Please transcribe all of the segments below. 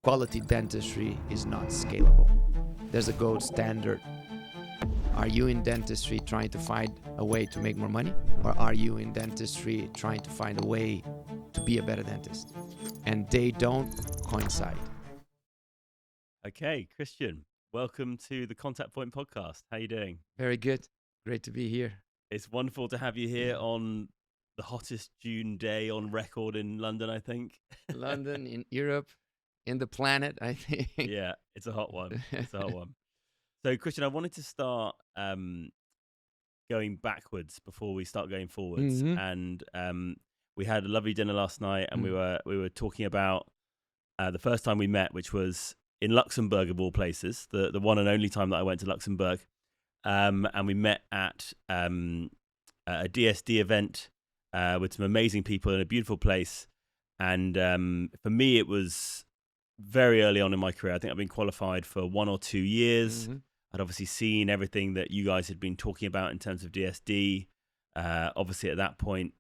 quality dentistry is not scalable. There's a gold standard. Are you in dentistry trying to find a way to make more money? Or are you in dentistry trying to find a way to be a better dentist? And they don't coincide. Okay, Christian, welcome to the Contact Point podcast. How you doing? Very good. Great to be here. It's wonderful to have you here on the hottest June day on record in London, I think. London, in Europe, in the planet, I think. Yeah, it's a hot one. It's a hot one. So, Christian, I wanted to start going backwards before we start going forwards. And we had a lovely dinner last night, and we were talking about the first time we met, which was in Luxembourg of all places, the one and only time that I went to Luxembourg. And we met at a DSD event with some amazing people in a beautiful place. And for me, it was very early on in my career. I think I've been qualified for 1 or 2 years. I'd obviously seen everything that you guys had been talking about in terms of DSD. Obviously, at that point,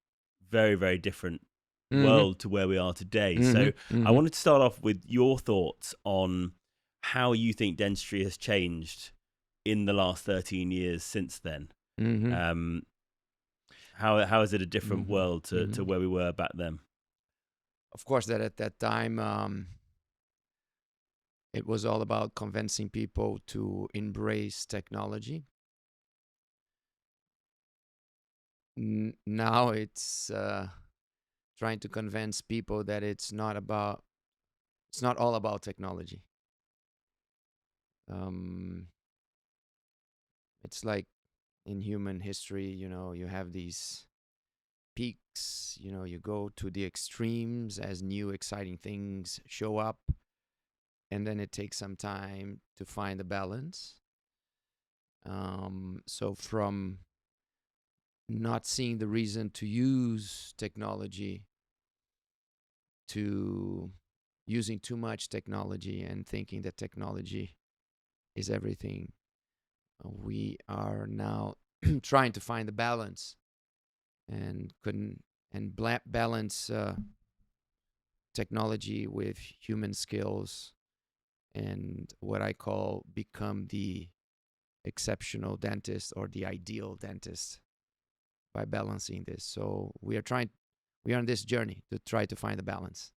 very, very different world to where we are today. So I wanted to start off with your thoughts on how you think dentistry has changed in the last 13 years since then. How is it a different world to where we were back then? Of course, that at that time, it was all about convincing people to embrace technology. Now it's trying to convince people that it's not all about technology. It's like in human history, you have these peaks, you go to the extremes as new exciting things show up, and then it takes some time to find a balance. So from not seeing the reason to use technology to using too much technology and thinking that technology is everything, we are now trying to find a balance and balance technology with human skills and what I call become the exceptional dentist or the ideal dentist by balancing this. So we are on this journey to try to find a balance.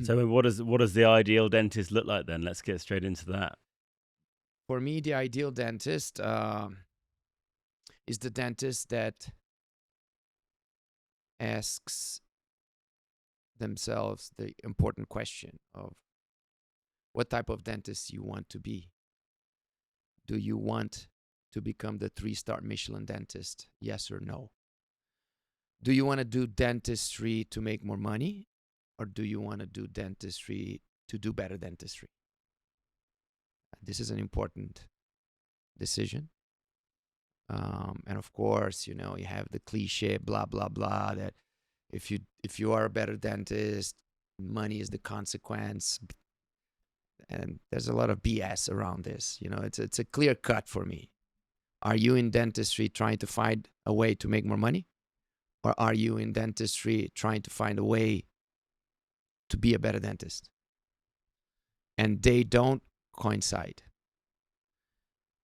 So what does the ideal dentist look like then? Let's get straight into that. For me, the ideal dentist is the dentist that asks themselves the important question of what type of dentist you want to be. Do you want to become the 3-star Michelin dentist? Yes or no? Do you want to do dentistry to make more money? Or do you want to do dentistry to do better dentistry? This is an important decision. And of course, you have the cliche, blah, blah, blah, that if you are a better dentist, money is the consequence. And there's a lot of BS around this. It's a clear cut for me. Are you in dentistry trying to find a way to make more money? Or are you in dentistry trying to find a way to be a better dentist? And they don't coincide.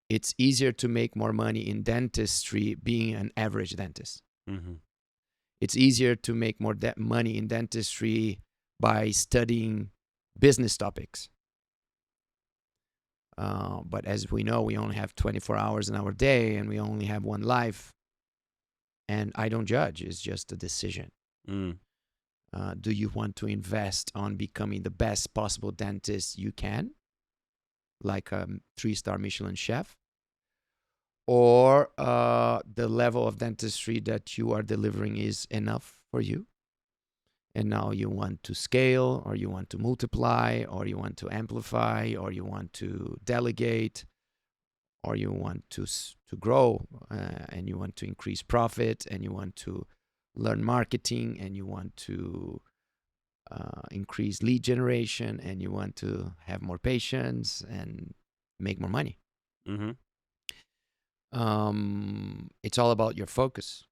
It's easier to make more money in dentistry being an average dentist. It's easier to make more money in dentistry by studying business topics. But as we know, we only have 24 hours in our day and we only have one life. And I don't judge. It's just a decision. Do you want to invest on becoming the best possible dentist you can, like a 3-star Michelin chef? Or the level of dentistry that you are delivering is enough for you? And now you want to scale, or you want to multiply, or you want to amplify, or you want to delegate, or you want to grow, and you want to increase profit, and you want to learn marketing, and you want to increase lead generation, and you want to have more patients and make more money. It's all about your focus.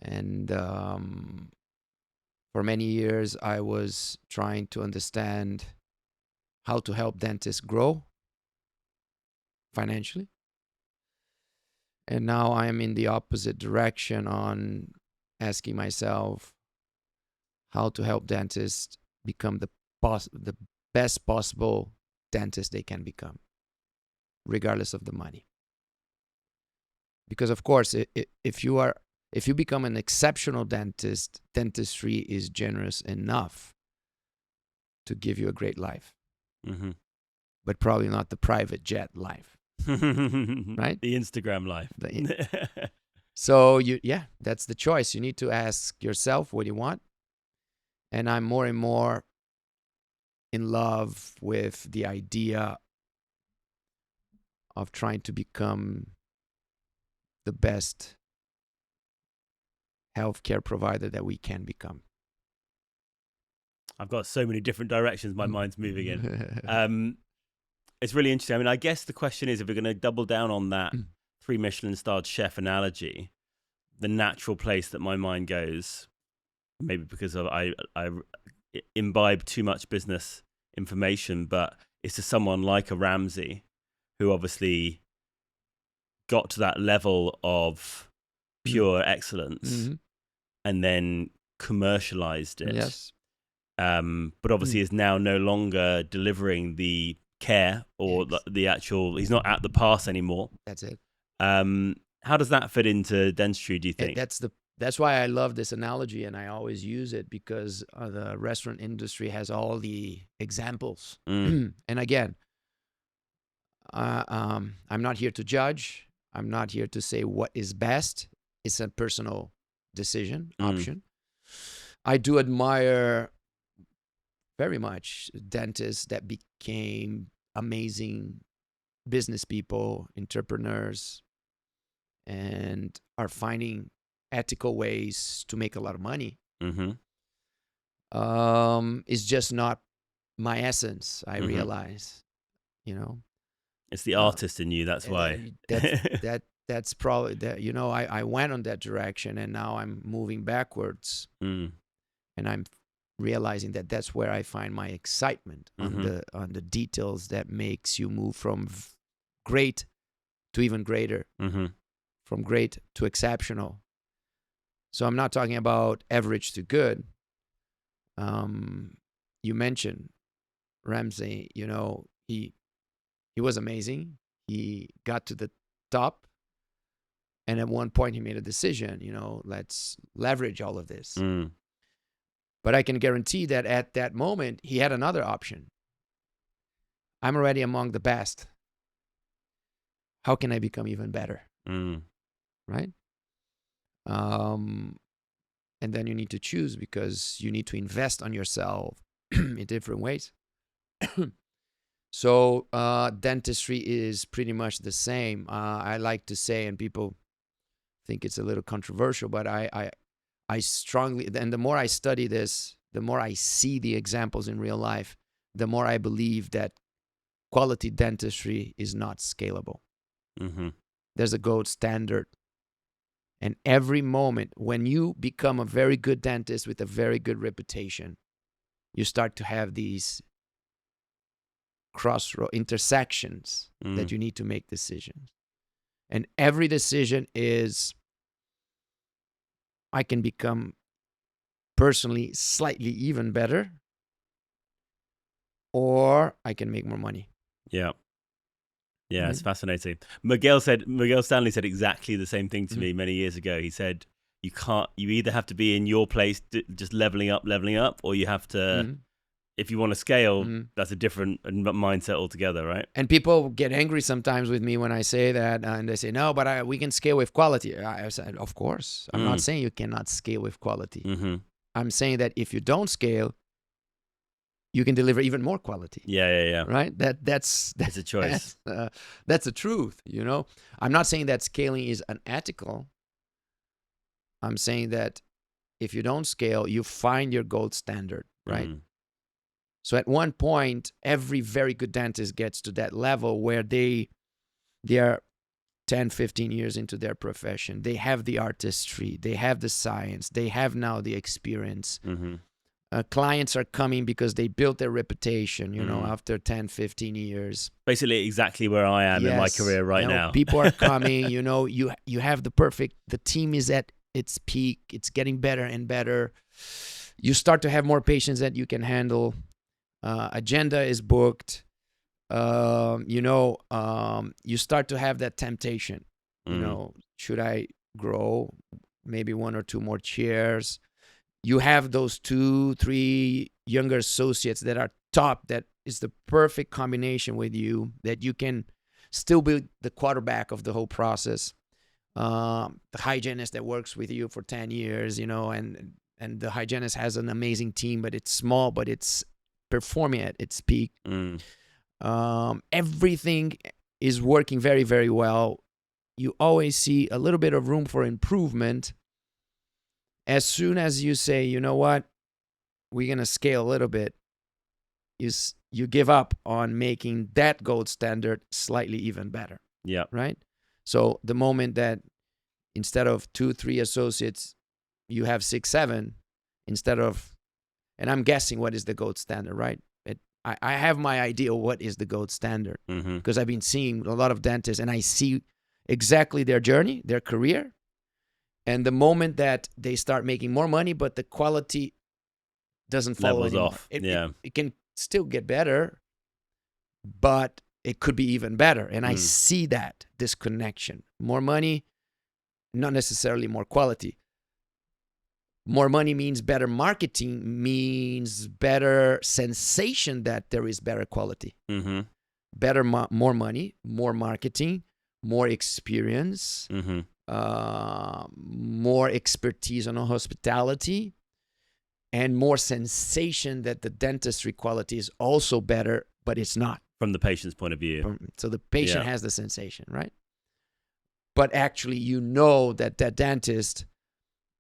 And For many years, I was trying to understand how to help dentists grow financially. And now I am in the opposite direction on asking myself how to help dentists become the best possible dentist they can become, regardless of the money. Because of course, if you become an exceptional dentist, dentistry is generous enough to give you a great life, but probably not the private jet life, right? The Instagram life. So that's the choice. You need to ask yourself what you want. And I'm more and more in love with the idea of trying to become the best healthcare provider that we can become. I've got so many different directions my mind's moving in. It's really interesting. I mean, I guess the question is, if we're going to double down on that 3 Michelin-starred chef analogy, the natural place that my mind goes, maybe because I imbibe too much business information, but it's to someone like a Ramsay, who obviously got to that level of pure excellence and then commercialized it. Yes. But obviously is now no longer delivering the care or the actual, he's not at the pass anymore. That's it. How does that fit into dentistry, do you think? That's why I love this analogy, and I always use it, because the restaurant industry has all the examples. And again, I'm not here to judge. I'm not here to say what is best. It's a personal decision, option. I do admire very much dentists that became amazing business people, entrepreneurs, and are finding ethical ways to make a lot of money. It's just not my essence, I realize, It's the artist in you, that's why. That's probably that. I went on that direction, and now I'm moving backwards, and I'm realizing that that's where I find my excitement on the details that makes you move from great to even greater, from great to exceptional. So I'm not talking about average to good. You mentioned Ramsay. He was amazing. He got to the top, and at one point he made a decision. Let's leverage all of this. But I can guarantee that at that moment, he had another option. I'm already among the best. How can I become even better? Right? And then you need to choose, because you need to invest on yourself in different ways. So dentistry is pretty much the same. I like to say, and people think it's a little controversial, but I strongly, and the more I study this, the more I see the examples in real life, the more I believe that quality dentistry is not scalable. There's a gold standard. And every moment when you become a very good dentist with a very good reputation, you start to have these intersections that you need to make decisions. And every decision is, I can become personally slightly even better, or I can make more money. Yeah, it's fascinating. Miguel Stanley said exactly the same thing to me many years ago. He said, you either have to be in your place just leveling up, or you have to, if you want to scale, that's a different mindset altogether, right? And people get angry sometimes with me when I say that, and they say, no, but we can scale with quality. I said, of course. I'm not saying you cannot scale with quality. I'm saying that if you don't scale, you can deliver even more quality. Yeah. Right? That's a choice. That's the truth, I'm not saying that scaling is unethical. I'm saying that if you don't scale, you find your gold standard, right? So at one point, every very good dentist gets to that level where they are 10, 15 years into their profession. They have the artistry, they have the science, they have now the experience. clients are coming because they built their reputation, Mm. after 10, 15 years. Basically exactly where I am in my Yes, career right now. People are coming, you have the team is at its peak. It's getting better and better. You start to have more patients that you can handle. Agenda is booked. You start to have that temptation. Should I grow? Maybe one or two more chairs. You have those 2-3 younger associates that are top. That is the perfect combination with you, that you can still be the quarterback of the whole process. The hygienist that works with you for 10 years, and the hygienist has an amazing team, but it's small, but it's performing at its peak. Everything is working very, very well. You always see a little bit of room for improvement. As soon as you say, you know what, we're going to scale a little bit, you give up on making that gold standard slightly even better. Yeah. Right? So the moment that instead of 2-3 associates, you have 6-7, and I'm guessing what is the gold standard, right? I have my idea what is the gold standard, because I've been seeing a lot of dentists and I see exactly their journey, their career. And the moment that they start making more money, but the quality doesn't follow levels anymore. off. It can still get better, but it could be even better. And I see that disconnection. More money, not necessarily more quality. More money means better marketing, means better sensation that there is better quality. More money, more marketing, more experience, more expertise on hospitality, and more sensation that the dentistry quality is also better, but it's not. From the patient's point of view. So the patient has the sensation, right? But actually, that dentist,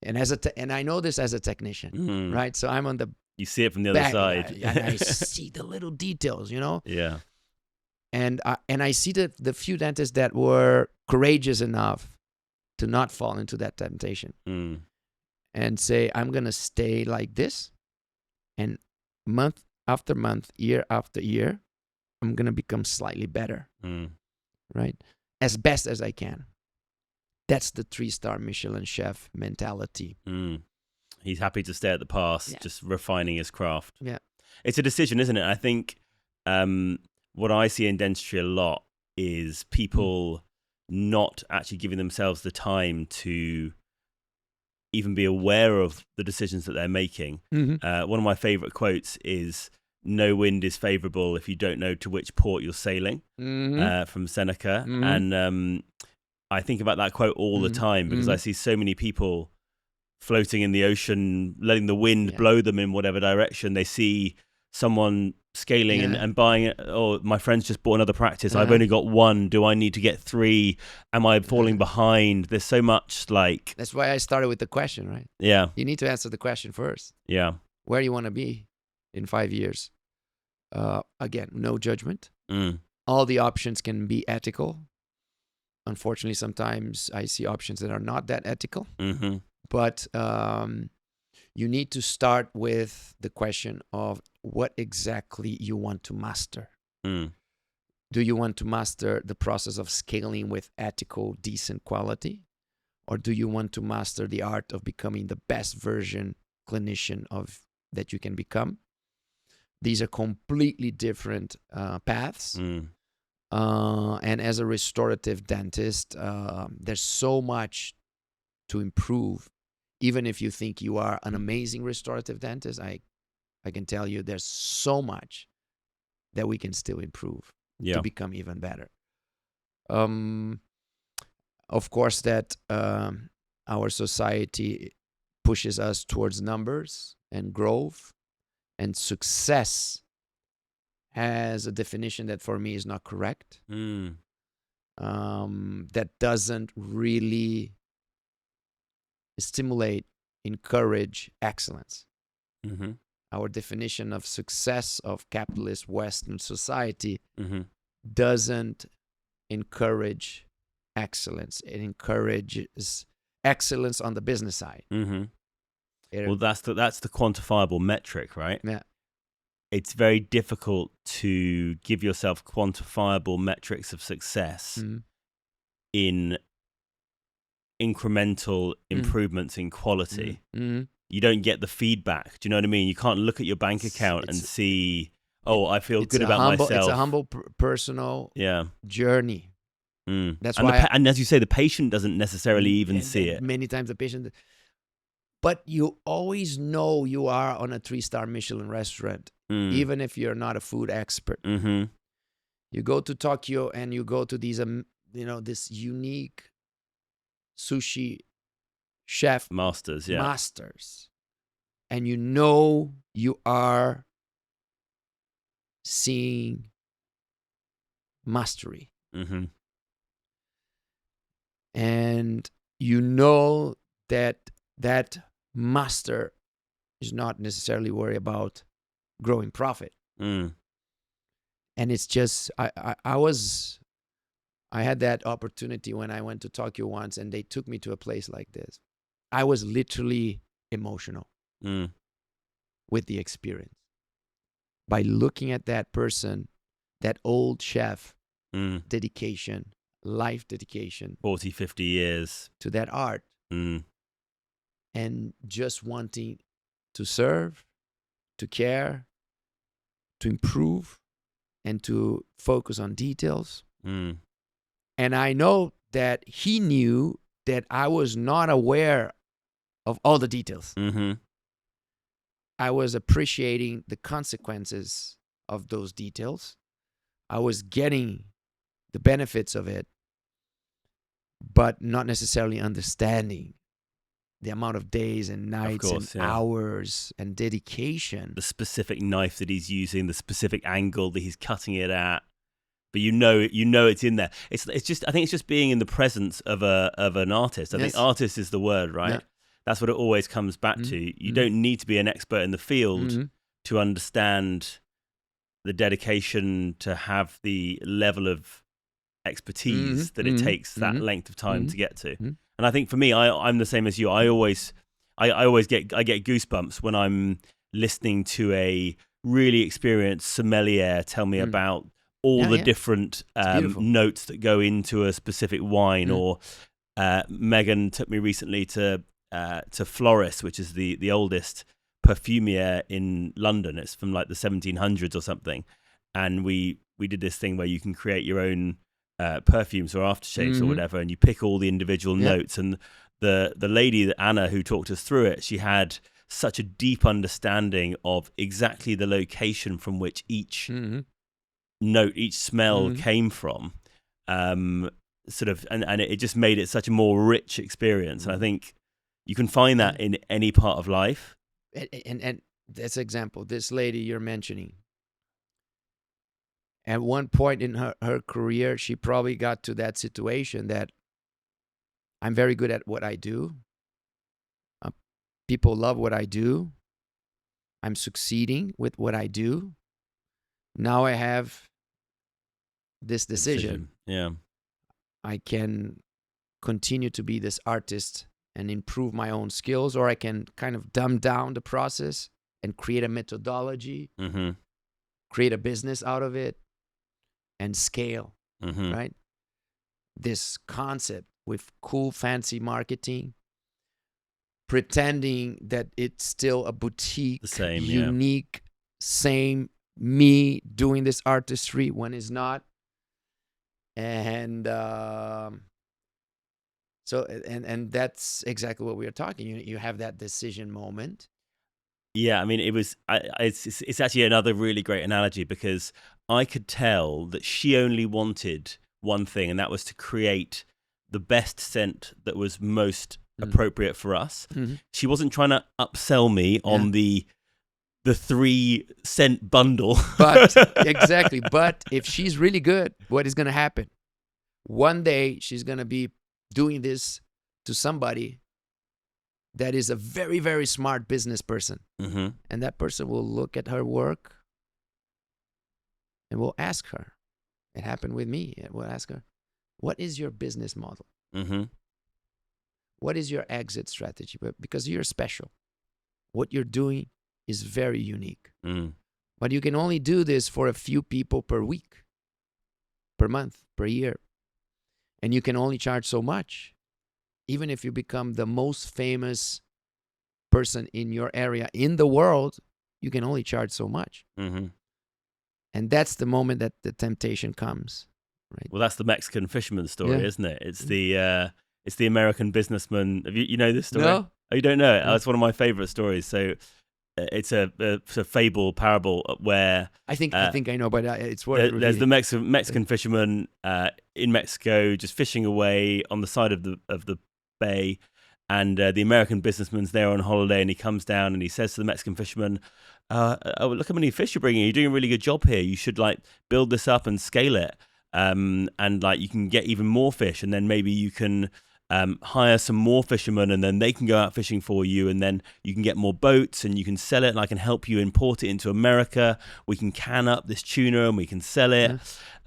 and I know this as a technician, right? So I'm on the You see it from the other side. and I see the little details, Yeah. And I see the few dentists that were courageous enough to not fall into that temptation and say, I'm going to stay like this. And month after month, year after year, I'm going to become slightly better, right? As best as I can. That's the 3-star Michelin chef mentality. He's happy to stay at the pass, just refining his craft. Yeah. It's a decision, isn't it? I think what I see in dentistry a lot is people not actually giving themselves the time to even be aware of the decisions that they're making. One of my favorite quotes is, "No wind is favorable if you don't know to which port you're sailing," from Seneca. And I think about that quote all the time, because I see so many people floating in the ocean, letting the wind blow them in whatever direction. They see someone scaling and buying it. Oh, my friend's just bought another practice. I've only got one. Do I need to get 3? Am I falling behind? There's so much like... That's why I started with the question, right? Yeah. You need to answer the question first. Yeah. Where do you want to be in 5 years? Again, no judgment. All the options can be ethical. Unfortunately, sometimes I see options that are not that ethical. But you need to start with the question of what exactly you want to master. Do you want to master the process of scaling with ethical, decent quality? Or do you want to master the art of becoming the best version clinician that you can become? These are completely different paths. And as a restorative dentist, there's so much to improve. Even if you think you are an amazing restorative dentist, I can tell you there's so much that we can still improve to become even better. Of course, that our society pushes us towards numbers and growth, and success has a definition that for me is not correct. That doesn't really stimulate, encourage excellence. Our definition of success of capitalist Western society doesn't encourage excellence. It encourages excellence on the business side. Well, that's the quantifiable metric, right? Yeah. It's very difficult to give yourself quantifiable metrics of success in incremental improvements in quality. You don't get the feedback. Do you know what I mean? You can't look at your bank account and see, oh, I feel good about myself. It's a humble personal journey. That's why. And as you say, the patient doesn't necessarily even see it. Many times the patient. But you always know you are on a 3-star Michelin restaurant, even if you're not a food expert. You go to Tokyo and you go to these, this unique sushi chef masters, and you know you are seeing mastery, and you know that master is not necessarily worried about growing profit. And it's just I had that opportunity when I went to Tokyo once, and they took me to a place like this. I was literally emotional with the experience. By looking at that person, that old chef, dedication, life dedication. 40, 50 years. To that art. And just wanting to serve, to care, to improve, and to focus on details. And I know that he knew that I was not aware of all the details. I was appreciating the consequences of those details. I was getting the benefits of it, but not necessarily understanding the amount of days and nights and hours and dedication. The specific knife that he's using, the specific angle that he's cutting it at. But you know it's in there. It's just, I think it's just being in the presence of an artist. I think artist is the word, right? Yeah. That's what it always comes back to. You don't need to be an expert in the field to understand the dedication, to have the level of expertise that it takes that length of time to get to. And I think for me, I'm the same as you. I always get goosebumps when I'm listening to a really experienced sommelier tell me about all the different notes that go into a specific wine. Or Megan took me recently to Floris, which is the oldest perfumier in London. It's from like the 1700s or something. And we did this thing where you can create your own perfumes or aftershaves or whatever, and you pick all the individual notes. And the lady, Anna, who talked us through it, she had such a deep understanding of exactly the location from which each note, each smell came from, sort of, and it just made it such a more rich experience. And I think you can find that in any part of life. And this example, this lady you're mentioning, at one point in her career, she probably got to that situation that I'm very good at what I do. People love what I do. I'm succeeding with what I do. Now I have this decision. Yeah. I can continue to be this artist and improve my own skills, or I can kind of dumb down the process and create a methodology, create a business out of it, and scale, right? This concept with cool, fancy marketing, pretending that it's still a boutique, unique, same me doing this artistry when it's not. And so that's exactly what we are talking. You have that decision moment. Yeah, I mean, it's actually another really great analogy, because I could tell that she only wanted one thing, and that was to create the best scent that was most appropriate for us. She wasn't trying to upsell me on the 3 scent bundle. But exactly. But if she's really good, what is going to happen? One day she's going to be doing this to somebody that is a very, very smart business person. And that person will look at her work and will ask her. It happened with me. We'll ask her, what is your business model? What is your exit strategy? Because you're special. what you're doing is very unique. Mm. But you can only do this for a few people per week, per month, per year. And you can only charge so much. Even if you become the most famous person in your area in the world, you can only charge so much. Mm-hmm. And that's the moment that the temptation comes. Right? Well, that's the Mexican fisherman story, Yeah. isn't it? It's the American businessman. You know this story? No? Oh, you don't know it? No. Oh, it's one of my favorite stories. So it's a fable, parable where I think I know, but it's worth repeating. there's the Mexican fisherman in Mexico just fishing away on the side of the bay, and the American businessman's there on holiday, and he comes down and he says to the Mexican fisherman, "Oh, look how many fish you're bringing! You're doing a really good job here. You should like build this up and scale it, and like you can get even more fish, and then maybe you can." Hire some more fishermen, and then they can go out fishing for you, and then you can get more boats and you can sell it, and I can help you import it into America. We can can up this tuna and we can sell it.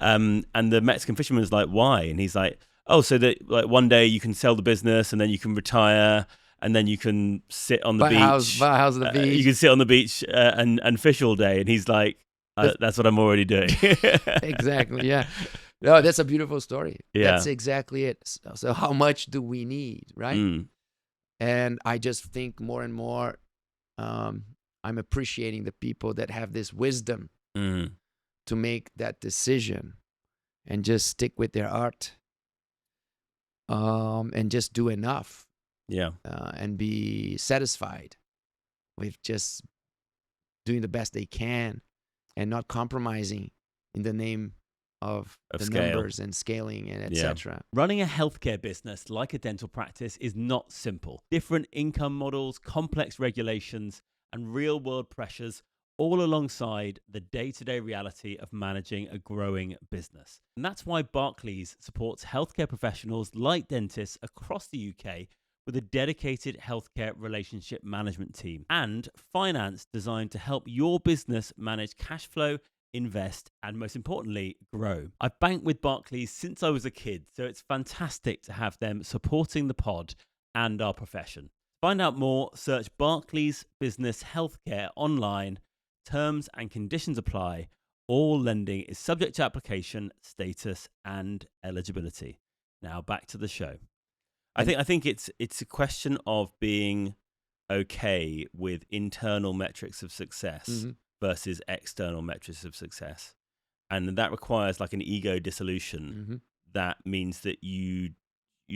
And the Mexican fisherman's like, why? And he's like, oh, so that like one day you can sell the business and then you can retire and then you can sit on the beach. Buy a house on the beach. You can sit on the beach and fish all day. And he's like, that's what I'm already doing. Exactly, yeah. No, that's a beautiful story. Yeah. That's exactly it. So how much do we need, right? Mm. And I just think more and more I'm appreciating the people that have this wisdom to make that decision and just stick with their art and just do enough. Yeah. And be satisfied with just doing the best they can and not compromising in the name of the scale. Numbers and scaling and etc. Running a healthcare business like a dental practice is not simple. Different income models, complex regulations, and real-world pressures all alongside the day-to-day reality of managing a growing business. And that's why Barclays supports healthcare professionals like dentists across the UK with a dedicated healthcare relationship management team and finance designed to help your business manage cash flow, invest, and most importantly, grow. I've banked with Barclays since I was a kid, so it's fantastic to have them supporting the pod and our profession. To find out more, search Barclays Business Healthcare online. Terms and conditions apply. All lending is subject to application, status, and eligibility. Now back to the show. I think it's a question of being okay with internal metrics of success versus external metrics of success, and that requires like an ego dissolution. That means that you're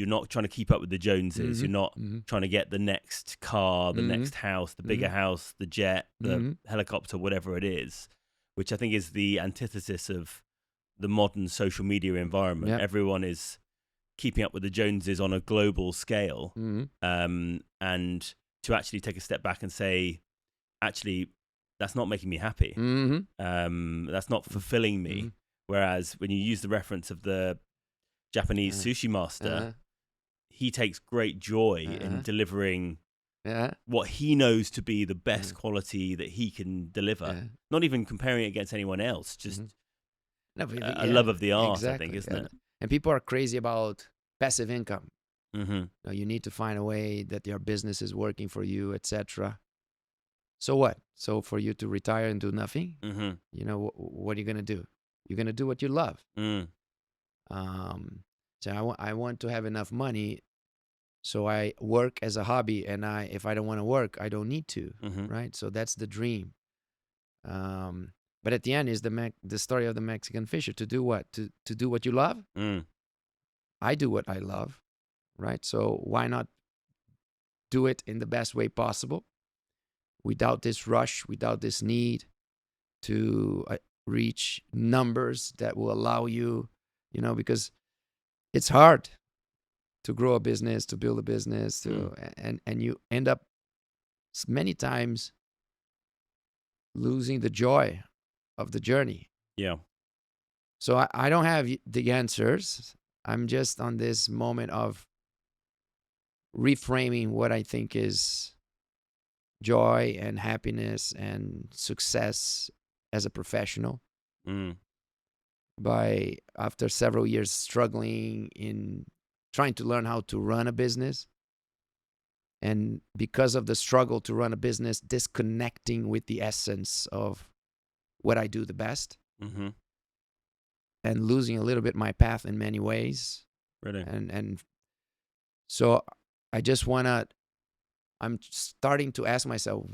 not trying to keep up with the Joneses. You're not trying to get the next car, the next house, the bigger house, the jet, the helicopter, whatever it is, which I think is the antithesis of the modern social media environment. Yep. Everyone is keeping up with the Joneses on a global scale, and to actually take a step back and say, actually, that's not making me happy. That's not fulfilling me. Whereas when you use the reference of the Japanese sushi master, he takes great joy in delivering what he knows to be the best quality that he can deliver. Not even comparing it against anyone else, just a love of the art, exactly, I think, isn't it? And people are crazy about passive income. You need to find a way that your business is working for you, etc. So what? So for you to retire and do nothing, you know, what are you going to do? You're going to do what you love. So I want to have enough money, so I work as a hobby, and if I don't want to work, I don't need to, right? So that's the dream. But at the end is the story of the Mexican fisher. To do what? To do what you love? I do what I love, right? So why not do it in the best way possible, without this rush, without this need to reach numbers that will allow you, because it's hard to grow a business, to build a business, and you end up many times losing the joy of the journey. Yeah. So I don't have the answers. I'm just on this moment of reframing what I think is joy and happiness and success as a professional. By after several years struggling in trying to learn how to run a business, And because of the struggle to run a business, disconnecting with the essence of what I do the best, Mm-hmm. and losing a little bit my path in many ways. Really? And so I just I'm starting to ask myself,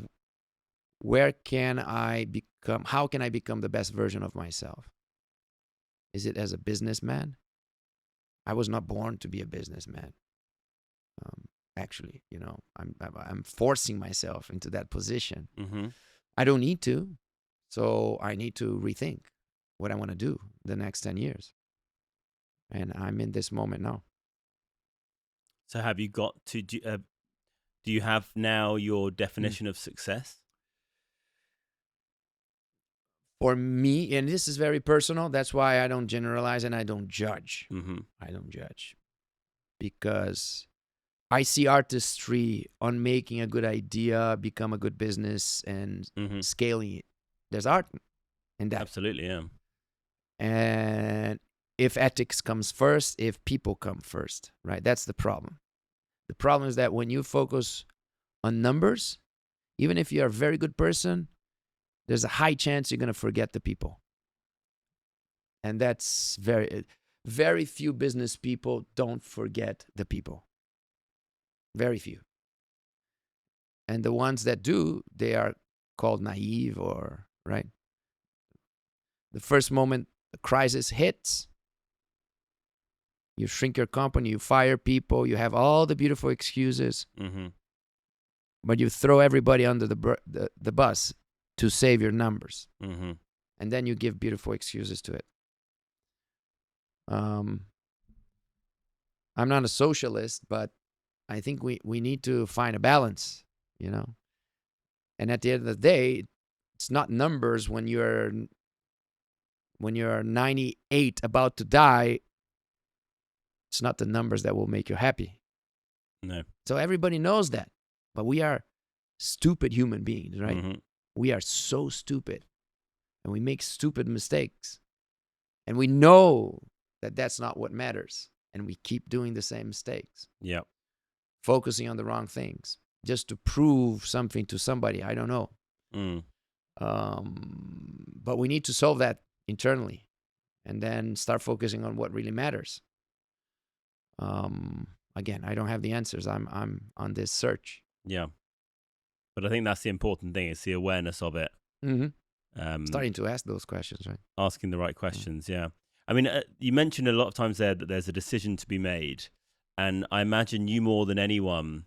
how can I become the best version of myself? Is it as a businessman? I was not born to be a businessman. Actually, I'm forcing myself into that position. Mm-hmm. I don't need to, so I need to rethink what I want to do the next 10 years. And I'm in this moment now. So have you got to, do you have now your definition of success? For me, and this is very personal, that's why I don't generalize and I don't judge. Mm-hmm. I don't judge. Because I see artistry on making a good idea become a good business and Mm-hmm. scaling it. There's art in that. Absolutely, yeah. And if ethics comes first, if people come first, right? That's the problem. The problem is that when you focus on numbers, even if you're a very good person, there's a high chance you're going to forget the people. And that's very few business people don't forget the people. Very few. And the ones that do, they are called naive or, right? The first moment the crisis hits, you shrink your company, you fire people, you have all the beautiful excuses, Mm-hmm. but you throw everybody under the bus to save your numbers. Mm-hmm. And then you give beautiful excuses to it. I'm not a socialist, but I think we need to find a balance, And at the end of the day, it's not numbers when you're 98 about to die. It's not the numbers that will make you happy. No. So everybody knows that. But we are stupid human beings, right? Mm-hmm. We are so stupid. And we make stupid mistakes. And we know that that's not what matters. And we keep doing the same mistakes. Yeah. Focusing on the wrong things. Just to prove something to somebody. I don't know. Mm. But we need to solve that internally. And then start focusing on what really matters. Again, I don't have the answers. I'm on this search. Yeah. But I think that's the important thing, is the awareness of it. Mm-hmm. Starting to ask those questions, right? Asking the right questions, yeah. I mean, you mentioned a lot of times there that there's a decision to be made. And I imagine you more than anyone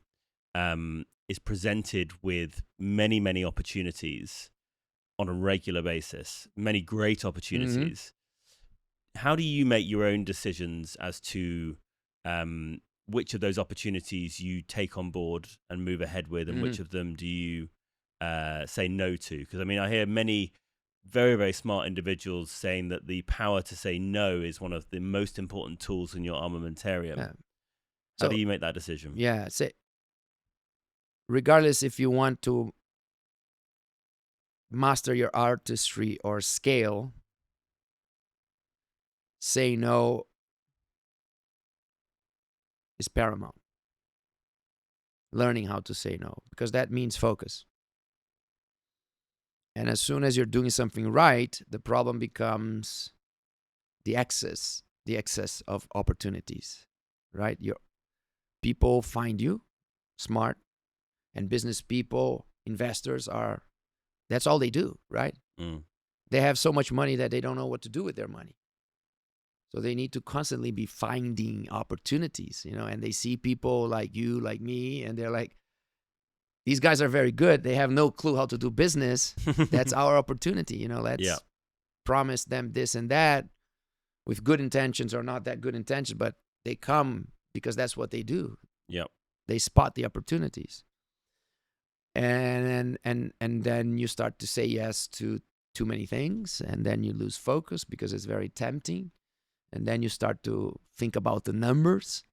is presented with many, many opportunities on a regular basis, many great opportunities. Mm-hmm. How do you make your own decisions as to which of those opportunities you take on board and move ahead with, and which of them do you say no to? Because, I mean, I hear many very, very smart individuals saying that the power to say no is one of the most important tools in your armamentarium. Yeah. How do you make that decision? Yeah, regardless if you want to master your artistry or scale, say no is paramount. Learning how to say no, because that means focus. And as soon as you're doing something right, the problem becomes the excess of opportunities, right? Your people find you smart, and business people, investors that's all they do, right? They have so much money that they don't know what to do with their money. So they need to constantly be finding opportunities, and they see people like you, like me, and they're like, these guys are very good. They have no clue how to do business. That's our opportunity. Let's promise them this and that with good intentions or not that good intentions, but they come because that's what they do. Yep. They spot the opportunities. And then you start to say yes to too many things, and then you lose focus because it's very tempting. And then you start to think about the numbers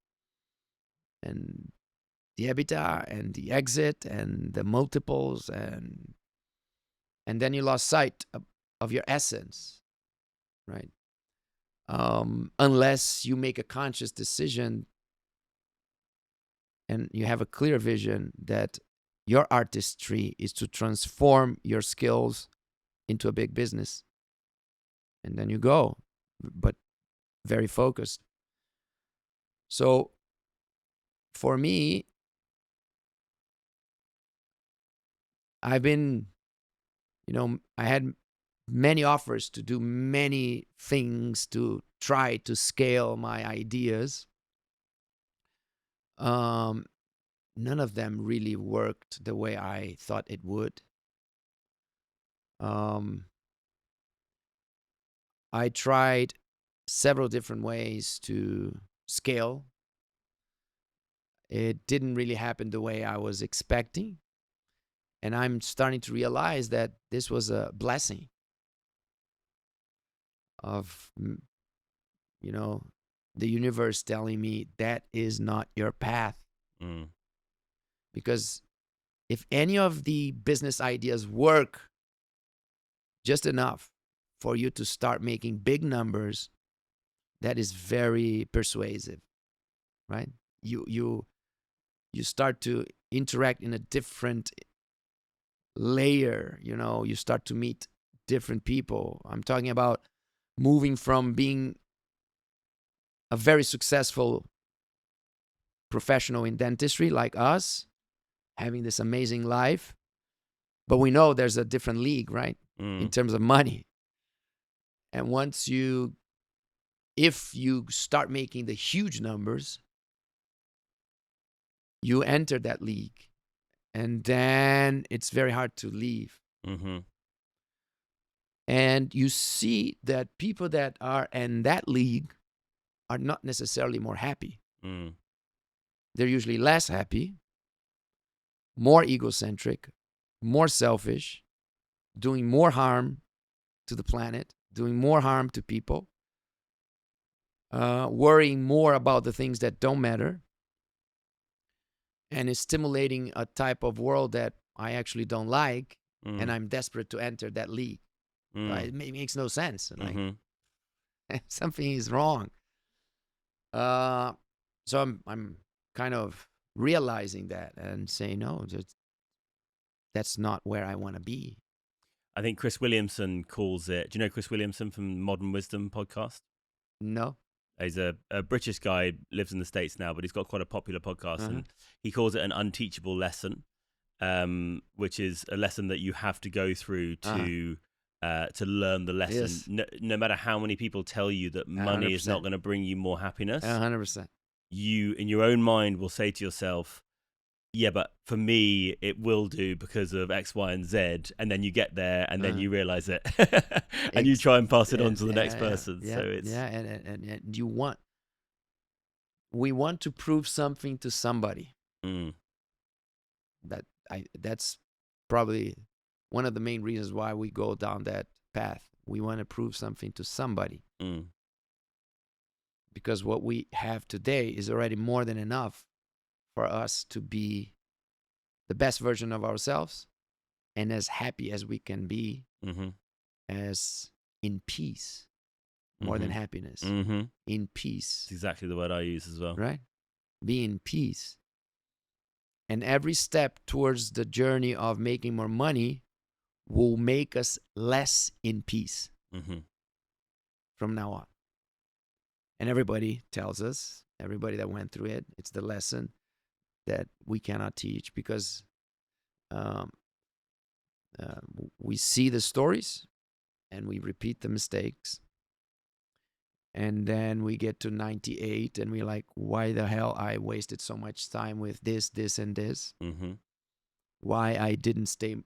and the EBITDA and the exit and the multiples, and then you lost sight of your essence, right? Unless you make a conscious decision and you have a clear vision that your artistry is to transform your skills into a big business, and then you go, but very focused. So for me, I've been, I had many offers to do many things to try to scale my ideas. None of them really worked the way I thought it would. I tried several different ways to scale. It didn't really happen the way I was expecting. And I'm starting to realize that this was a blessing of, the universe telling me that is not your path. Because if any of the business ideas work just enough for you to start making big numbers, that is very persuasive, right? You start to interact in a different layer, you start to meet different people. I'm talking about moving from being a very successful professional in dentistry like us, having this amazing life, but we know there's a different league, right? In terms of money. And if you start making the huge numbers, you enter that league, and then it's very hard to leave. And you see that people that are in that league are not necessarily more happy. They're usually less happy, more egocentric, more selfish, doing more harm to the planet, doing more harm to people, worrying more about the things that don't matter, and is stimulating a type of world that I actually don't like, and I'm desperate to enter that league. Right? It makes no sense. Like, something is wrong. So I'm kind of realizing that and saying, no, that's not where I want to be. I think Chris Williamson calls it. Do you know Chris Williamson from Modern Wisdom podcast? No. He's a British guy, lives in the States now, but he's got quite a popular podcast, and he calls it an unteachable lesson, which is a lesson that you have to go through to learn the lesson. Yes. No matter how many people tell you that money 100%. is not going to bring you more happiness, 100%. You, in your own mind, will say to yourself, yeah, but for me, it will do because of X, Y, and Z. And then you get there, and then you realize it, and you try and pass it on to the next person. Yeah, so it's and we want to prove something to somebody. That's probably one of the main reasons why we go down that path. We want to prove something to somebody. Because what we have today is already more than enough for us to be the best version of ourselves and as happy as we can be, as in peace, more than happiness, in peace. It's exactly the word I use as well. Right? Be in peace. And every step towards the journey of making more money will make us less in peace from now on. And everybody tells us, everybody that went through it, it's the lesson that we cannot teach, because we see the stories and we repeat the mistakes. And then we get to 98 and we're like, why the hell I wasted so much time with this, and this? Why I didn't spend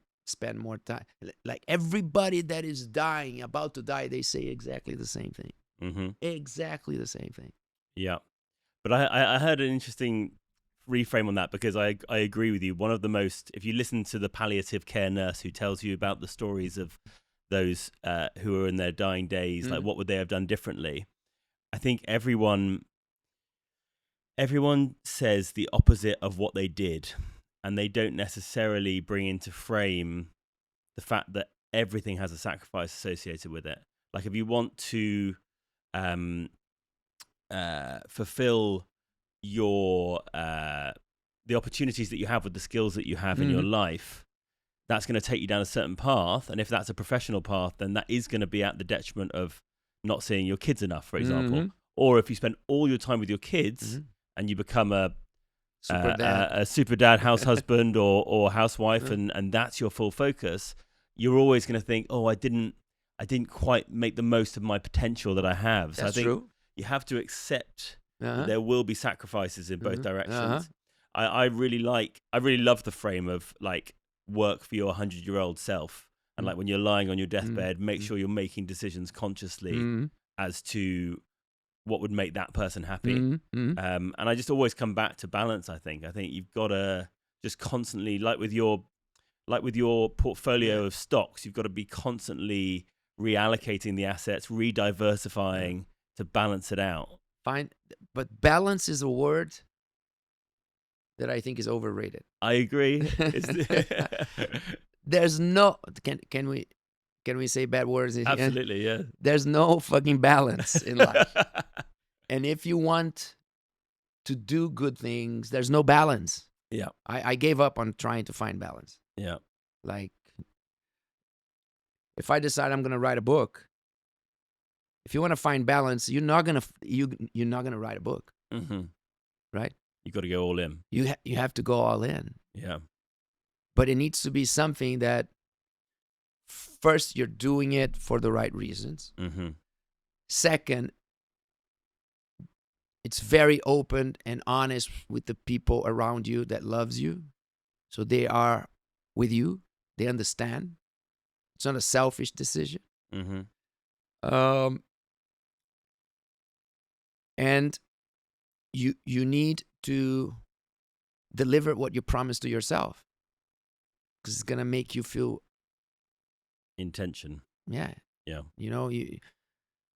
more time? Like everybody that is dying, about to die, they say exactly the same thing. Exactly the same thing. Yeah. But I heard an interesting reframe on that, because I agree with you. One of the most, if you listen to the palliative care nurse who tells you about the stories of those who are in their dying days, like what would they have done differently? I think everyone says the opposite of what they did, and they don't necessarily bring into frame the fact that everything has a sacrifice associated with it. Like if you want to fulfill your the opportunities that you have with the skills that you have in your life, that's going to take you down a certain path. And if that's a professional path, then that is going to be at the detriment of not seeing your kids enough, for example. Or if you spend all your time with your kids and you become a super dad, house husband or housewife, and that's your full focus, you're always going to think, oh, I didn't quite make the most of my potential that I have. So That's I think true. you have to accept that there will be sacrifices in both directions. I really love the frame of like work for your 100-year-old self, and like when you're lying on your deathbed, make sure you're making decisions consciously as to what would make that person happy. And I just always come back to balance. I think you've got to just constantly, like with your portfolio of stocks, you've got to be constantly reallocating the assets, re-diversifying to balance it out. Fine, but balance is a word that I think is overrated. I agree. There's no can we say bad words? Absolutely, yeah. There's no fucking balance in life. And if you want to do good things, there's no balance. Yeah. I gave up on trying to find balance. Yeah. Like, if I decide I'm gonna write a book, if you want to find balance, you're not gonna write a book, right? You got to go all in. You have to go all in. Yeah. But it needs to be something that first you're doing it for the right reasons. Second, it's very open and honest with the people around you that loves you, so they are with you. They understand. It's not a selfish decision. And you need to deliver what you promise to yourself, because it's gonna make you feel intention. Yeah. Yeah.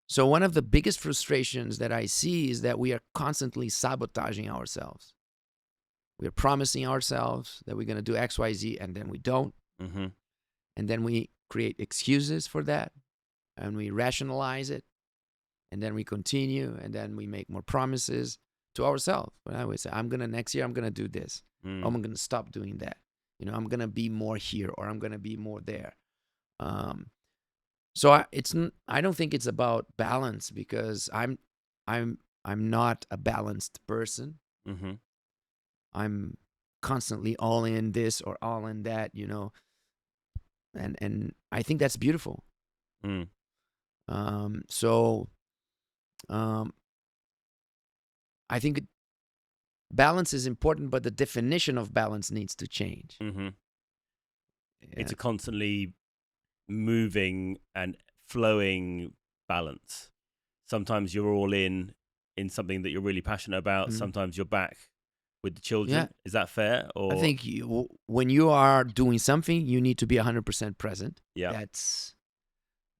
So one of the biggest frustrations that I see is that we are constantly sabotaging ourselves. We're promising ourselves that we're gonna do X, Y, Z, and then we don't. And then we create excuses for that, and we rationalize it, and then we continue, and then we make more promises to ourselves. But I always say, next year I'm gonna do this. I'm gonna stop doing that. I'm gonna be more here, or I'm gonna be more there. So I don't think it's about balance, because I'm not a balanced person. I'm constantly all in this or all in that, and I think that's beautiful. I think balance is important, but the definition of balance needs to change. It's a constantly moving and flowing balance. Sometimes you're all in something that you're really passionate about. Sometimes you're back with the children. Yeah. Is that fair? Or I think when you are doing something, you need to be 100% present. Yeah.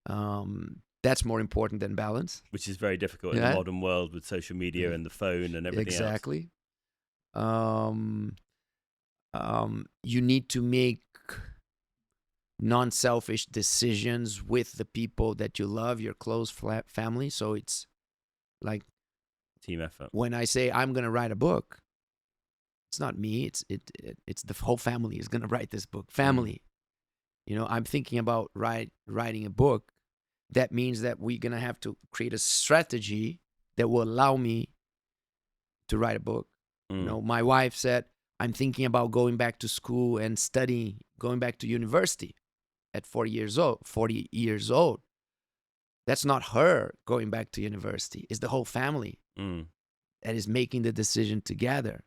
That's more important than balance. Which is very difficult in the modern world with social media and the phone and everything exactly. You need to make non-selfish decisions with the people that you love, your close family. So it's like team effort. When I say I'm going to write a book, it's not me. It's the whole family is going to write this book. Family. I'm thinking about writing a book. That means that we're going to have to create a strategy that will allow me to write a book. My wife said, I'm thinking about going back to school and studying, going back to university at 40 years old. That's not her going back to university. It's the whole family that is making the decision together.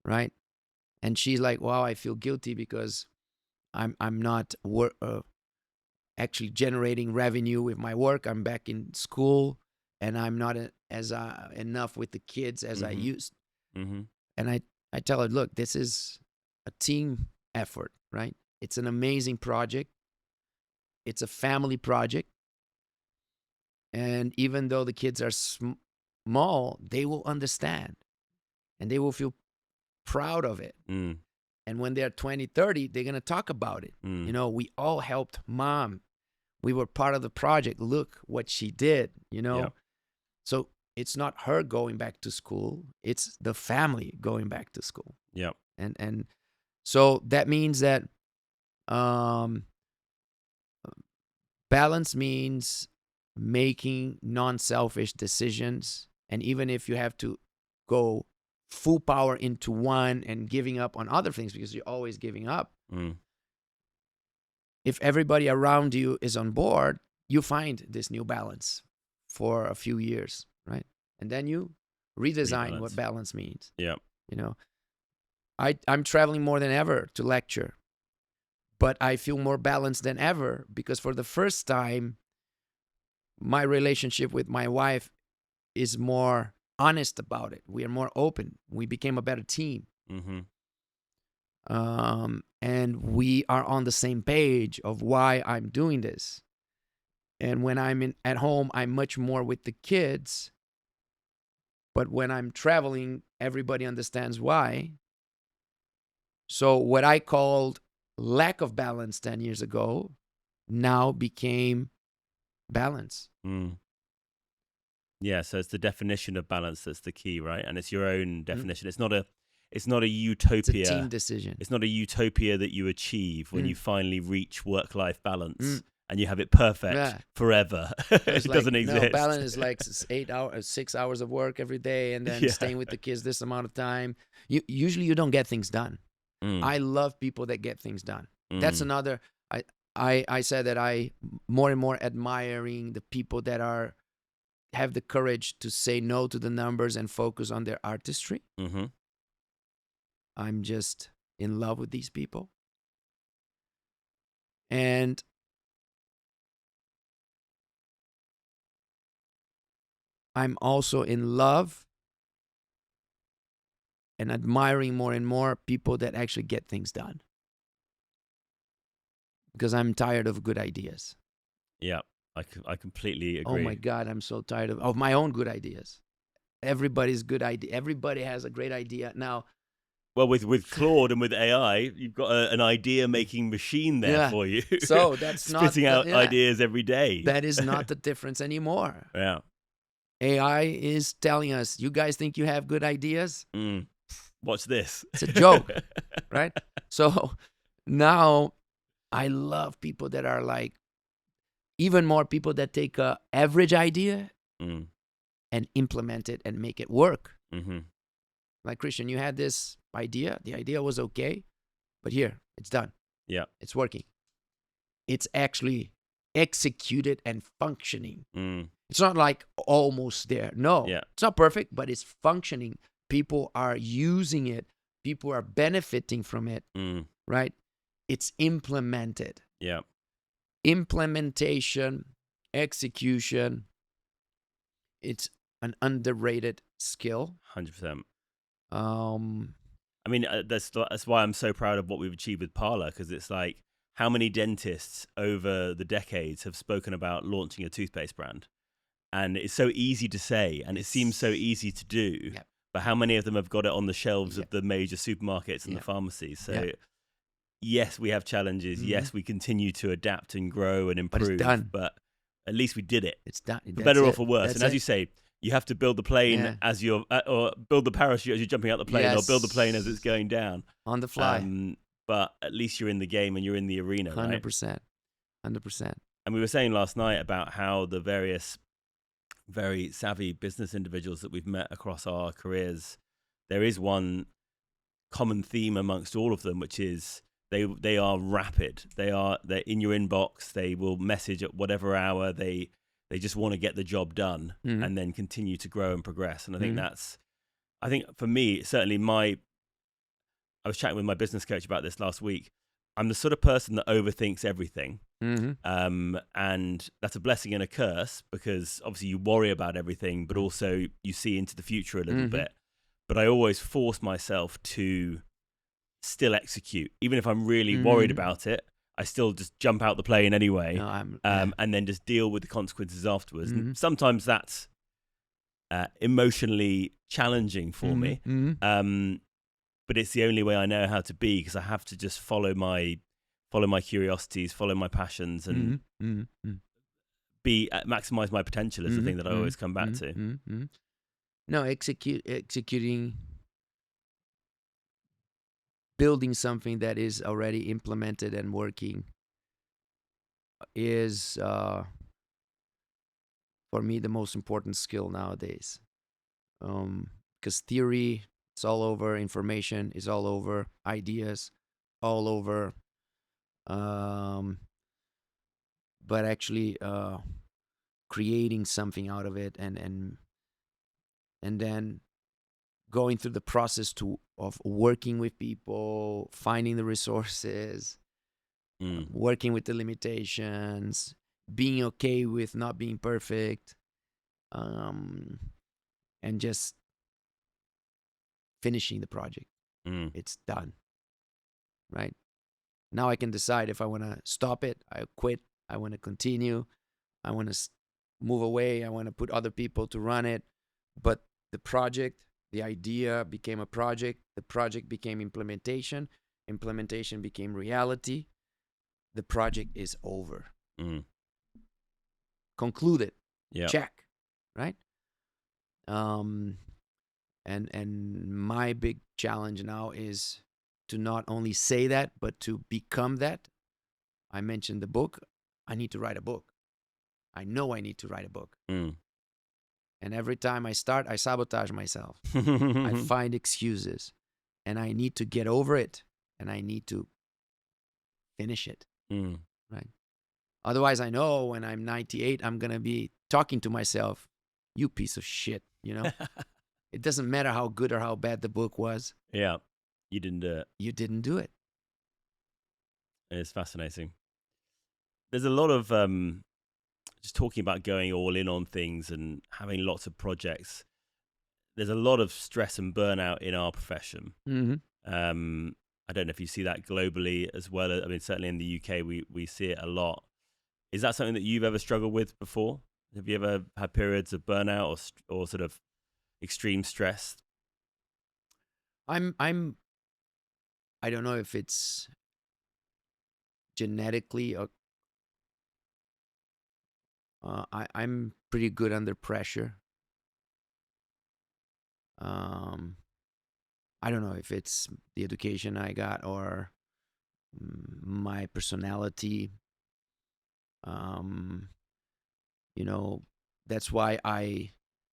Right? And she's like, wow, I feel guilty because I'm not actually generating revenue with my work. I'm back in school, and I'm not as enough with the kids as I used. And I tell her, look, this is a team effort, right? It's an amazing project. It's a family project. And even though the kids are small, they will understand, and they will feel proud of it. And when they're 20, 30, they're going to talk about it. We all helped mom. We were part of the project. Look what she did, Yeah. So it's not her going back to school, it's the family going back to school. Yeah. And so that means that balance means making non-selfish decisions. And even if you have to go full power into one and giving up on other things, because you're always giving up, if everybody around you is on board, you find this new balance for a few years, right? And then you redesign what balance means. Yeah. You know, I'm traveling more than ever to lecture, but I feel more balanced than ever because for the first time, my relationship with my wife is more honest about it. We are more open. We became a better team. And we are on the same page of why I'm doing this. And when I'm at home, I'm much more with the kids. But when I'm traveling, everybody understands why. So what I called lack of balance 10 years ago now became balance. Yeah, so it's the definition of balance that's the key, right? And it's your own definition. It's not a utopia. It's a team decision. It's not a utopia that you achieve when you finally reach work-life balance and you have it perfect forever. It doesn't exist. No, balance is like 6 hours of work every day and then staying with the kids this amount of time. Usually you don't get things done. I love people that get things done. That's another. I said that I more and more admiring the people that have the courage to say no to the numbers and focus on their artistry. I'm just in love with these people. And I'm also in love and admiring more and more people that actually get things done. Because I'm tired of good ideas. Yeah, I completely agree. Oh my God, I'm so tired of my own good ideas. Everybody's good idea. Everybody has a great idea. Now, well, with Claude and with AI, you've got an idea-making machine there for you. So that's not spitting out ideas every day. That is not the difference anymore. Yeah. AI is telling us, you guys think you have good ideas? Watch this. It's a joke, right? So now I love people that are like, even more people that take a average idea and implement it and make it work. Like, Christian, you had this idea. The idea was okay, but here, it's done. Yeah. It's working. It's actually executed and functioning. It's not like almost there. No, it's not perfect, but it's functioning. People are using it. People are benefiting from it, right? It's implemented. Yeah. Implementation, execution, it's an underrated skill. 100%. I mean, that's why I'm so proud of what we've achieved with Parlor, because it's like, how many dentists over the decades have spoken about launching a toothpaste brand? And it's so easy to say, and it seems so easy to do, but how many of them have got it on the shelves of the major supermarkets and the pharmacies? So yes, we have challenges. Yes, we continue to adapt and grow and improve. But it's done. But at least we did it. It's done. For better or for worse. And as you say, you have to build the plane as you're, or build the parachute as you're jumping out the plane, or build the plane as it's going down. On the fly. But at least you're in the game and you're in the arena, 100%. Right? 100%. And we were saying last night about how the various very savvy business individuals that we've met across our careers, there is one common theme amongst all of them, which is they are rapid. They're in your inbox. They will message at whatever hour. They just want to get the job done and then continue to grow and progress. And I think I think for me, certainly I was chatting with my business coach about this last week. I'm the sort of person that overthinks everything. And that's a blessing and a curse, because obviously you worry about everything, but also you see into the future a little bit. But I always force myself to still execute. Even if I'm really worried about it, I still just jump out the plane anyway, and then just deal with the consequences afterwards. And sometimes that's emotionally challenging for me. But it's the only way I know how to be, because I have to just follow my curiosities, follow my passions, and maximize my potential is the thing that I always come back to. No, executing, building something that is already implemented and working is, for me, the most important skill nowadays. Because theory, it's all over, information is all over, ideas all over, but actually creating something out of it, and then going through the process of working with people, finding the resources, working with the limitations, being okay with not being perfect, and just finishing the project. It's done, right? Now I can decide if I want to stop it, I quit, I want to continue, I want to move away, I want to put other people to run it. But the project, the idea became a project, the project became implementation, implementation became reality, the project is over. Concluded. Check. Right? And my big challenge now is to not only say that, but to become that. I mentioned the book. I need to write a book. I know I need to write a book. And every time I start, I sabotage myself. I find excuses. And I need to get over it. And I need to finish it. Right? Otherwise, I know when I'm 98, I'm going to be talking to myself, you piece of shit, you know? It doesn't matter how good or how bad the book was. Yeah. You didn't do it. You didn't do it. It's fascinating. There's a lot of just talking about going all in on things and having lots of projects. There's a lot of stress and burnout in our profession. I don't know if you see that globally as well. I mean, certainly in the UK, we see it a lot. Is that something that you've ever struggled with before? Have you ever had periods of burnout or sort of extreme stress? I don't know if it's genetically or I'm pretty good under pressure. I don't know if it's the education I got or my personality. You know, that's why I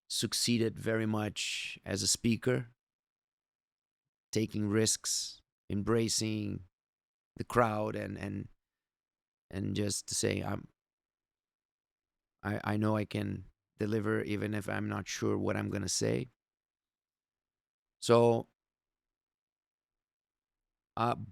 succeeded very much as a speaker, taking risks, embracing the crowd, and just to say I know I can deliver even if I'm not sure what I'm gonna say. So,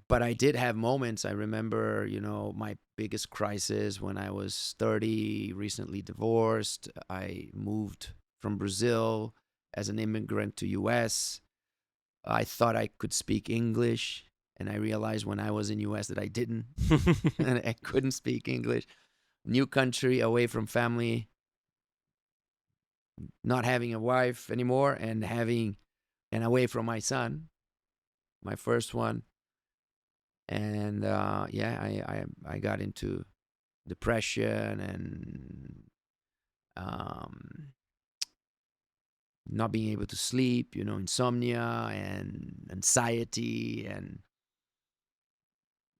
but I did have moments. I remember, you know, my biggest crisis when I was 30, recently divorced. I moved from Brazil as an immigrant to US. I thought I could speak English, and I realized when I was in US that I didn't. And I couldn't speak English. New country, away from family, not having a wife anymore, and away from my son, my first one. And I got into depression and not being able to sleep, you know, insomnia and anxiety. And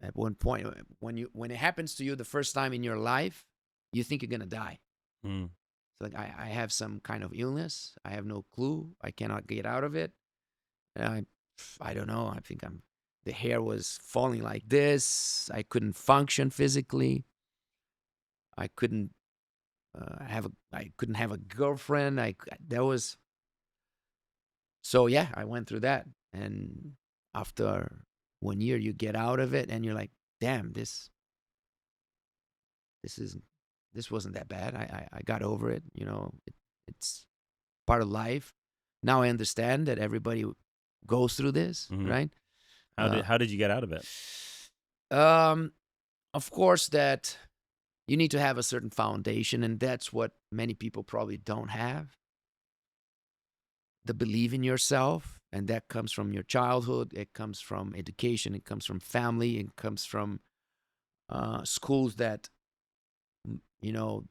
at one point, when it happens to you the first time in your life, you think you're gonna die. So like I have some kind of illness. I have no clue. I cannot get out of it. And I don't know. I think the hair was falling like this. I couldn't function physically. I couldn't have a girlfriend. So yeah, I went through that. And after 1 year, you get out of it and you're like, damn, this wasn't that bad. I got over it. You know, it's part of life. Now I understand that everybody goes through this, right? How did you get out of it? Of course, that you need to have a certain foundation, and that's what many people probably don't have. The belief in yourself, and that comes from your childhood. It comes from education. It comes from family. It comes from schools that, you know,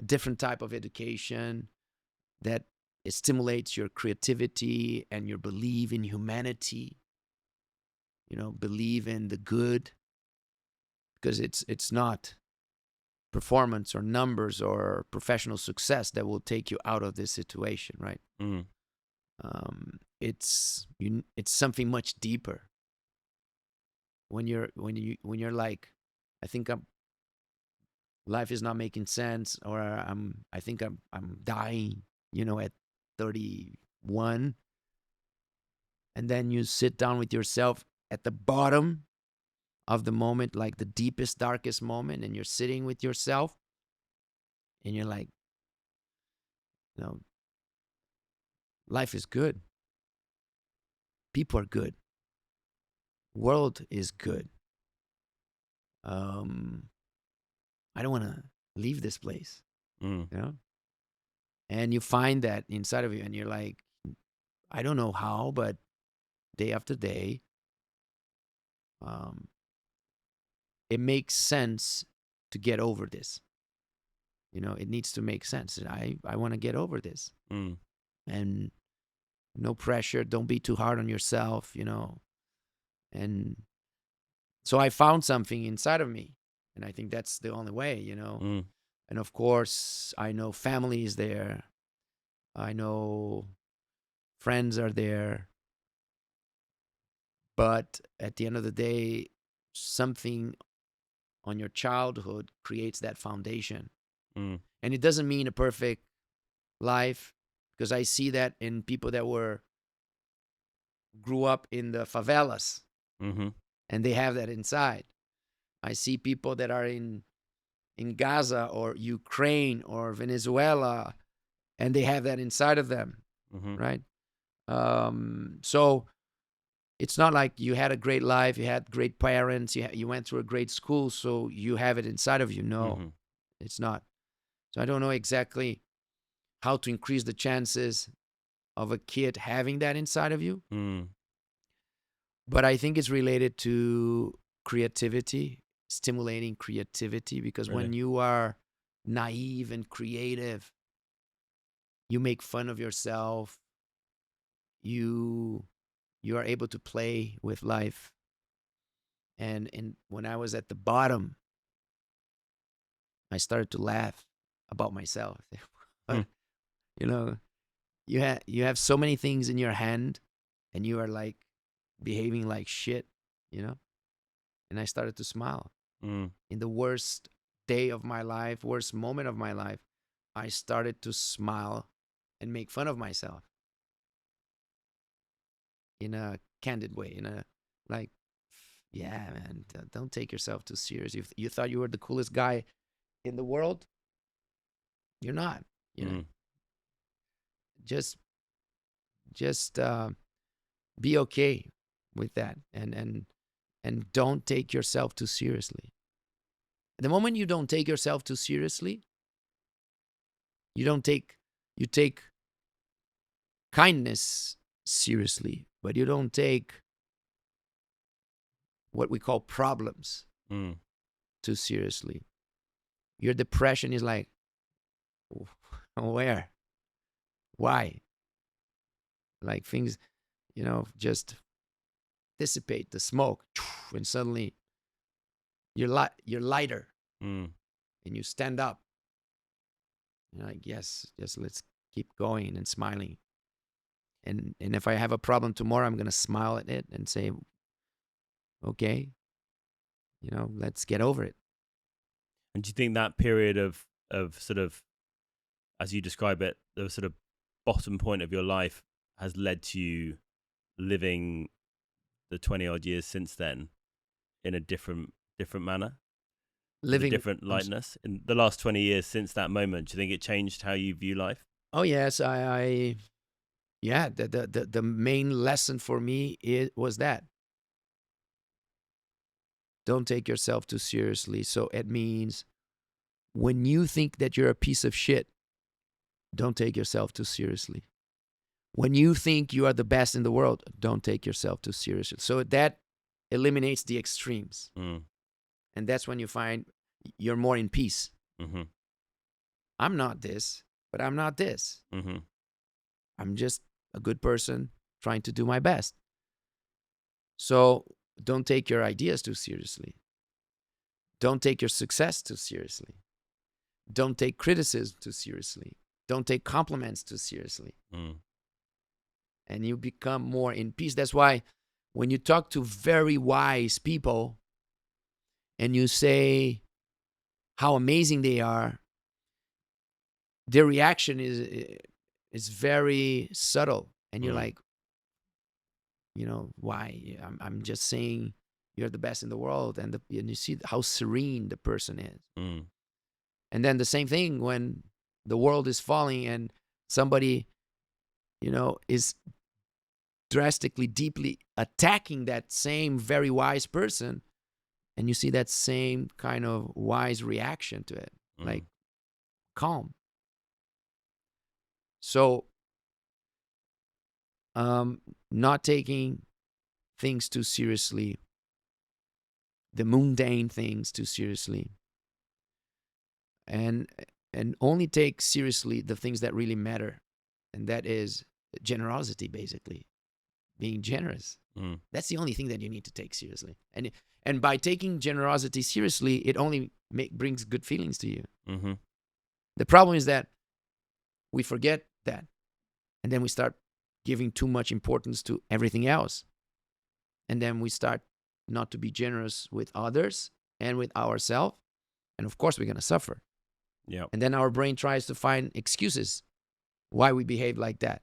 a different type of education that it stimulates your creativity and your belief in humanity. Believe in the good, because it's not performance or numbers or professional success that will take you out of this situation, right? Mm. It's something much deeper. When you're like, I think life is not making sense, or I think I'm dying, at 31, and then you sit down with yourself at the bottom of the moment, like the deepest, darkest moment, and you're sitting with yourself, and you're like, life is good. People are good. World is good. I don't want to leave this place, Mm. And you find that inside of you, and you're like, I don't know how, but day after day, it makes sense to get over this. It needs to make sense. I want to get over this. Mm. And no pressure. Don't be too hard on yourself, And so I found something inside of me. And I think that's the only way, Mm. And of course, I know family is there. I know friends are there. But at the end of the day, something on your childhood creates that foundation. Mm. And it doesn't mean a perfect life, because I see that in people that grew up in the favelas, Mm-hmm. and they have that inside. I see people that are in Gaza or Ukraine or Venezuela, and they have that inside of them, Mm-hmm. right? So it's not like you had a great life, you had great parents, you went through a great school, so you have it inside of you. No, Mm-hmm. it's not. So I don't know exactly how to increase the chances of a kid having that inside of you. Mm. But I think it's related to creativity, stimulating creativity, because Really? when you are naive and creative, you make fun of yourself. You are able to play with life. And when I was at the bottom, I started to laugh about myself. Mm. you know, you have so many things in your hand, and you are like behaving like shit, And I started to smile. Mm. In the worst day of my life, worst moment of my life, I started to smile and make fun of myself in a candid way, like, yeah, man, don't take yourself too serious. You thought you were the coolest guy in the world. You're not. Mm. Just be okay with that, and don't take yourself too seriously. The moment you don't take yourself too seriously, you take kindness seriously, but you don't take what we call problems Mm. too seriously. Your depression is like, where? Why? Like things, just dissipate the smoke, and suddenly you're lighter, Mm. and you stand up. You're like, yes, let's keep going and smiling. And if I have a problem tomorrow, I'm gonna smile at it and say, okay, let's get over it. And do you think that period of sort of, as you describe it, the sort of bottom point of your life has led to you living the 20 odd years since then in a different manner, with a Living, different lightness in the last 20 years since that moment? Do you think it changed how you view life? oh yes, yeah, the main lesson for me was that don't take yourself too seriously. So it means when you think that you're a piece of shit, don't take yourself too seriously. When you think you are the best in the world, don't take yourself too seriously. So that eliminates the extremes. Mm. And that's when you find you're more in peace. Mm-hmm. I'm not this, but I'm not this. Mm-hmm. I'm just a good person trying to do my best. So don't take your ideas too seriously. Don't take your success too seriously. Don't take criticism too seriously. Don't take compliments too seriously. Mm. And you become more in peace. That's why when you talk to very wise people and you say how amazing they are, their reaction is very subtle. And you're like, why? I'm just saying you're the best in the world. And you see how serene the person is. Mm. And then the same thing when the world is falling and somebody, is drastically, deeply attacking that same very wise person, and you see that same kind of wise reaction to it, like calm. So, not taking things too seriously, the mundane things too seriously, and only take seriously the things that really matter, and that is generosity, basically. Being generous. That's the only thing that you need to take seriously. And by taking generosity seriously, it only brings good feelings to you. Mm-hmm. The problem is that we forget that. And then we start giving too much importance to everything else. And then we start not to be generous with others and with ourselves. And of course, we're going to suffer. Yeah. And then our brain tries to find excuses why we behave like that.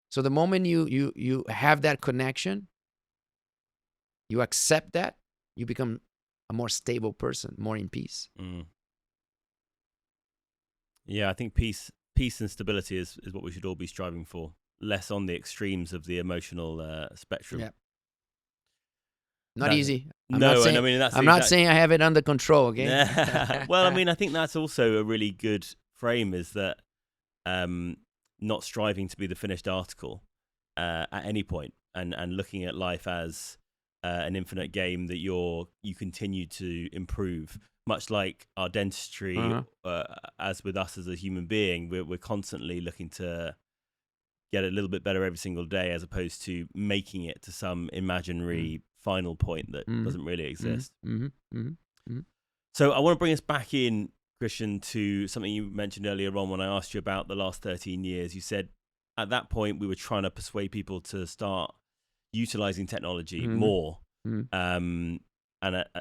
So the moment you have that connection, you accept that, you become a more stable person, more in peace. Yeah, I think peace and stability is what we should all be striving for. Less on the extremes of the emotional spectrum. Yeah. Not easy. I'm no, not saying, and I mean I'm not saying I have it under control, okay? Well, I mean, I think that's also a really good frame, is that not striving to be the finished article at any point, and looking at life as an infinite game that you continue to improve, much like our dentistry. As with us as a human being, we're constantly looking to get a little bit better every single day, as opposed to making it to some imaginary final point that doesn't really exist. So I want to bring us back in, Christian, to something you mentioned earlier on when I asked you about the last 13 years. You said at that point we were trying to persuade people to start utilizing technology more. And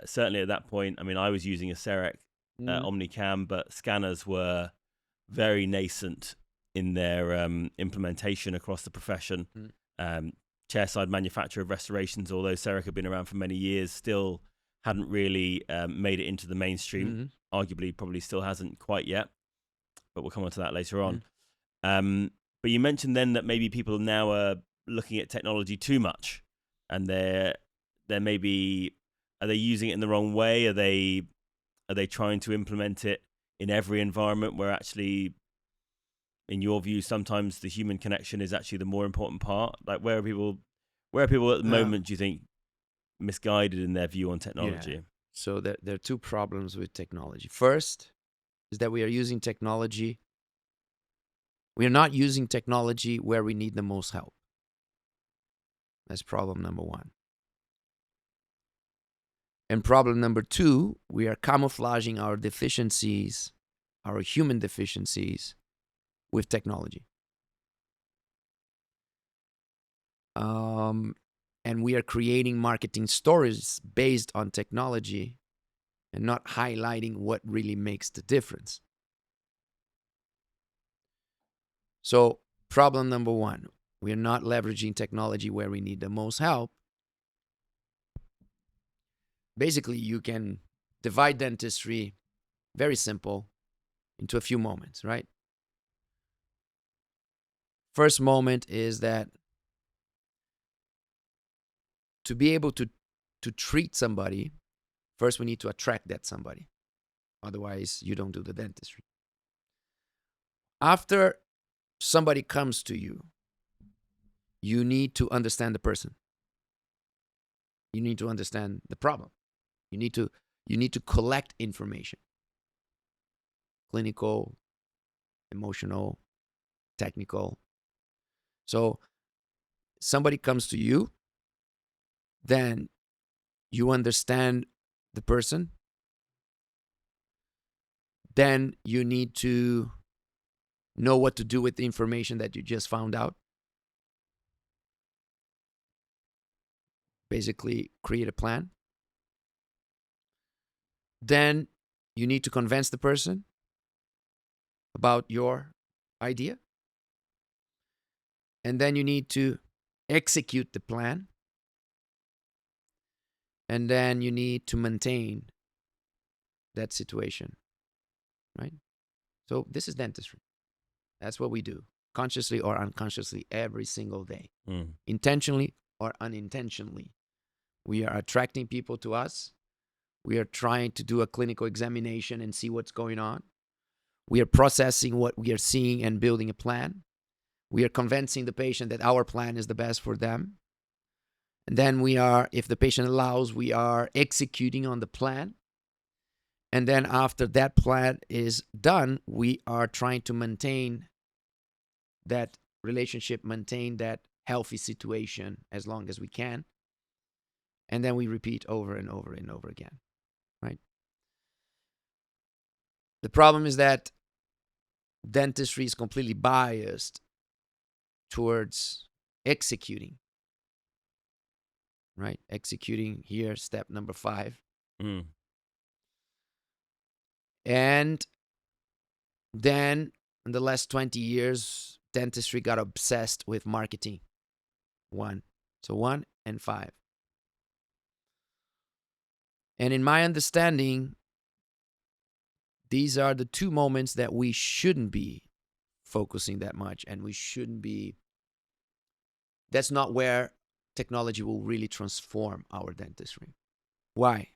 certainly at that point, I mean, I was using a CEREC Omnicam, but scanners were very nascent in their implementation across the profession. Chairside manufacturer of restorations, although CEREC had been around for many years, still hadn't really made it into the mainstream. Arguably, probably still hasn't quite yet, but we'll come on to that later on. But you mentioned then that maybe people now are looking at technology too much, and they're maybe, are they using it in the wrong way? Are they trying to implement it in every environment where actually, in your view, sometimes the human connection is actually the more important part? Like, where are people at the moment, do you think, misguided in their view on technology? Yeah. So there are two problems with technology. First is that we are using technology. We are not using technology where we need the most help. That's problem number one. And problem number two, we are camouflaging our deficiencies, our human deficiencies, with technology. And we are creating marketing stories based on technology and not highlighting what really makes the difference. So, problem number one, we are not leveraging technology where we need the most help. Basically, you can divide dentistry, very simple, into a few moments, right? First moment is that to be able to treat somebody, first we need to attract that somebody. Otherwise, you don't do the dentistry. After somebody comes to you, you need to understand the person. You need to understand the problem. You need to collect information. clinical, emotional, technical. So somebody comes to you, then you understand the person, then you need to know what to do with the information that you just found out. Basically, create a plan. Then you need to convince the person about your idea. And then you need to execute the plan. And then you need to maintain that situation, right? So this is dentistry. That's what we do, consciously or unconsciously, every single day, intentionally or unintentionally. We are attracting people to us. We are trying to do a clinical examination and see what's going on. We are processing what we are seeing and building a plan. We are convincing the patient that our plan is the best for them. And then we are, if the patient allows, we are executing on the plan. And then after that plan is done, we are trying to maintain that relationship, maintain that healthy situation as long as we can. And then we repeat over and over and over again, right? The problem is that dentistry is completely biased towards executing, right? Executing here, step number 5. And then in the last 20 years, dentistry got obsessed with marketing. 1. So 1 and 5. And in my understanding, these are the 2 moments that we shouldn't be focusing that much, and we shouldn't be. That's not where technology will really transform our dentistry. Why?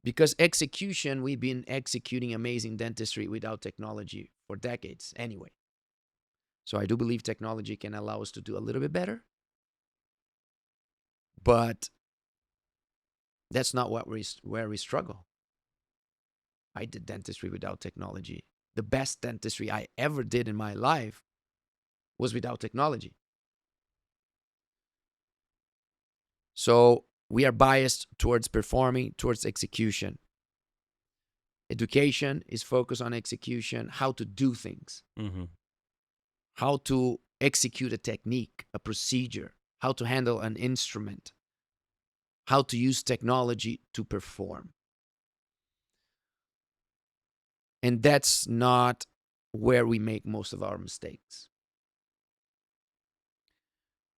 Because execution, we've been executing amazing dentistry without technology for decades anyway. So I do believe technology can allow us to do a little bit better. But that's not where we struggle. I did dentistry without technology. The best dentistry I ever did in my life was without technology. So we are biased towards performing, towards execution. Education is focused on execution, how to do things, how to execute a technique, a procedure, how to handle an instrument, how to use technology to perform. And that's not where we make most of our mistakes.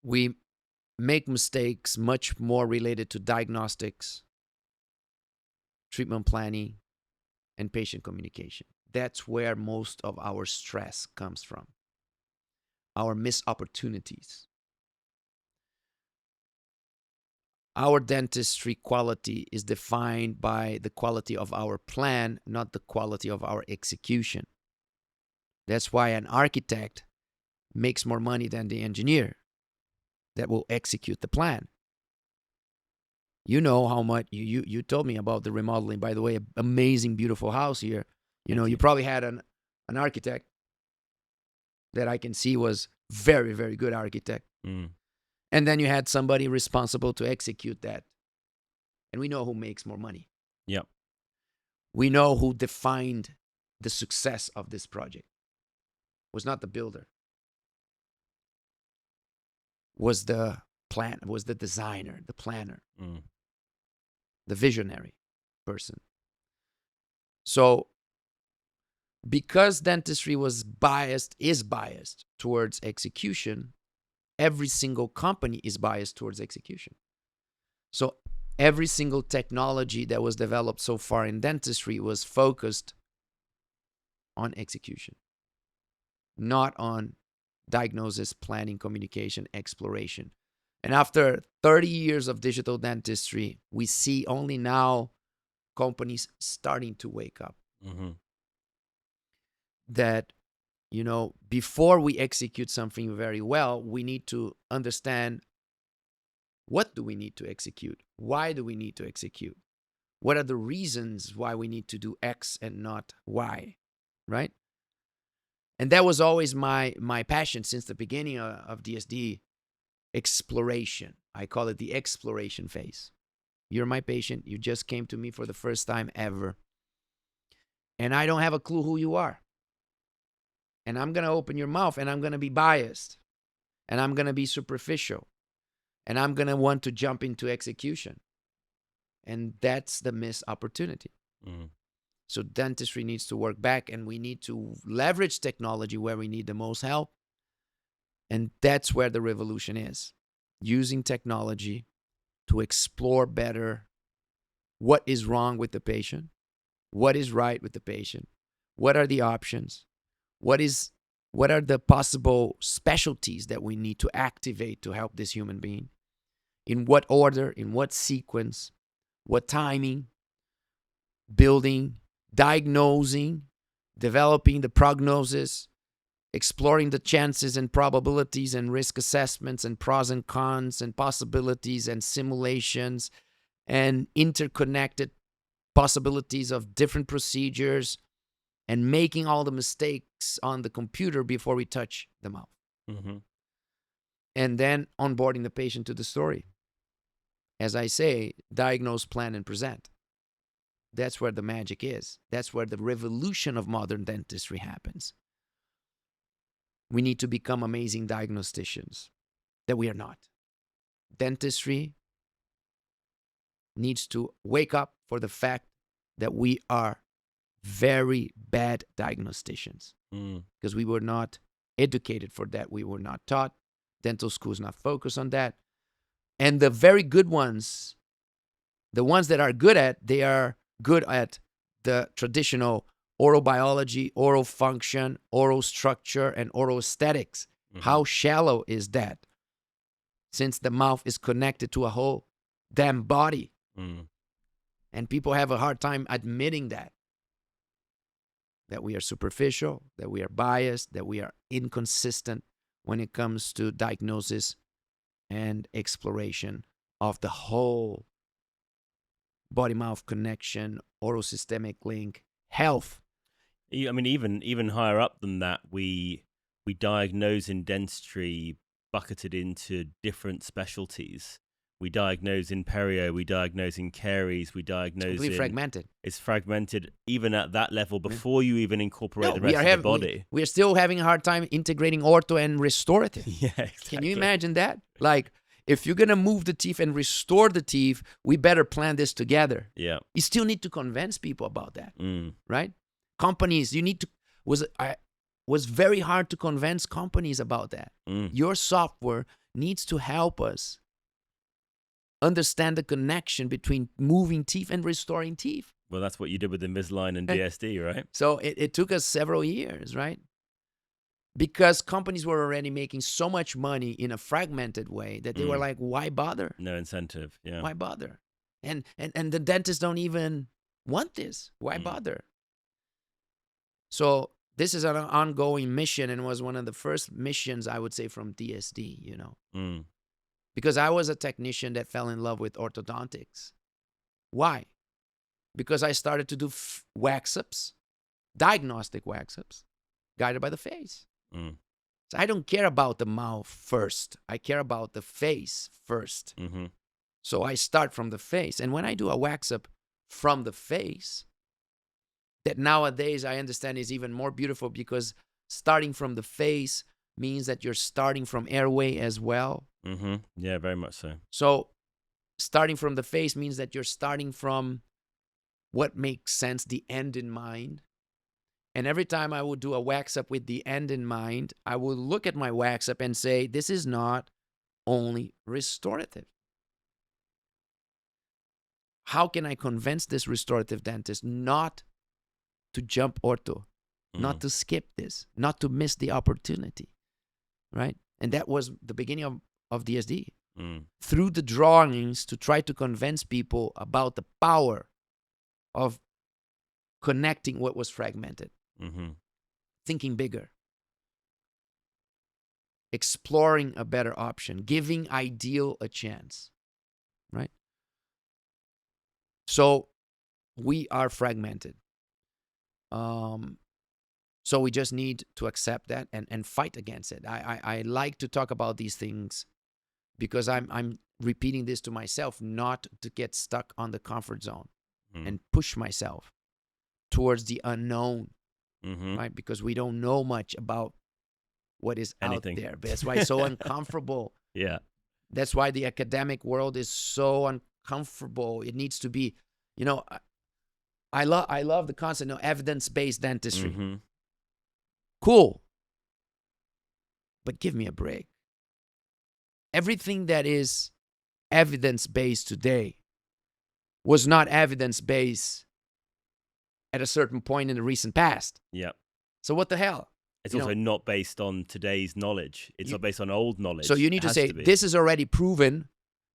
We make mistakes much more related to diagnostics, treatment planning, and patient communication. That's where most of our stress comes from. Our missed opportunities. Our dentistry quality is defined by the quality of our plan, not the quality of our execution. That's why an architect makes more money than the engineer that will execute the plan. You know how much you told me about the remodeling. By the way, amazing, beautiful house here. You probably had an architect that I can see was very, very good architect. And then you had somebody responsible to execute that. And we know who makes more money. Yep. We know who defined the success of this project. It was not the builder. Was the plan, was the designer, the planner, the visionary person. So because dentistry is biased towards execution, every single company is biased towards execution. So every single technology that was developed so far in dentistry was focused on execution, not on diagnosis, planning, communication, exploration. And after 30 years of digital dentistry, we see only now companies starting to wake up. That, before we execute something very well, we need to understand, what do we need to execute? Why do we need to execute? What are the reasons why we need to do X and not Y, right? And that was always my passion since the beginning of DSD, exploration. I call it the exploration phase. You're my patient. You just came to me for the first time ever. And I don't have a clue who you are. And I'm going to open your mouth and I'm going to be biased. And I'm going to be superficial. And I'm going to want to jump into execution. And that's the missed opportunity. Mm. So dentistry needs to work back, and we need to leverage technology where we need the most help. And that's where the revolution is. Using technology to explore better what is wrong with the patient, what is right with the patient, what are the options, what are the possible specialties that we need to activate to help this human being, in what order, in what sequence, what timing, building, diagnosing, developing the prognosis, exploring the chances and probabilities and risk assessments and pros and cons and possibilities and simulations and interconnected possibilities of different procedures, and making all the mistakes on the computer before we touch the mouth. Mm-hmm. And then onboarding the patient to the story. As I say, diagnose, plan, and present. That's where the magic is. That's where the revolution of modern dentistry happens. We need to become amazing diagnosticians that we are not. Dentistry needs to wake up for the fact that we are very bad diagnosticians because we were not educated for that. We were not taught. Dental schools not focused on that. And the very good ones, the ones that are good at, they are good at the traditional oral biology, oral function, oral structure, and oral aesthetics. Mm-hmm. How shallow is that? Since the mouth is connected to a whole damn body. Mm. And people have a hard time admitting that we are superficial, that we are biased, that we are inconsistent when it comes to diagnosis and exploration of the whole body-mouth connection, oral systemic link, health. I mean, even higher up than that, we diagnose in dentistry bucketed into different specialties. We diagnose in perio, we diagnose in caries, we diagnose it's completely fragmented. It's fragmented even at that level before you even incorporate the rest of the body. We are still having a hard time integrating ortho and restorative. Yeah, exactly. Can you imagine that? Like, if you're going to move the teeth and restore the teeth, we better plan this together. Yeah. You still need to convince people about that, right? Companies, was very hard to convince companies about that. Your software needs to help us understand the connection between moving teeth and restoring teeth. Well, that's what you did with Invisalign and DSD, right? So it took us several years, right? Because companies were already making so much money in a fragmented way that they were like, why bother? No incentive, yeah. Why bother? And the dentists don't even want this. Why bother? So this is an ongoing mission, and was one of the first missions, I would say, from DSD, you know. Because I was a technician that fell in love with orthodontics. Why? Because I started to do wax-ups, diagnostic wax-ups, guided by the face. So I don't care about the mouth first. I care about the face first. Mm-hmm. So I start from the face. And when I do a wax-up from the face, that nowadays I understand is even more beautiful, because starting from the face means that you're starting from airway as well. Mm-hmm. Yeah, very much so. So starting from the face means that you're starting from what makes sense, the end in mind. And every time I would do a wax-up with the end in mind, I would look at my wax-up and say, this is not only restorative. How can I convince this restorative dentist not to jump ortho, not to skip this, not to miss the opportunity, right? And that was the beginning of DSD. Through the drawings, to try to convince people about the power of connecting what was fragmented, thinking bigger, exploring a better option, giving ideal a chance, right? So we are fragmented. So we just need to accept that and fight against it. I like to talk about these things because I'm repeating this to myself, not to get stuck on the comfort zone and push myself towards the unknown, right? Because we don't know much about what is Anything. out there. That's why it's so uncomfortable. Yeah. That's why the academic world is so uncomfortable. It needs to be, you know, I love the concept of evidence-based dentistry. Cool. But give me a break. Everything that is evidence-based today was not evidence-based at a certain point in the recent past. Yeah. So what the hell? It's also not based on today's knowledge. It's not based on old knowledge. So you need to say, this is already proven.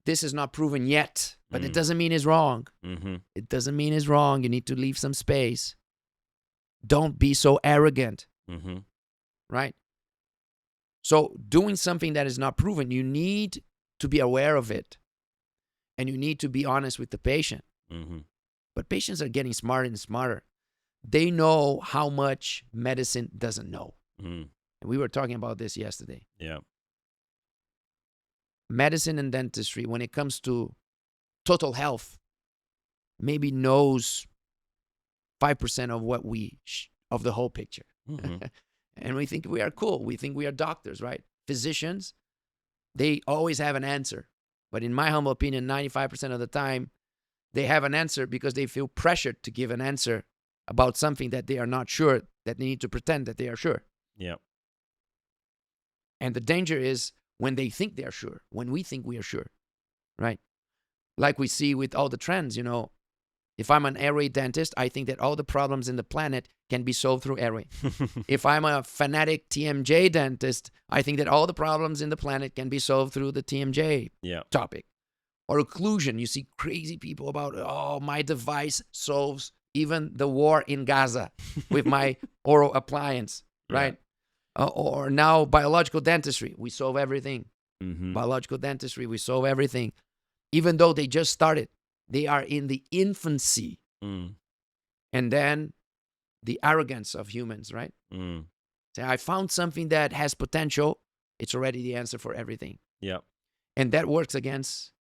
This is not proven yet. But it doesn't mean it's wrong. It doesn't mean it's wrong. You need to leave some space. Don't be so arrogant. Right? So doing something that is not proven, you need to be aware of it. And you need to be honest with the patient. But patients are getting smarter and smarter. They know how much medicine doesn't know. And we were talking about this yesterday. Yeah. Medicine and dentistry, when it comes to total health, maybe knows 5% of what of the whole picture. And we think we are cool. We think we are doctors, right? Physicians, they always have an answer. But in my humble opinion, 95% of the time, they have an answer because they feel pressured to give an answer about something that they are not sure, that they need to pretend that they are sure. Yeah. And the danger is when they think they are sure, when we think we are sure, right? Like we see with all the trends, you know, if I'm an Airway dentist, I think that all the problems in the planet can be solved through Airway. If I'm a fanatic TMJ dentist, I think that all the problems in the planet can be solved through the TMJ topic. Or occlusion, you see crazy people about, oh, my device solves even the war in Gaza with my oral appliance, right? Or now biological dentistry, we solve everything. Biological dentistry, we solve everything. Even though they just started, they are in the infancy. And then the arrogance of humans, right? Say, I found something that has potential. It's already the answer for everything. Yeah. And that works against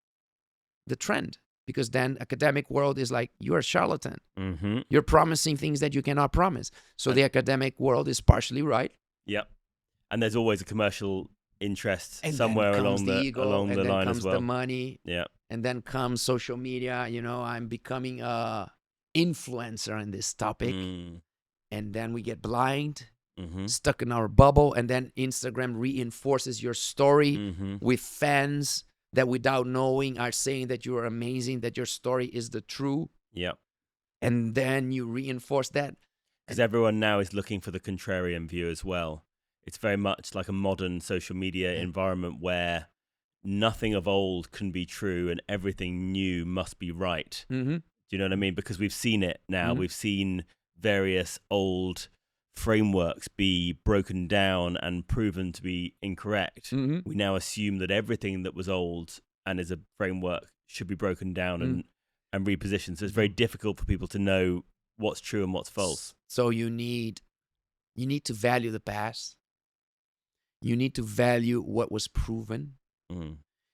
the trend, because then academic world is like, you're a charlatan. You're promising things that you cannot promise. So the academic world is partially right. Yep. And there's always a commercial interest somewhere along the line as well. The money. Yeah. And then comes social media. You know, I'm becoming a influencer on this topic. And then we get blind, stuck in our bubble. And then Instagram reinforces your story with fans that without knowing are saying that you are amazing, that your story is the true. Yeah. And then you reinforce that. Because everyone now is looking for the contrarian view as well. It's very much like a modern social media environment where nothing of old can be true and everything new must be right. Do you know what I mean? Because we've seen it now. We've seen various old frameworks be broken down and proven to be incorrect. We now assume that everything that was old and is a framework should be broken down and repositioned. So it's very difficult for people to know what's true and what's false. So you need to value the past. You need to value what was proven.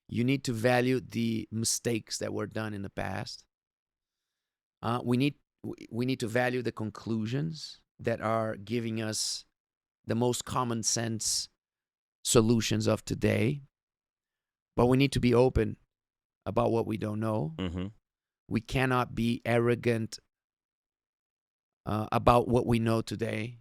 You need to value the mistakes that were done in the past. We need to value the conclusions that are giving us the most common sense solutions of today. But we need to be open about what we don't know. We cannot be arrogant about what we know today,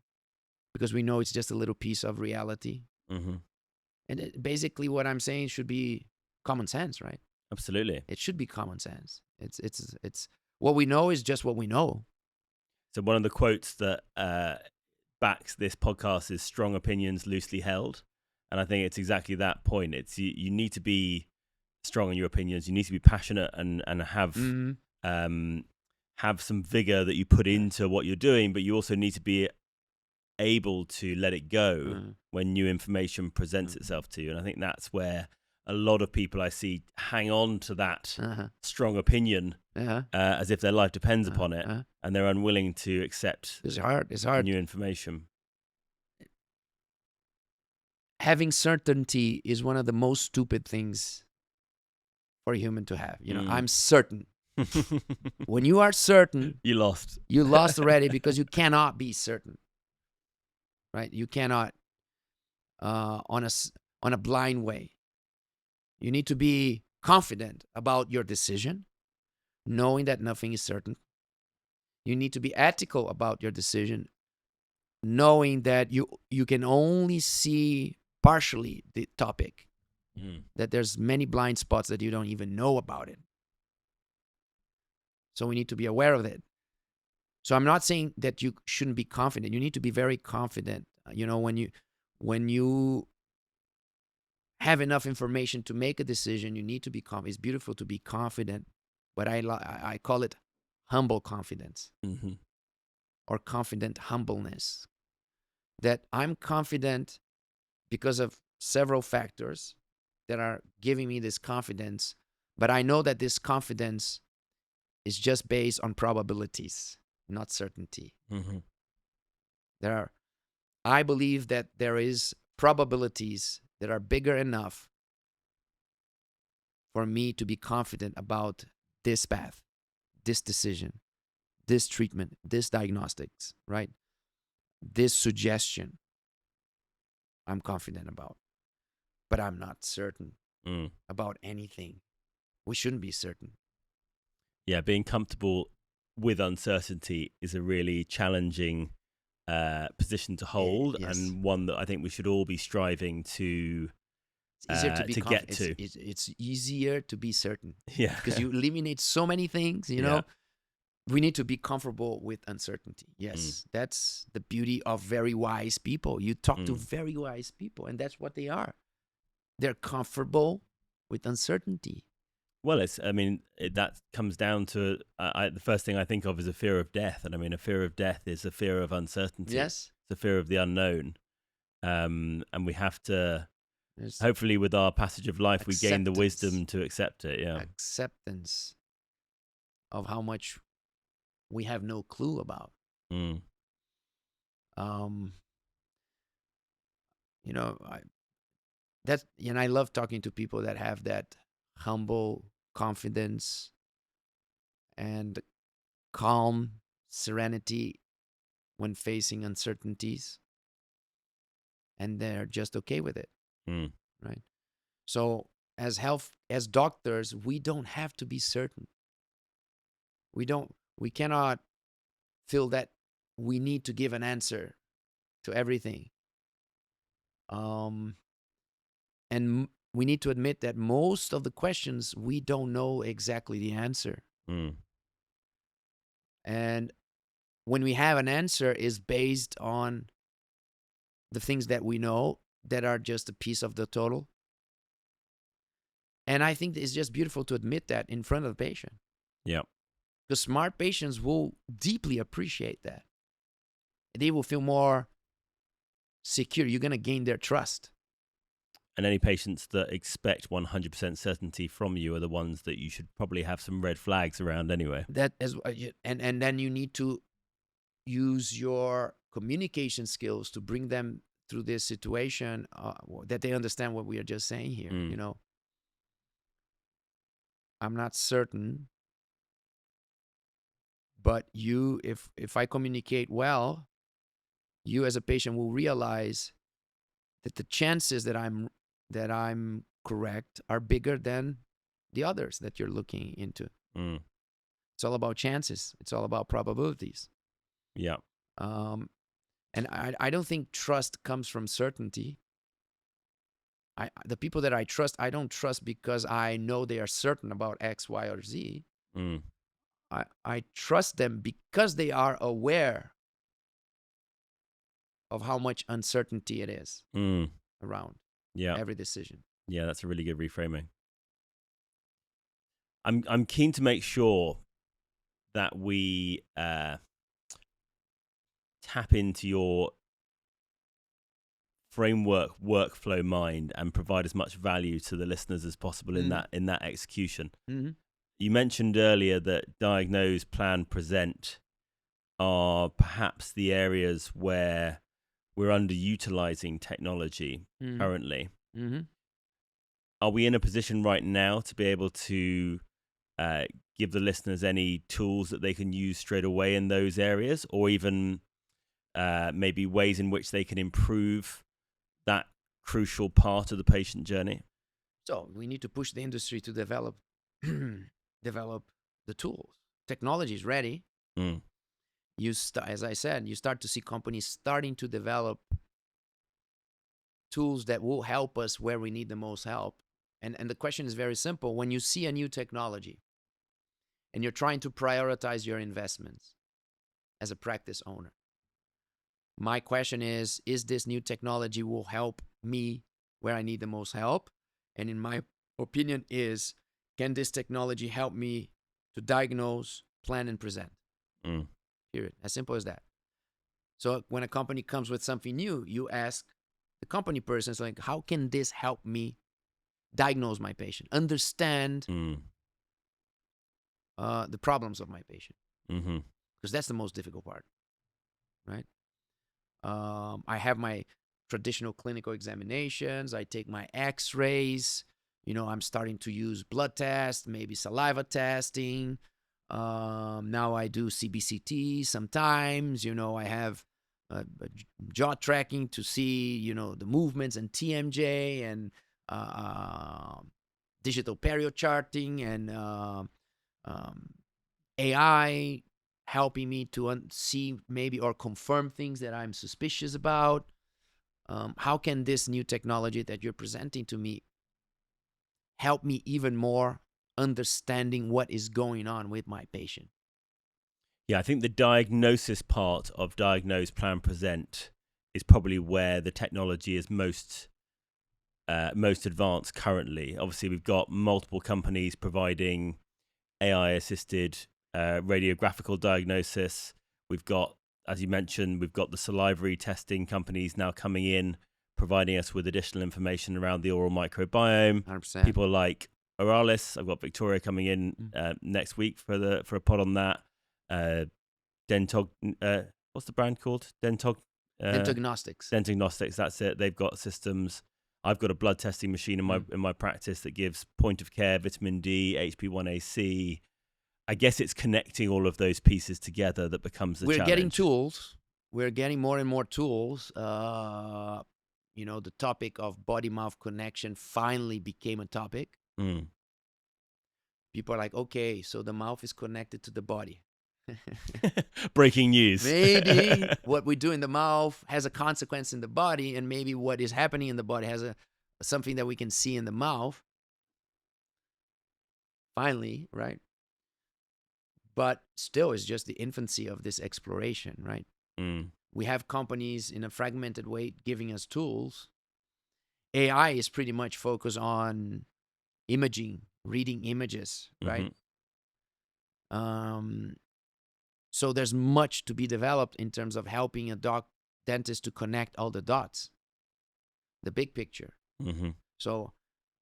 because we know it's just a little piece of reality. And basically what I'm saying should be common sense, right? Absolutely. It should be common sense. It's what we know is just what we know. So one of the quotes that backs this podcast is strong opinions loosely held. And I think it's exactly that point. It's you need to be strong in your opinions. You need to be passionate and have some vigor that you put into what you're doing, but you also need to be able to let it go when new information presents itself to you. And I think that's where a lot of people I see hang on to that Uh-huh. strong opinion Uh-huh. as if their life depends upon it, Uh-huh. and they're unwilling to accept It's hard. new information. Having certainty is one of the most stupid things for a human to have. I'm certain. When you are certain, You lost. you lost already, because you cannot be certain, right? You cannot on a blind way. You need to be confident about your decision, knowing that nothing is certain. You need to be ethical about your decision, knowing that you can only see partially the topic, that there's many blind spots that you don't even know about it. So we need to be aware of it. So I'm not saying that you shouldn't be confident. You need to be very confident. When you have enough information to make a decision, you need to be confident. It's beautiful to be confident, but I call it humble confidence, or confident humbleness. That I'm confident because of several factors that are giving me this confidence, but I know that this confidence is just based on probabilities, not certainty. I believe that there is probabilities that are bigger enough for me to be confident about this path, this decision, this treatment, this diagnostics, right? This suggestion I'm confident about, but I'm not certain about anything. We shouldn't be certain. Yeah, being comfortable with uncertainty is a really challenging position to hold, Yes. and one that I think we should all be striving to It's easier to be get to. It's easier to be certain. Yeah, because you eliminate so many things. Yeah. We need to be comfortable with uncertainty. Yes, that's the beauty of very wise people. You talk to very wise people, and that's what they are. They're comfortable with uncertainty. Well, that comes down to the first thing I think of is a fear of death, and a fear of death is a fear of uncertainty. Yes, it's a fear of the unknown, and we have to. there's Hopefully, with our passage of life, we gain the acceptance. wisdom to accept it. Yeah, acceptance of how much we have no clue about. I love talking to people that have that humble confidence and calm serenity when facing uncertainties, and they're just okay with it, right? So as doctors, we don't have to be certain. We cannot feel that we need to give an answer to everything. And we need to admit that most of the questions, we don't know exactly the answer. And when we have an answer, is based on the things that we know that are just a piece of the total. And I think it's just beautiful to admit that in front of the patient. Yeah. Because smart patients will deeply appreciate that. They will feel more secure. You're going to gain their trust. And any patients that expect 100% certainty from you are the ones that you should probably have some red flags around anyway. And then you need to use your communication skills to bring them through this situation, that they understand what we are just saying here. I'm not certain, but if I communicate well, you as a patient will realize that the chances that I'm correct are bigger than the others that you're looking into. It's all about chances. It's all about probabilities. Yeah. And I don't think trust comes from certainty. The people that I trust, I don't trust because I know they are certain about X, Y, or Z. I trust them because they are aware of how much uncertainty it is around every decision. Yeah, that's a really good reframing. I'm keen to make sure that we tap into your framework workflow mind and provide as much value to the listeners as possible in that execution. Mm-hmm. You mentioned earlier that Diagnose, Plan, Present are perhaps the areas where we're underutilizing technology currently. Mm-hmm. Are we in a position right now to be able to give the listeners any tools that they can use straight away in those areas, or even maybe ways in which they can improve that crucial part of the patient journey? So we need to push the industry to develop the tools. Technology is ready. As I said, you start to see companies starting to develop tools that will help us where we need the most help. And the question is very simple. When you see a new technology and you're trying to prioritize your investments as a practice owner, my question is this new technology will help me where I need the most help? And in my opinion can this technology help me to diagnose, plan, and present? Period. As simple as that. So when a company comes with something new, you ask the company person, it's like, how can this help me diagnose my patient, understand the problems of my patient? Because that's the most difficult part, right? I have my traditional clinical examinations. I take my x-rays. I'm starting to use blood tests, maybe saliva testing. Now I do CBCT sometimes. I have jaw tracking to see, the movements, and TMJ, and digital perio charting, and AI helping me to see maybe or confirm things that I'm suspicious about. How can this new technology that you're presenting to me help me even more understanding what is going on with my patient? Yeah, I think the diagnosis part of Diagnose, Plan, Present is probably where the technology is most advanced currently. Obviously, we've got multiple companies providing AI-assisted radiographical diagnosis. We've got, as you mentioned, we've got the salivary testing companies now coming in, providing us with additional information around the oral microbiome. 100%. People like Oralis. I've got Victoria coming in next week for a pod on that. What's the brand called? Dentognostics. Dentognostics. That's it. They've got systems. I've got a blood testing machine in my practice that gives point of care, vitamin D, HB1AC. I guess it's connecting all of those pieces together that becomes the challenge. We're getting tools. We're getting more and more tools. The topic of body-mouth connection finally became a topic. People are like, okay, so the mouth is connected to the body. Breaking news. Maybe what we do in the mouth has a consequence in the body, and maybe what is happening in the body has something that we can see in the mouth. Finally, right? But still, it's just the infancy of this exploration, right? We have companies in a fragmented way giving us tools. AI is pretty much focused on imaging, reading images, right? So there's much to be developed in terms of helping a dentist to connect all the dots, the big picture. So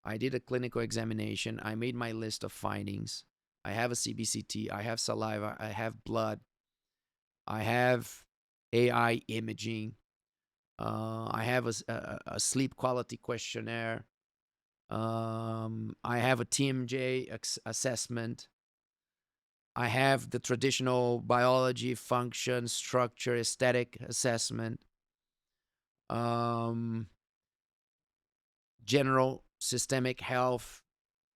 I did a clinical examination. I made my list of findings. I have a CBCT. I have saliva. I have blood. I have AI imaging. I have a sleep quality questionnaire. I have a TMJ assessment. I have the traditional biology, function, structure, aesthetic assessment. General systemic health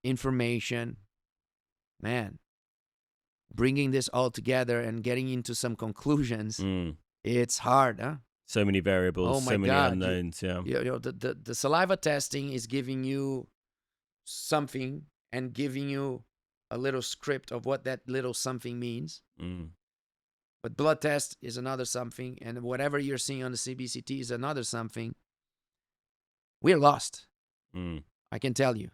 information. Man, bringing this all together and getting into some conclusions, it's hard, huh? So many variables, so many unknowns. The saliva testing is giving you something and giving you a little script of what that little something means. But blood test is another something, and whatever you're seeing on the CBCT is another something. We're lost. I can tell you.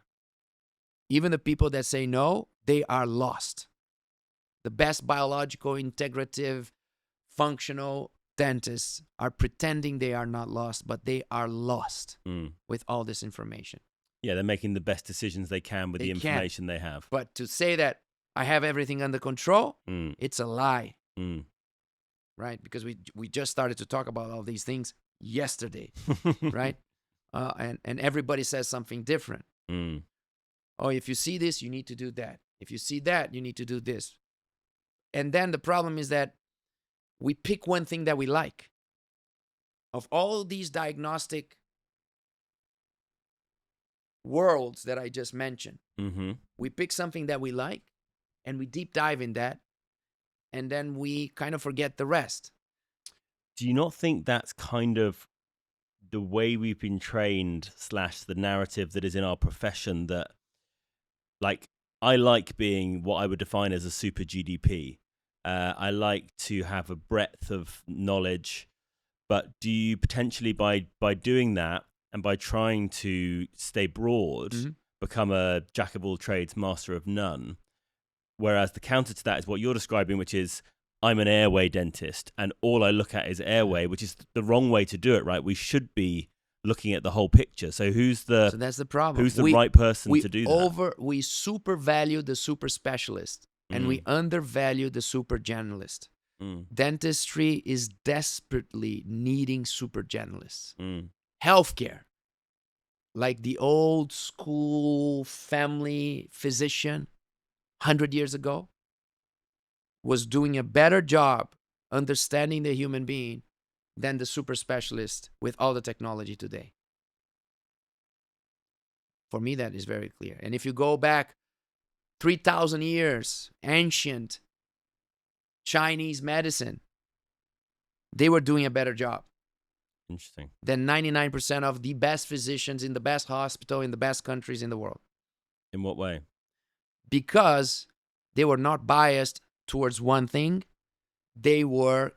Even the people that say no, they are lost. The best biological, integrative, functional dentists are pretending they are not lost, but they are lost Mm. with all this information. Yeah, they're making the best decisions they can with They the can't. information they have. But to say that I have everything under control, Mm. it's a lie, Mm. right? Because we just started to talk about all these things yesterday, right? And everybody says something different. Mm. Oh, if you see this, you need to do that. If you see that, you need to do this. And then the problem is that we pick one thing that we like. Of all these diagnostic worlds that I just mentioned, Mm-hmm. we pick something that we like and we deep dive in that, and then we kind of forget the rest. Do you not think that's kind of the way we've been trained / the narrative that is in our profession, that like I like being what I would define as a super GDP. I like to have a breadth of knowledge, but do you potentially by doing that and by trying to stay broad, Mm-hmm. become a jack of all trades, master of none? Whereas the counter to that is what you're describing, which is I'm an airway dentist and all I look at is airway, which is the wrong way to do it, right? We should be looking at the whole picture. So So that's the problem. who's the right person to do that? We super value the super specialist and we undervalue the super generalist. Mm. Dentistry is desperately needing super generalists. Mm. Healthcare, like the old school family physician 100 years ago, was doing a better job understanding the human being than the super specialist with all the technology today. For me, that is very clear. And if you go back 3,000 years, ancient Chinese medicine, they were doing a better job Interesting. than 99% of the best physicians in the best hospital in the best countries in the world. In what way? Because they were not biased towards one thing. They were,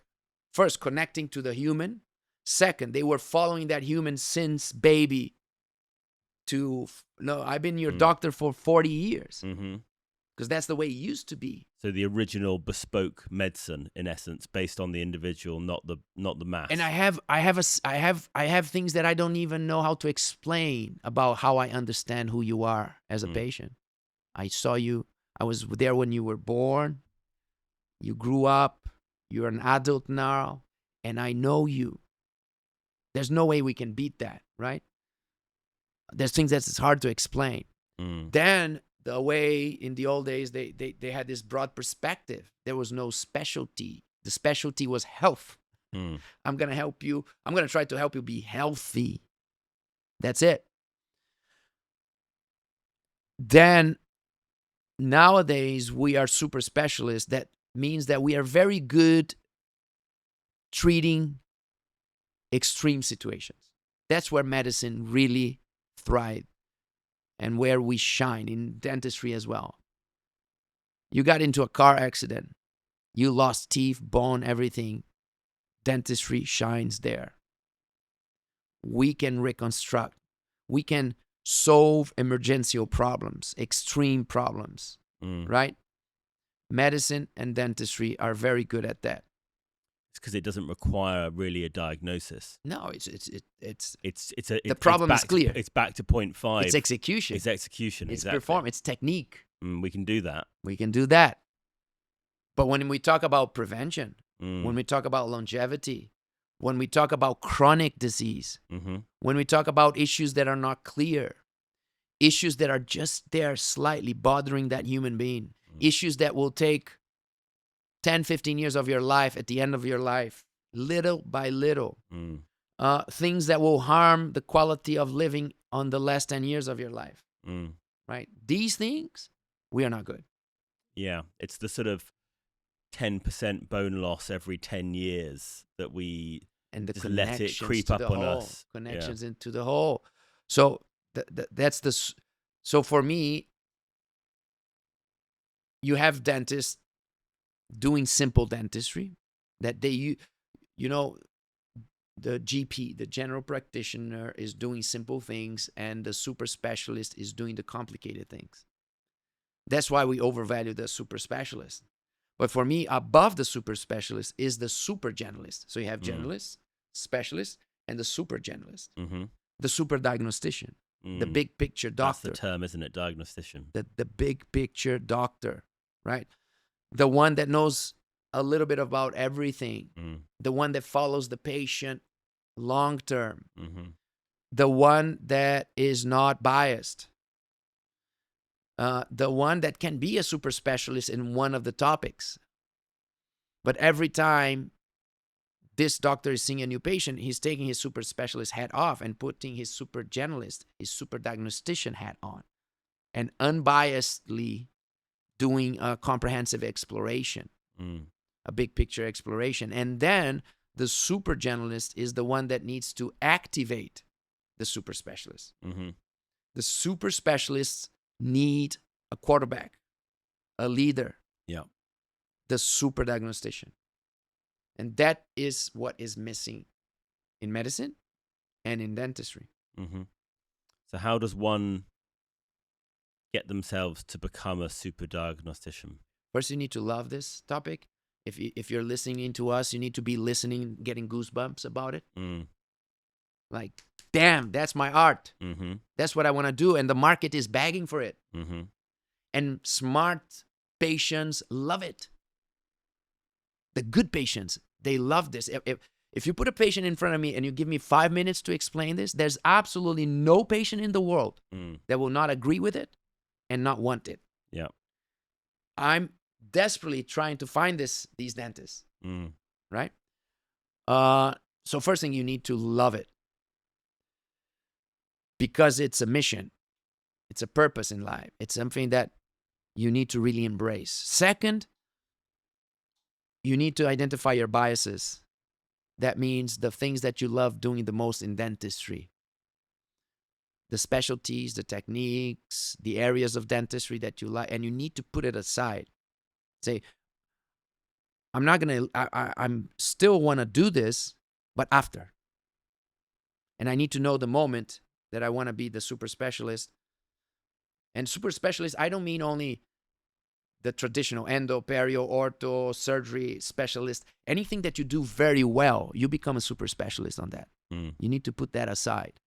first, connecting to the human. Second, they were following that human since baby to, no, I've been your doctor for 40 years. Mm-hmm. Because that's the way it used to be. So the original bespoke medicine, in essence, based on the individual, not the mass. And I have things that I don't even know how to explain about how I understand who you are as a patient. I saw you. I was there when you were born. You grew up. You're an adult now, and I know you. There's no way we can beat that, right? There's things that's hard to explain. Then the way in the old days they had this broad perspective. There was no specialty. The specialty was health. I'm gonna help you. I'm gonna try to help you be healthy. That's it. Then nowadays we are super specialists. That means that we are very good treating extreme situations. That's where medicine really thrives and where we shine in dentistry as well. You got into a car accident. You lost teeth, bone, everything. Dentistry shines there. We can reconstruct. We can solve emergency problems, extreme problems, right? Medicine and dentistry are very good at that. It's because it doesn't require really a diagnosis. No, the problem is clear. It's back to point 5. It's execution. It's execution. It's exactly. performance. It's technique. We can do that. We can do that. But when we talk about prevention, when we talk about longevity, when we talk about chronic disease, when we talk about issues that are not clear, issues that are just there slightly bothering that human being, issues that will take 10, 15 years of your life at the end of your life, little by little, things that will harm the quality of living on the last 10 years of your life, right? These things, we are not good. Yeah, it's the sort of 10% bone loss every 10 years that we and the just let it creep up on us. Connections into the whole. So that's the. So for me, you have dentists doing simple dentistry that they, the GP, the general practitioner, is doing simple things, and the super specialist is doing the complicated things. That's why we overvalue the super specialist. But for me, above the super specialist is the super generalist. So you have generalist, specialist, and the super generalist, the super diagnostician, the big picture doctor. That's the term, isn't it? Diagnostician. The big picture doctor, right? The one that knows a little bit about everything, the one that follows the patient long term, the one that is not biased, the one that can be a super specialist in one of the topics. But every time this doctor is seeing a new patient, he's taking his super specialist hat off and putting his super generalist, his super diagnostician hat on, and unbiasedly doing a comprehensive exploration, a big picture exploration. And then the super generalist is the one that needs to activate the super specialist. The super specialists need a quarterback, a leader, the super diagnostician. And that is what is missing in medicine and in dentistry. So how does one get themselves to become a super diagnostician? First, you need to love this topic. If you're listening to us, you need to be listening, getting goosebumps about it. Like, damn, that's my art. That's what I want to do. And the market is begging for it. And smart patients love it. The good patients, they love this. If you put a patient in front of me and you give me 5 minutes to explain this, there's absolutely no patient in the world that will not agree with it and not want it. I'm desperately trying to find these dentists, right? So first thing, you need to love it because it's a mission. It's a purpose in life. It's something that you need to really embrace. Second, you need to identify your biases. That means the things that you love doing the most in dentistry. The specialties, the techniques, the areas of dentistry that you like, and you need to put it aside. Say, I'm still want to do this, but after. And I need to know the moment that I want to be the super specialist. And super specialist, I don't mean only the traditional endo, perio, ortho, surgery specialist. Anything that you do very well, you become a super specialist on that. You need to put that aside.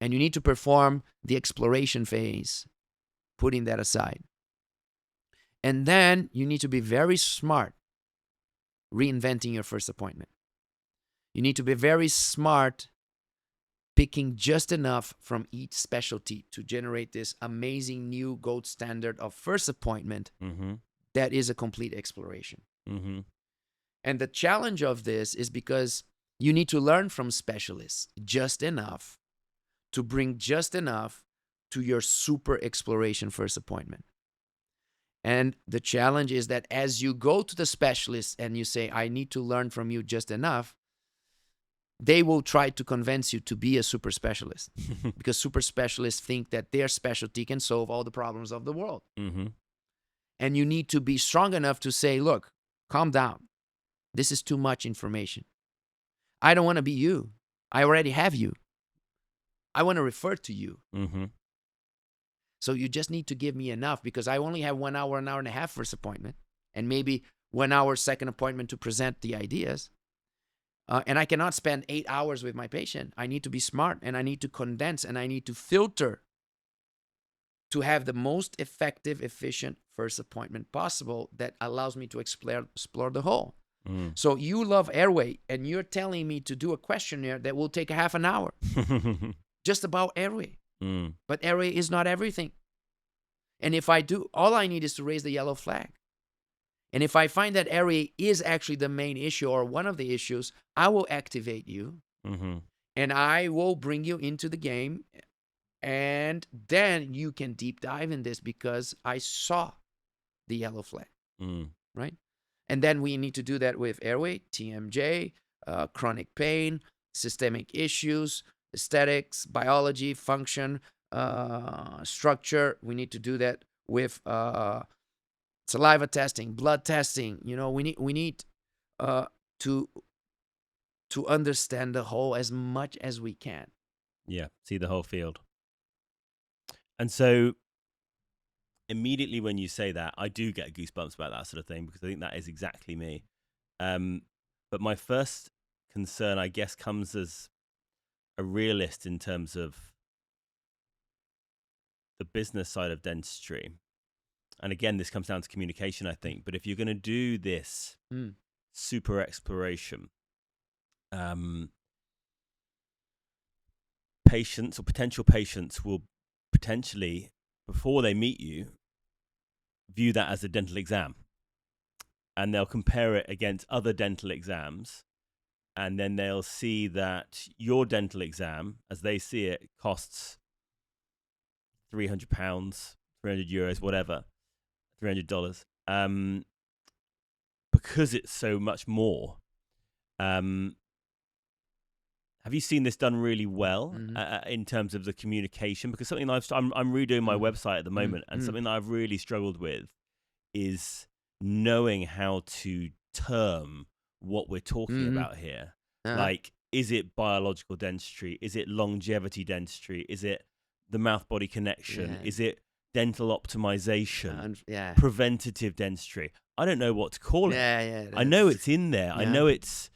And you need to perform the exploration phase, putting that aside. And then you need to be very smart reinventing your first appointment. You need to be very smart picking just enough from each specialty to generate this amazing new gold standard of first appointment that is a complete exploration. And the challenge of this is because you need to learn from specialists just enough to bring just enough to your super exploration first appointment. And the challenge is that as you go to the specialist and you say, I need to learn from you just enough, they will try to convince you to be a super specialist because super specialists think that their specialty can solve all the problems of the world. And you need to be strong enough to say, look, calm down. This is too much information. I don't want to be you. I already have you. I want to refer to you. So you just need to give me enough because I only have 1 hour, an hour and a half first appointment and maybe 1 hour second appointment to present the ideas. And I cannot spend 8 hours with my patient. I need to be smart and I need to condense and I need to filter to have the most effective, efficient first appointment possible that allows me to explore the whole. So you love Airway and you're telling me to do a questionnaire that will take a half an hour just about Airway. But Airway is not everything. And if I do, all I need is to raise the yellow flag. And if I find that Airway is actually the main issue or one of the issues, I will activate you and I will bring you into the game. And then you can deep dive in this because I saw the yellow flag, right? And then we need to do that with Airway, TMJ, chronic pain, systemic issues, aesthetics, biology, function, structure. We need to do that with saliva testing, blood testing. You know, we need to understand the whole as much as we can. Yeah, see the whole field. And so immediately when you say that, I do get goosebumps about that sort of thing, because I think that is exactly me. But my first concern, I guess, comes as a realist in terms of the business side of dentistry. And again, this comes down to communication, I think. But if you're going to do this super exploration, patients or potential patients will potentially, before they meet you, view that as a dental exam. And they'll compare it against other dental exams. And then they'll see that your dental exam, as they see it, costs £300, €300, whatever, $300, because it's so much more. Have you seen this done really well in terms of the communication? Because something I'm redoing my website at the moment, and something that I've really struggled with is knowing how to term what we're talking about here. Like, is it biological dentistry? Is it longevity dentistry? Is it the mouth-body connection? Is it dental optimization? Preventative dentistry? I don't know what to call it. I know it's in there. I know it's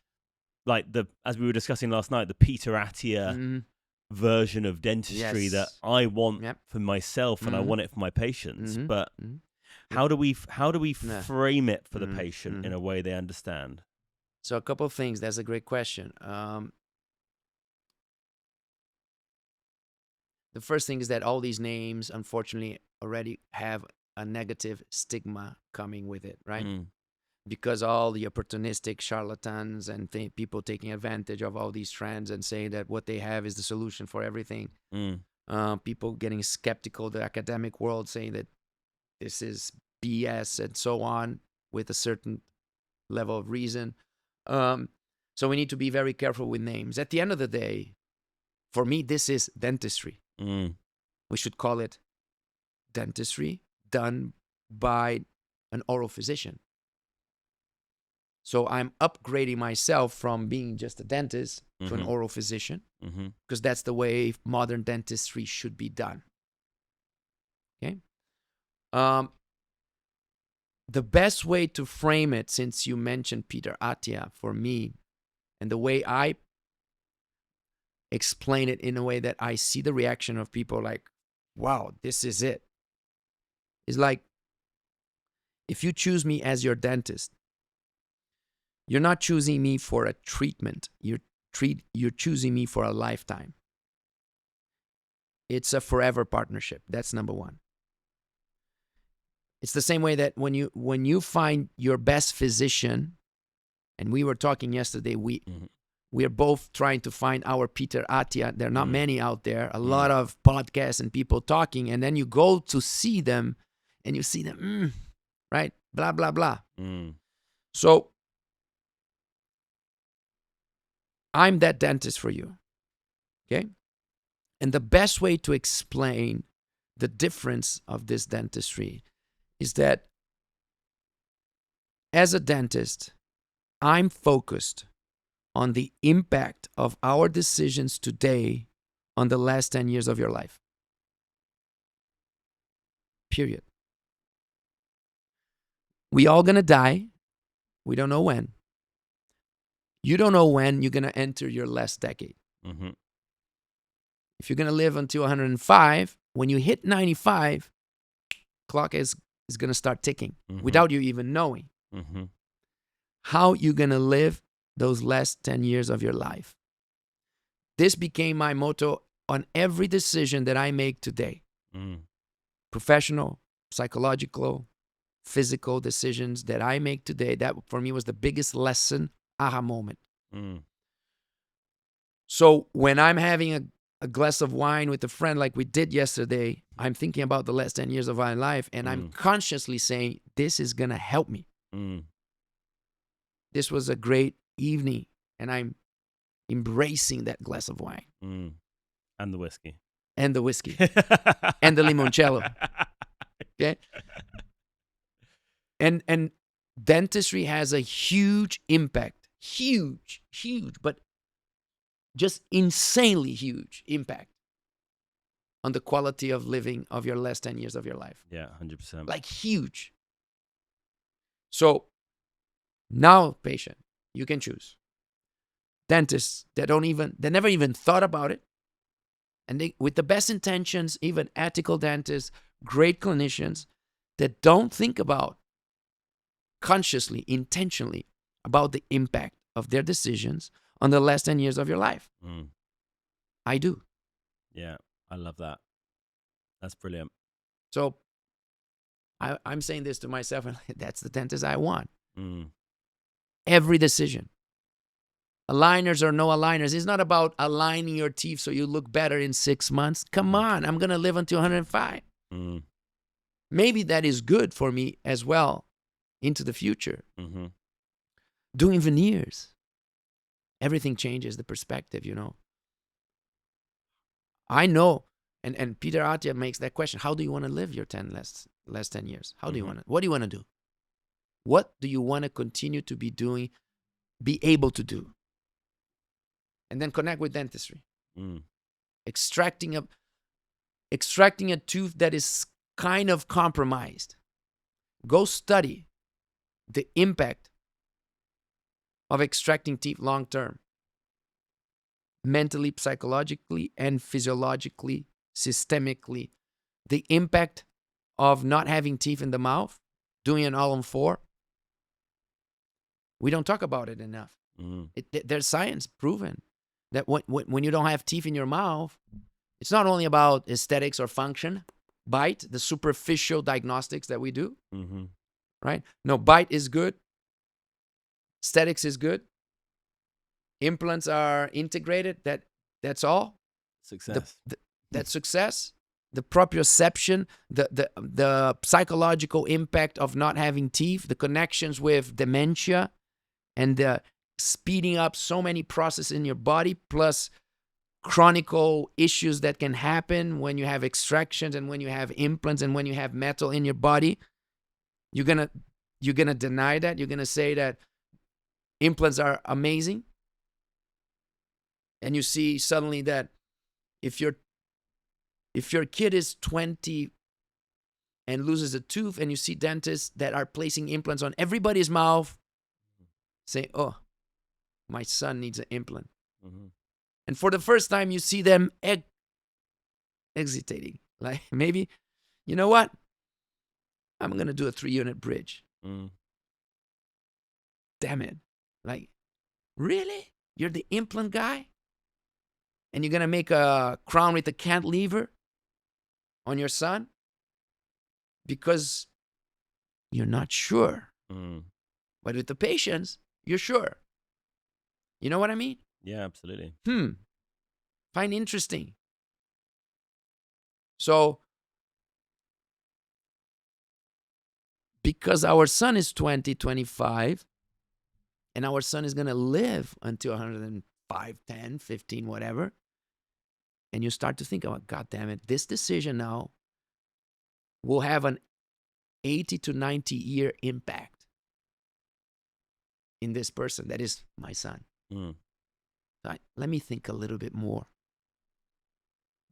like as we were discussing last night, the Peter Attia version of dentistry that I want for myself, and I want it for my patients. But how do we frame it for the patient in a way they understand? So a couple of things. That's a great question. The first thing is that all these names, unfortunately, already have a negative stigma coming with it, right? Because all the opportunistic charlatans and people taking advantage of all these trends and saying that what they have is the solution for everything. People getting skeptical, the academic world saying that this is BS and so on, with a certain level of reason. So we need to be very careful with names. At the end of the day, for me, this is dentistry. We should call it dentistry done by an oral physician. So I'm upgrading myself from being just a dentist to an oral physician, because that's the way modern dentistry should be done. Okay. The best way to frame it, since you mentioned Peter Attia, for me, and the way I explain it in a way that I see the reaction of people like, wow, this is it. It's like, if you choose me as your dentist, you're not choosing me for a treatment. You're choosing me for a lifetime. It's a forever partnership. That's number one. It's the same way that when you find your best physician, and we were talking yesterday, we are both trying to find our Peter Attia. There are not many out there. A lot of podcasts and people talking, and then you go to see them, and you see them, right? Blah, blah, blah. So I'm that dentist for you, okay? And the best way to explain the difference of this dentistry is that as a dentist, I'm focused on the impact of our decisions today on the last 10 years of your life. Period. We all gonna die. We don't know when. You don't know when you're gonna enter your last decade. If you're gonna live until 105, when you hit 95, clock is gonna start ticking without you even knowing. How you gonna live those last 10 years of your life? This became my motto on every decision that I make today. Professional, psychological, physical decisions that I make today. That for me was the biggest lesson, aha moment. So when I'm having a glass of wine with a friend like we did yesterday, I'm thinking about the last 10 years of my life, and I'm consciously saying, this is going to help me. This was a great evening, and I'm embracing that glass of wine. And the whiskey. And the whiskey. And the limoncello. Okay? And dentistry has a huge impact. Huge, but just insanely huge impact on the quality of living of your last 10 years of your life. Yeah, 100%. Like huge. So now, patient, you can choose. Dentists that never even thought about it. And they, with the best intentions, even ethical dentists, great clinicians that don't think about consciously, intentionally about the impact of their decisions on the last 10 years of your life. I do. Yeah, I love that. That's brilliant. So I'm saying this to myself, and that's the dentist I want. Every decision. Aligners or no aligners. It's not about aligning your teeth so you look better in 6 months. Come on, I'm going to live until 105. Maybe that is good for me as well into the future. Doing veneers. Everything changes the perspective, you know. I know, and Peter Attia makes that question, how do you want to live your last 10 years? How do you want to, what do you want to do? What do you want to continue to be doing, be able to do? And then connect with dentistry. Extracting a tooth that is kind of compromised. Go study the impact of extracting teeth long term. Mentally, psychologically, and physiologically, systemically. The impact of not having teeth in the mouth, doing an all-on-4. We don't talk about it enough. There's science proven that when you don't have teeth in your mouth, it's not only about aesthetics or function, bite, the superficial diagnostics that we do, right? No, bite is good. Aesthetics is good. Implants are integrated. That's all. Success. That's success. The proprioception, the psychological impact of not having teeth, the connections with dementia, and the speeding up so many processes in your body, plus chronic issues that can happen when you have extractions and when you have implants and when you have metal in your body. You're gonna deny that. You're gonna say that implants are amazing. And you see suddenly that if your kid is 20 and loses a tooth, and you see dentists that are placing implants on everybody's mouth, say, oh, my son needs an implant. And for the first time, you see them hesitating. Like, maybe, you know what? I'm going to do a 3-unit bridge. Damn it. Like, really? You're the implant guy? And you're going to make a crown with a cantilever on your son? Because you're not sure. But with the patients, you're sure. You know what I mean? Yeah, absolutely. Find interesting. So, because our son is 20, 25, and our son is going to live until 105, 10, 15, whatever, and you start to think about, God damn it, this decision now will have an 80 to 90-year impact in this person that is my son. Let me think a little bit more.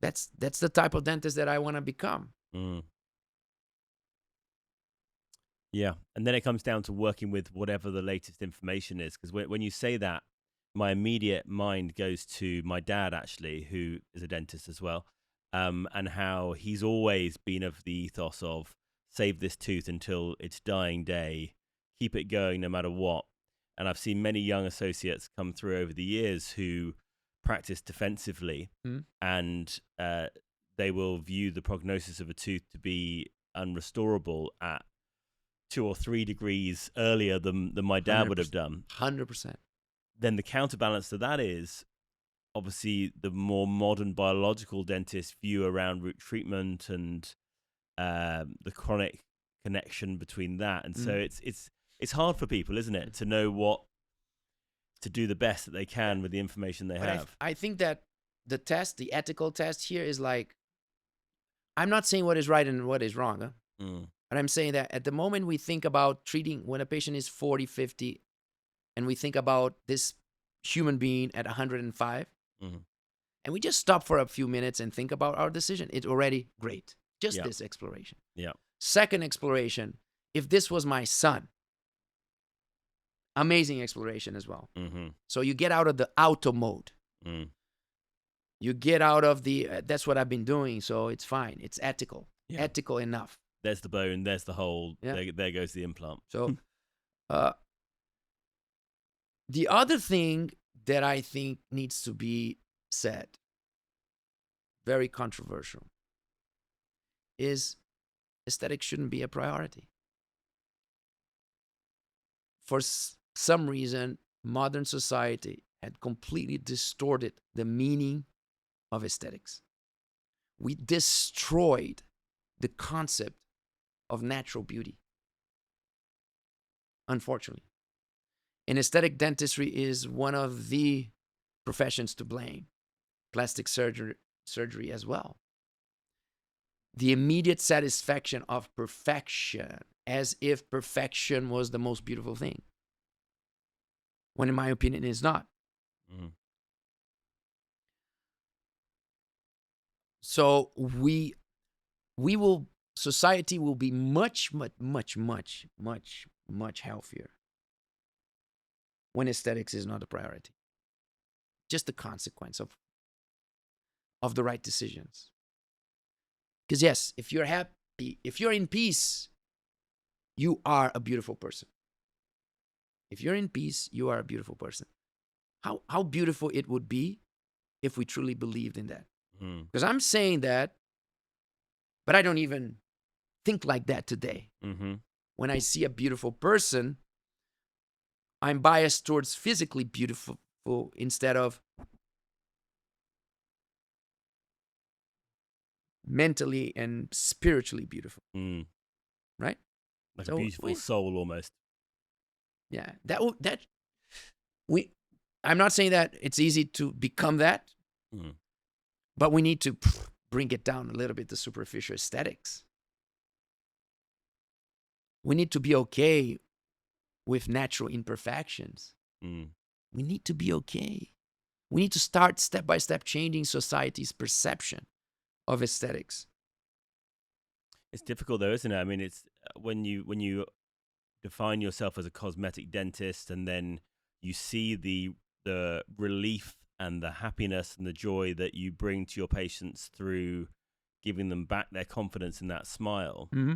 That's the type of dentist that I want to become. Yeah, and then it comes down to working with whatever the latest information is. Because when you say that, my immediate mind goes to my dad, actually, who is a dentist as well, and how he's always been of the ethos of save this tooth until its dying day, keep it going no matter what. And I've seen many young associates come through over the years who practice defensively, and they will view the prognosis of a tooth to be unrestorable at 2 or 3 degrees earlier than my dad would have done. 100%. Then the counterbalance to that is obviously the more modern biological dentist view around root treatment and the chronic connection between that. And so it's hard for people, isn't it, to know what to do the best that they can with the information they have. I think that the test, the ethical test here is like, I'm not saying what is right and what is wrong. But I'm saying that at the moment we think about treating, when a patient is 40, 50, and we think about this human being at 105, and we just stop for a few minutes and think about our decision, it's already great. Just Yeah. this exploration. Yeah. Second exploration, if this was my son, amazing exploration as well. Mm-hmm. So you get out of the auto mode. Mm. You get out of the, that's what I've been doing, so it's fine. It's ethical. Yeah. Ethical enough. There's the bone, there's the hole, Yeah. there goes the implant. So the other thing that I think needs to be said, very controversial, is aesthetics shouldn't be a priority. For some reason, modern society had completely distorted the meaning of aesthetics. We destroyed the concept of natural beauty, unfortunately. And aesthetic dentistry is one of the professions to blame. Plastic surgery as well. The immediate satisfaction of perfection, as if perfection was the most beautiful thing, when in my opinion it is not. Mm. So society will be much healthier when aesthetics is not a priority. Just the consequence of the right decisions. Because yes, if you're happy, if you're in peace, you are a beautiful person. If you're in peace, you are a beautiful person. How beautiful it would be if we truly believed in that. Because I'm saying that, but I don't even think like that today. Mm-hmm. When I see a beautiful person, I'm biased towards physically beautiful instead of mentally and spiritually beautiful. Mm. Right? Like So a beautiful soul almost. Yeah. I'm not saying that it's easy to become that, but we need to bring it down a little bit, the superficial aesthetics. We need to be okay with natural imperfections. We need to be okay. We need to start step by step changing society's perception of aesthetics. It's difficult though, isn't it? I mean, it's when you define yourself as a cosmetic dentist and then you see the relief and the happiness and the joy that you bring to your patients through giving them back their confidence in that smile. Mm-hmm.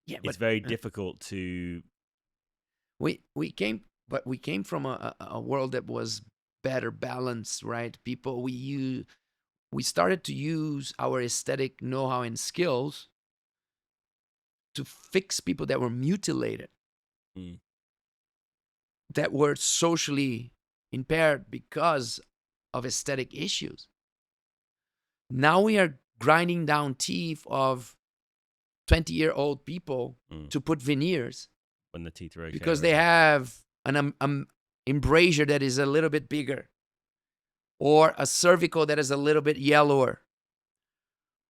Yeah, it's very difficult to. We came from a world that was better balanced, right? We started to use our aesthetic know-how and skills to fix people that were mutilated, that were socially impaired because of aesthetic issues. Now we are grinding down teeth of 20-year-old people to put veneers when the teeth are okay, because they have an embrasure that is a little bit bigger, or a cervical that is a little bit yellower,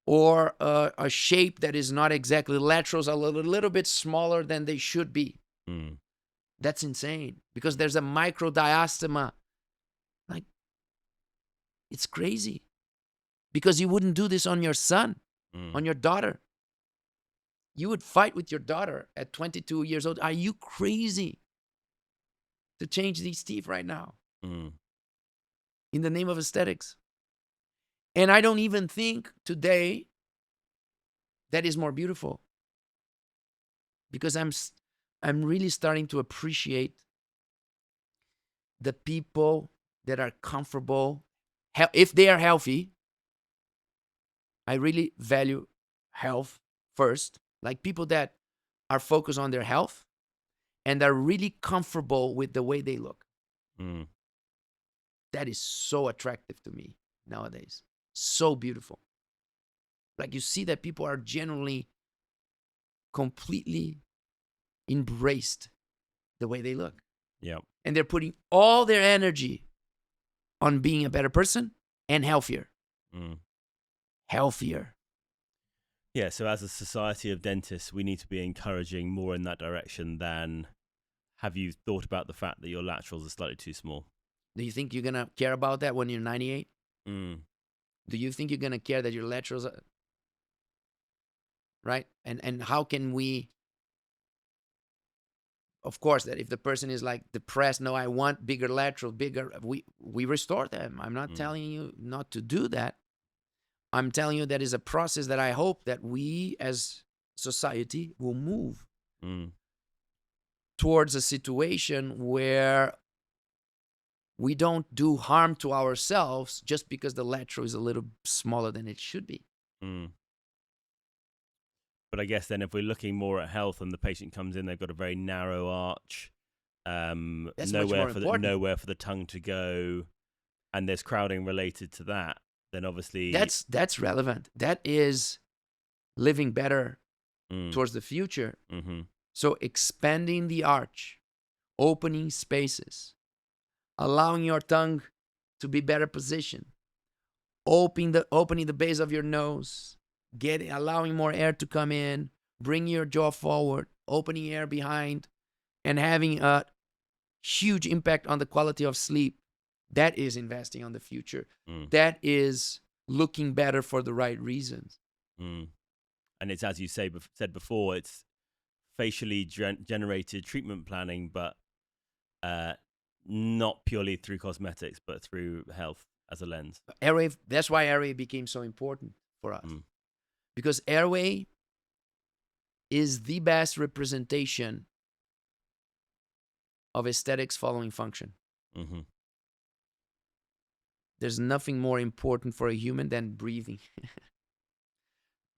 or a shape that is not exactly laterals, a little bit smaller than they should be. That's insane because there's a microdiastema. Like, it's crazy because you wouldn't do this on your son, on your daughter. You would fight with your daughter at 22 years old. Are you crazy to change these teeth right now in the name of aesthetics? And I don't even think today that is more beautiful, because I'm really starting to appreciate the people that are comfortable. If they are healthy, I really value health first. Like people that are focused on their health and are really comfortable with the way they look. That is so attractive to me nowadays. So beautiful. Like you see that people are genuinely, completely embraced the way they look. Yeah. And they're putting all their energy on being a better person and healthier. Healthier. Yeah, so as a society of dentists, we need to be encouraging more in that direction than have you thought about the fact that your laterals are slightly too small? Do you think you're going to care about that when you're 98? Mm. Do you think you're going to care that your laterals are, right? And how can we, of course, that if the person is like depressed, no, I want bigger lateral, bigger, we restore them. I'm not telling you not to do that. I'm telling you that is a process that I hope that we as society will move towards a situation where we don't do harm to ourselves just because the lateral is a little smaller than it should be. But I guess then if we're looking more at health and the patient comes in, they've got a very narrow arch, That's much nowhere more for important. nowhere for the tongue to go, and there's crowding related to that, then obviously that's relevant. That is living better towards the future. So expanding the arch, opening spaces, allowing your tongue to be better positioned, opening the base of your nose, allowing more air to come in, bringing your jaw forward, opening air behind, and having a huge impact on the quality of sleep. That is investing on the future. That is looking better for the right reasons. And it's, as you said before, it's facially generated treatment planning, but not purely through cosmetics, but through health as a lens. Airway, that's why Airway became so important for us. Because Airway is the best representation of aesthetics following function. There's nothing more important for a human than breathing.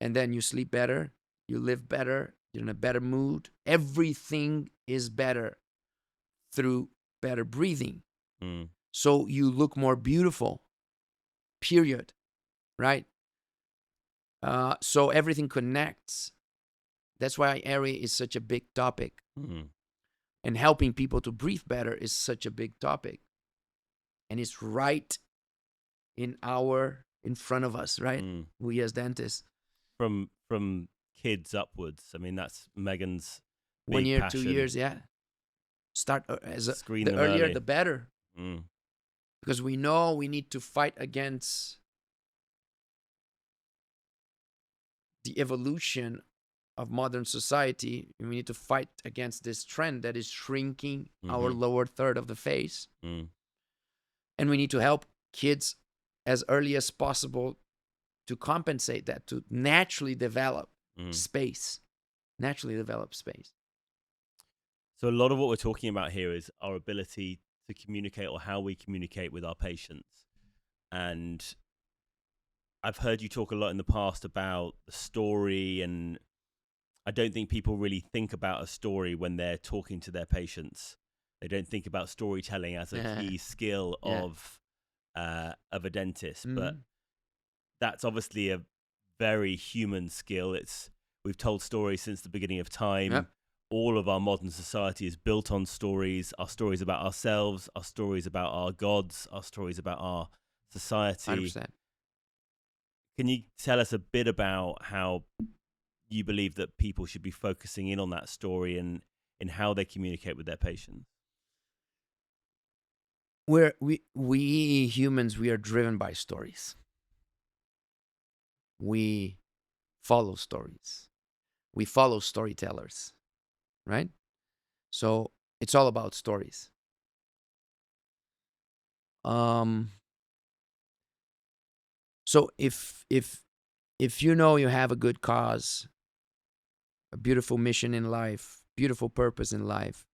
And then you sleep better, you live better, you're in a better mood. Everything is better through better breathing. So you look more beautiful, period, right? So everything connects. That's why Airway is such a big topic. And helping people to breathe better is such a big topic. And it's right in front of us, right? We as dentists. From kids upwards. I mean, that's Megan's 1 year, passion. 2 years, yeah. Start Screen the them earlier, early. the better. Because we know we need to fight against the evolution of modern society. We need to fight against this trend that is shrinking our lower third of the face. And we need to help kids as early as possible to compensate that, to naturally develop space. Naturally develop space. So a lot of what we're talking about here is our ability to communicate, or how we communicate with our patients. And I've heard you talk a lot in the past about the story, and I don't think people really think about a story when they're talking to their patients. They don't think about storytelling as a key skill of a dentist, but that's obviously a very human skill. We've told stories since the beginning of time. All of our modern society is built on stories. Our stories about ourselves, our stories about our gods, our stories about our society. 100%. Can you tell us a bit about how you believe that people should be focusing in on that story and in how they communicate with their patients? We humans, we are driven by stories. We follow stories. We follow storytellers, right? So it's all about stories. So if you know you have a good cause, a beautiful mission in life, beautiful purpose in life,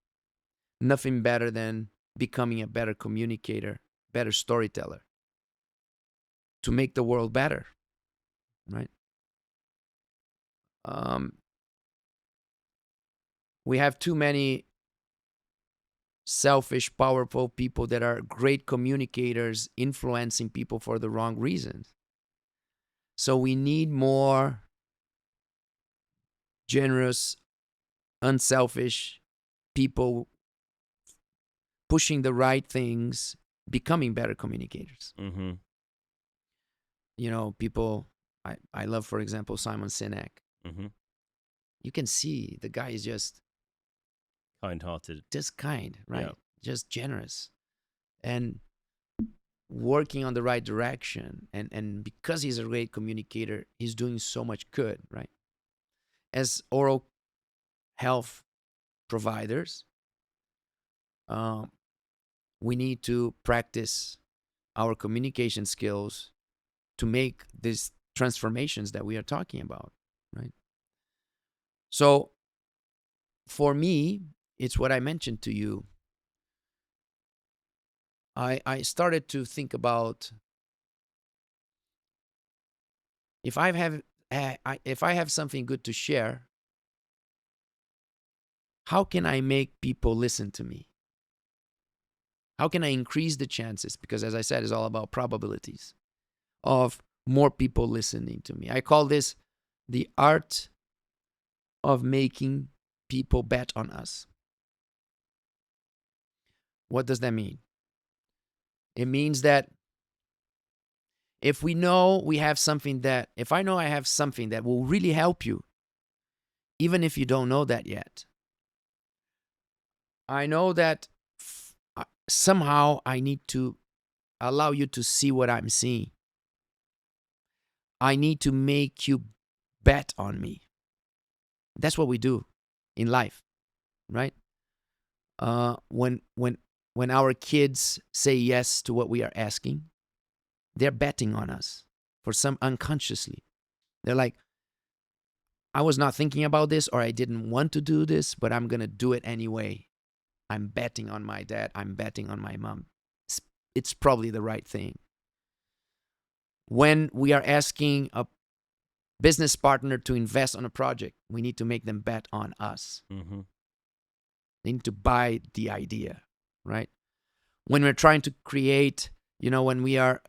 nothing better than becoming a better communicator, better storyteller to make the world better, right? We have too many selfish, powerful people that are great communicators influencing people for the wrong reasons. So we need more generous, unselfish people pushing the right things, becoming better communicators. You know, people, I love, for example, Simon Sinek. You can see the guy is just kind-hearted, just kind, right? Yeah. Just generous. And working on the right direction, and because he's a great communicator, he's doing so much good, right? As oral health providers, we need to practice our communication skills to make these transformations that we are talking about, right? So for me, it's what I mentioned to you. I started to think about if I have something good to share, how can I make people listen to me? How can I increase the chances? Because as I said, it's all about probabilities of more people listening to me. I call this the art of making people bet on us. What does that mean? It means that if I know I have something that will really help you, even if you don't know that yet, I know that somehow I need to allow you to see what I'm seeing. I need to make you bet on me. That's what we do in life, right? When our kids say yes to what we are asking, they're betting on us for some unconsciously. They're like, I was not thinking about this, or I didn't want to do this, but I'm going to do it anyway. I'm betting on my dad. I'm betting on my mom. It's probably the right thing. When we are asking a business partner to invest on a project, we need to make them bet on us. Mm-hmm. They need to buy the idea, right? When we're trying to create, when we are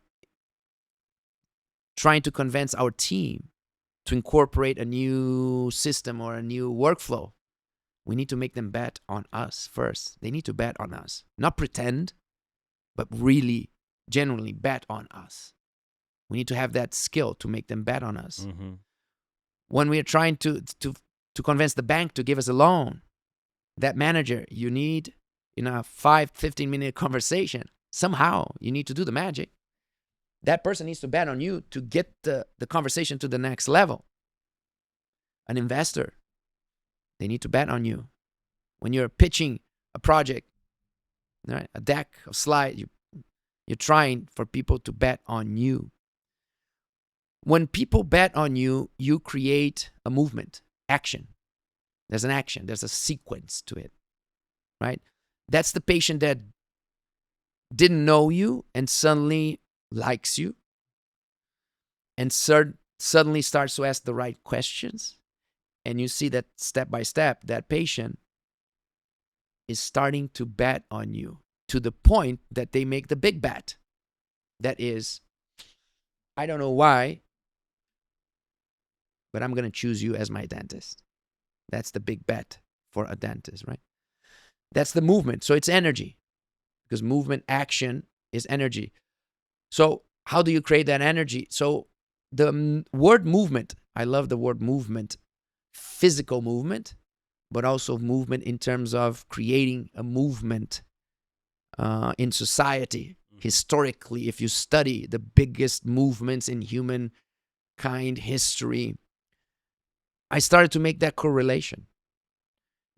trying to convince our team to incorporate a new system or a new workflow, we need to make them bet on us first. They need to bet on us. Not pretend, but really, genuinely bet on us. We need to have that skill to make them bet on us. Mm-hmm. When we are trying to convince the bank to give us a loan, that manager, you need in a 15-minute conversation, somehow you need to do the magic. That person needs to bet on you to get the conversation to the next level. An investor, they need to bet on you. When you're pitching a project, right, a deck of slides, you're trying for people to bet on you. When people bet on you, you create a movement, action. There's an action. There's a sequence to it, right? That's the patient that didn't know you and suddenly likes you and suddenly starts to ask the right questions. And you see that step by step, that patient is starting to bet on you to the point that they make the big bet. That is, I don't know why, but I'm going to choose you as my dentist. That's the big bet for a dentist, right? That's the movement. So it's energy, because movement, action is energy. So how do you create that energy? So the word movement, I love the word movement, physical movement, but also movement in terms of creating a movement in society. Historically, if you study the biggest movements in humankind history, I started to make that correlation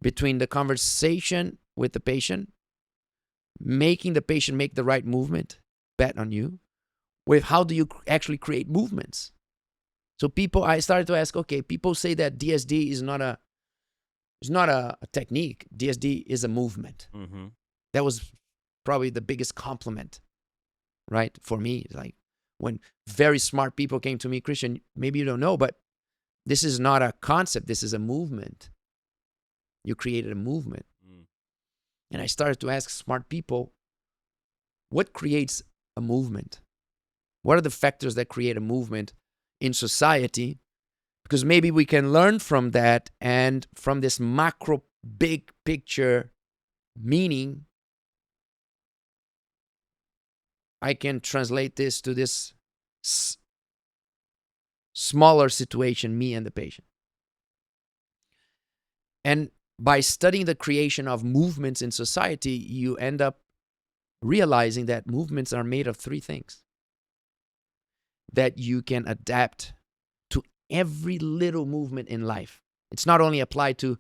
between the conversation with the patient, making the patient make the right movement, bet on you, with how do you actually create movements. So I started to ask, okay, people say that DSD is not a technique. DSD is a movement. Mm-hmm. That was probably the biggest compliment, right? For me, like when very smart people came to me, Christian, maybe you don't know, but this is not a concept. This is a movement. You created a movement. Mm. And I started to ask smart people, what creates a movement? What are the factors that create a movement in society? Because maybe we can learn from that, and from this macro big picture meaning, I can translate this to this smaller situation, me and the patient. And by studying the creation of movements in society, you end up realizing that movements are made of three things that you can adapt to every little movement in life. It's not only applied to,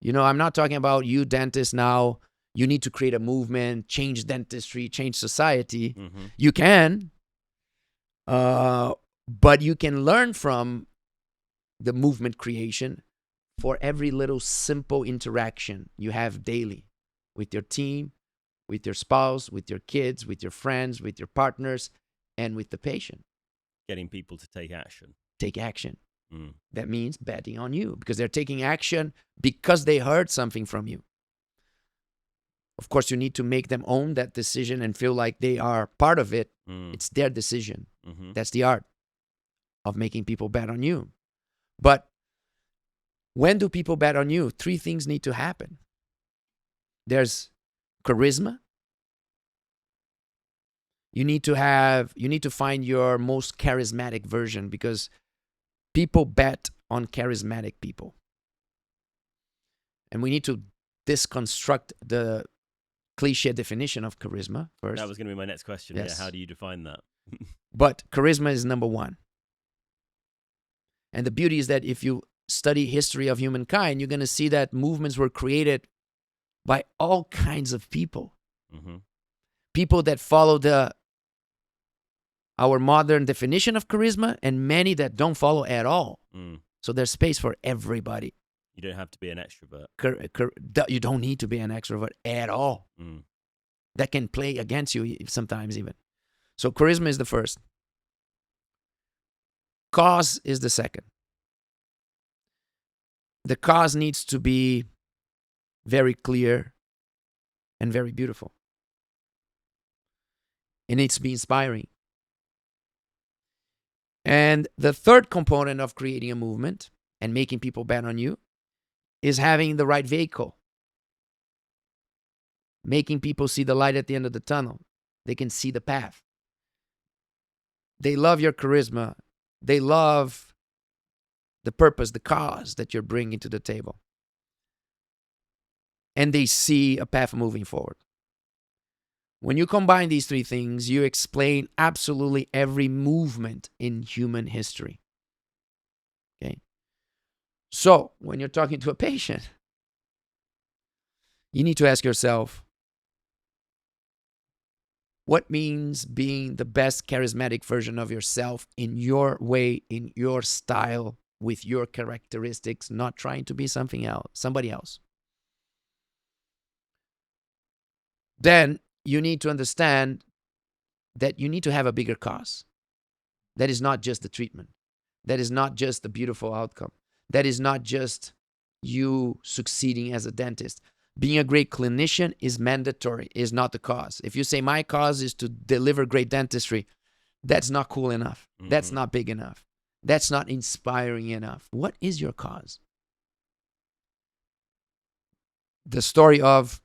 I'm not talking about you dentists now, you need to create a movement, change dentistry, change society. Mm-hmm. You can, but you can learn from the movement creation for every little simple interaction you have daily with your team, with your spouse, with your kids, with your friends, with your partners, and with the patient. Getting people to take action. Take action. Mm. That means betting on you because they're taking action because they heard something from you. Of course, you need to make them own that decision and feel like they are part of it. Mm. It's their decision. Mm-hmm. That's the art of making people bet on you. But when do people bet on you? Three things need to happen. There's charisma. You need to find your most charismatic version because people bet on charismatic people. And we need to deconstruct the cliche definition of charisma first. That was going to be my next question. Yes. Yeah, how do you define that? But charisma is number one. And the beauty is that if you study history of humankind, you're going to see that movements were created by all kinds of people. Mm-hmm. People that follow our modern definition of charisma and many that don't follow at all. Mm. So there's space for everybody. You don't have to be an extrovert. You don't need to be an extrovert at all. Mm. That can play against you sometimes even. So charisma is the first. Cause is the second. The cause needs to be very clear and very beautiful. It needs to be inspiring. And the third component of creating a movement and making people bet on you is having the right vehicle. Making people see the light at the end of the tunnel. They can see the path. They love your charisma. They love the purpose, the cause that you're bringing to the table. And they see a path moving forward. When you combine these three things, you explain absolutely every movement in human history. Okay? So, when you're talking to a patient, you need to ask yourself, what means being the best charismatic version of yourself in your way, in your style, with your characteristics, not trying to be somebody else. Then you need to understand that you need to have a bigger cause. That is not just the treatment. That is not just the beautiful outcome. That is not just you succeeding as a dentist. Being a great clinician is mandatory, is not the cause. If you say my cause is to deliver great dentistry, that's not cool enough. Mm-hmm. That's not big enough. That's not inspiring enough. What is your cause? The story of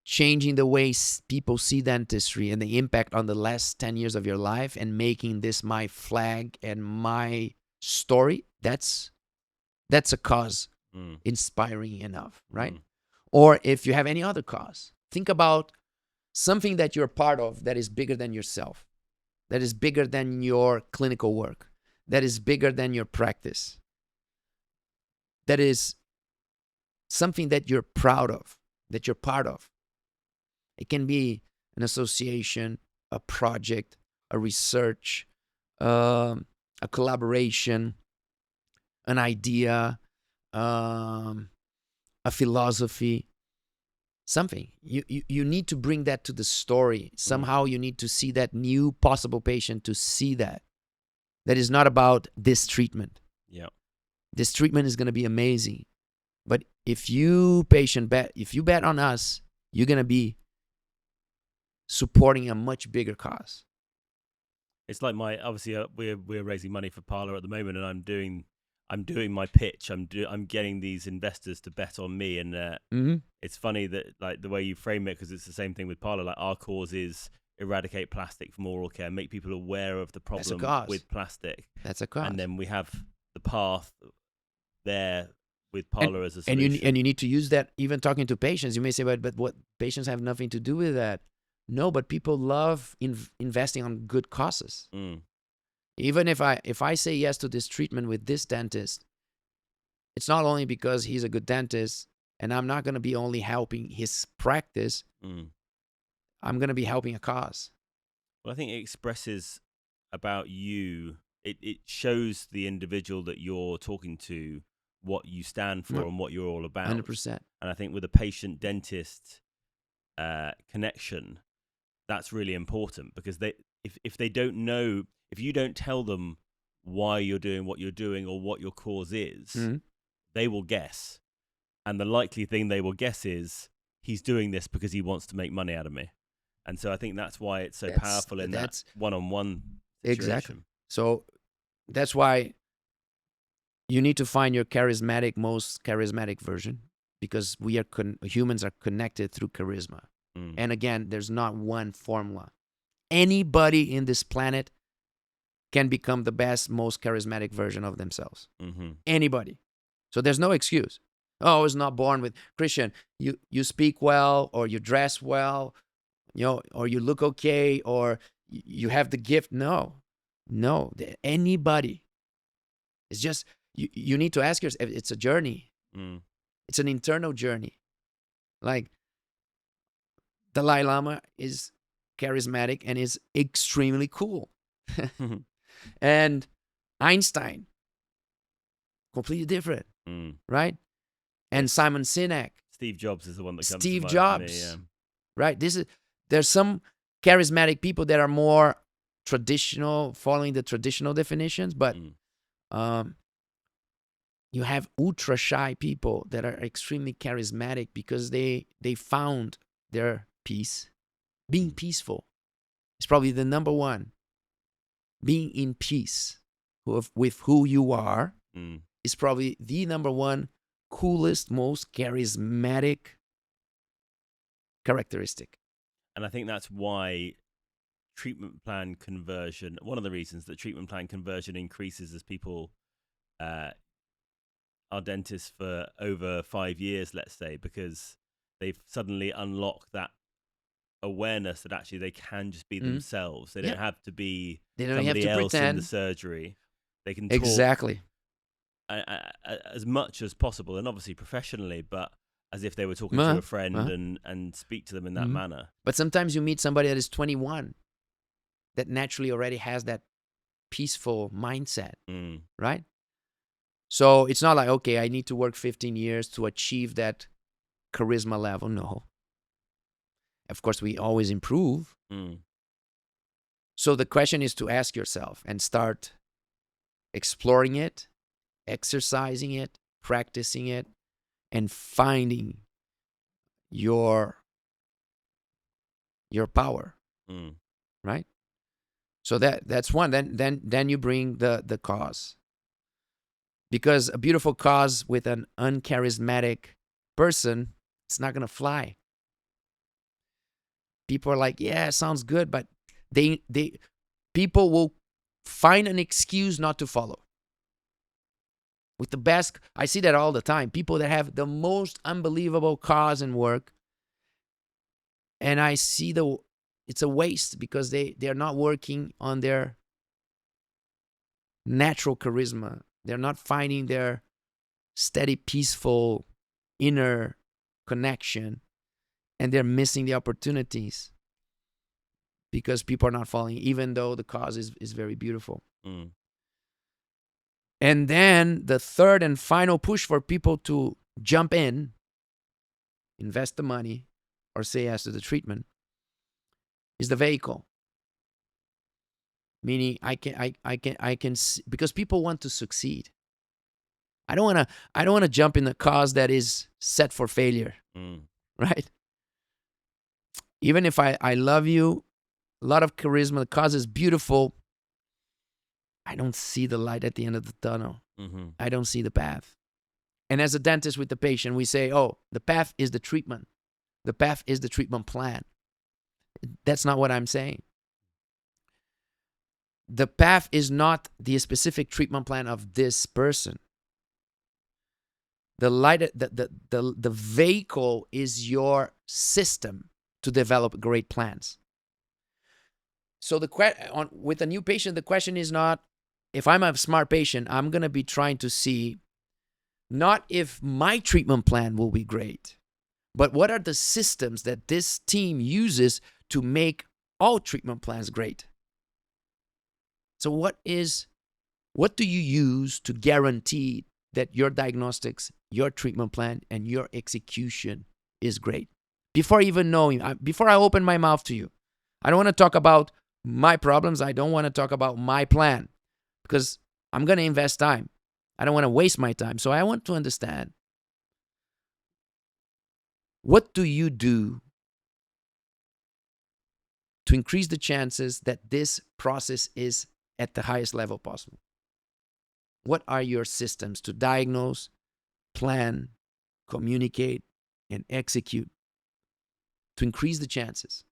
changing the way people see dentistry and the impact on the last 10 years of your life and making this my flag and my story, that's a cause inspiring enough, right? Or if you have any other cause, think about something that you're part of that is bigger than yourself, that is bigger than your clinical work, that is bigger than your practice, that is something that you're proud of, that you're part of. It can be an association, a project, a research, a collaboration, an idea, a philosophy, something. You need to bring that to the story. Somehow you need to see that new possible patient to see that. That is not about this treatment. Yeah. This treatment is going to be amazing. But if you bet on us, you're going to be supporting a much bigger cause. It's like obviously we're raising money for Parlour at the moment, and I'm doing my pitch. I'm getting these investors to bet on me, and it's funny that like the way you frame it, because it's the same thing with Parlour. Like our cause is eradicate plastic from oral care, make people aware of the problem with plastic. That's a cause. And then we have the path there with parlor as a and solution. you need to use that even talking to patients. You may say, but what, patients have nothing to do with that. No, but people love investing on good causes. Even if I say yes to this treatment with this dentist, it's not only because he's a good dentist, and I'm not going to be only helping his practice. I'm going to be helping a cause. Well, I think it expresses about you. It shows the individual that you're talking to what you stand for and what you're all about. 100%. And I think with a patient-dentist connection, that's really important, because if they don't know, if you don't tell them why you're doing what you're doing or what your cause is, they will guess. And the likely thing they will guess is, he's doing this because he wants to make money out of me. And so I think that's why it's so powerful in that one-on-one situation. Exactly. So that's why you need to find your most charismatic version, because we are humans are connected through charisma. And again, there's not one formula. Anybody in this planet can become the best, most charismatic version of themselves. Anybody. So there's no excuse. Oh, I was not born with. Christian, you speak well, or you dress well, or you look okay, or you have the gift. No. Anybody. It's just, you need to ask yourself, it's a journey. It's an internal journey. Like, Dalai Lama is charismatic and is extremely cool. And Einstein, completely different, right? And Simon Sinek. Steve Jobs is the one that comes Steve to Jobs, me, yeah. Right? There's some charismatic people that are more traditional, following the traditional definitions, but you have ultra shy people that are extremely charismatic because they found their peace. Being peaceful is probably the number one. Being in peace with who you are is probably the number one coolest, most charismatic characteristic. And I think that's why treatment plan conversion, one of the reasons that treatment plan conversion increases as people are dentists for over 5 years, let's say, because they've suddenly unlocked that awareness that actually they can just be themselves. They don't have to be somebody else pretend. In the surgery. They can talk exactly as much as possible, and obviously professionally, but as if they were talking to a friend and speak to them in that manner. But sometimes you meet somebody that is 21 that naturally already has that peaceful mindset, right? So it's not like, okay, I need to work 15 years to achieve that charisma level. No. Of course, we always improve. So the question is to ask yourself and start exploring it, exercising it, practicing it, and finding your power, right? So that's one. Then you bring the cause, because a beautiful cause with an uncharismatic person, it's not gonna fly. People are like, yeah, it sounds good, but people will find an excuse not to follow. With the best, I see that all the time. People that have the most unbelievable cause and work, and I see it's a waste because they're not working on their natural charisma. They're not finding their steady, peaceful inner connection, and they're missing the opportunities because people are not following, even though the cause is very beautiful. And then the third and final push for people to jump in, invest the money, or say yes to the treatment is the vehicle. Meaning, I can because people want to succeed. I don't want to jump in a cause that is set for failure, right? Even if I love you, a lot of charisma, the cause is beautiful, I don't see the light at the end of the tunnel. I don't see the path. And as a dentist with the patient, we say, oh, the path is the treatment. The path is the treatment plan. That's not what I'm saying. The path is not the specific treatment plan of this person. The vehicle is your system to develop great plans. So with a new patient, the question is not, if I'm a smart patient, I'm going to be trying to see not if my treatment plan will be great, but what are the systems that this team uses to make all treatment plans great? So what do you use to guarantee that your diagnostics, your treatment plan, and your execution is great? Before even knowing, before I open my mouth to you, I don't want to talk about my problems. I don't want to talk about my plan because I'm going to invest time. I don't want to waste my time. So I want to understand, what do you do to increase the chances that this process is at the highest level possible? What are your systems to diagnose, plan, communicate, and execute to increase the chances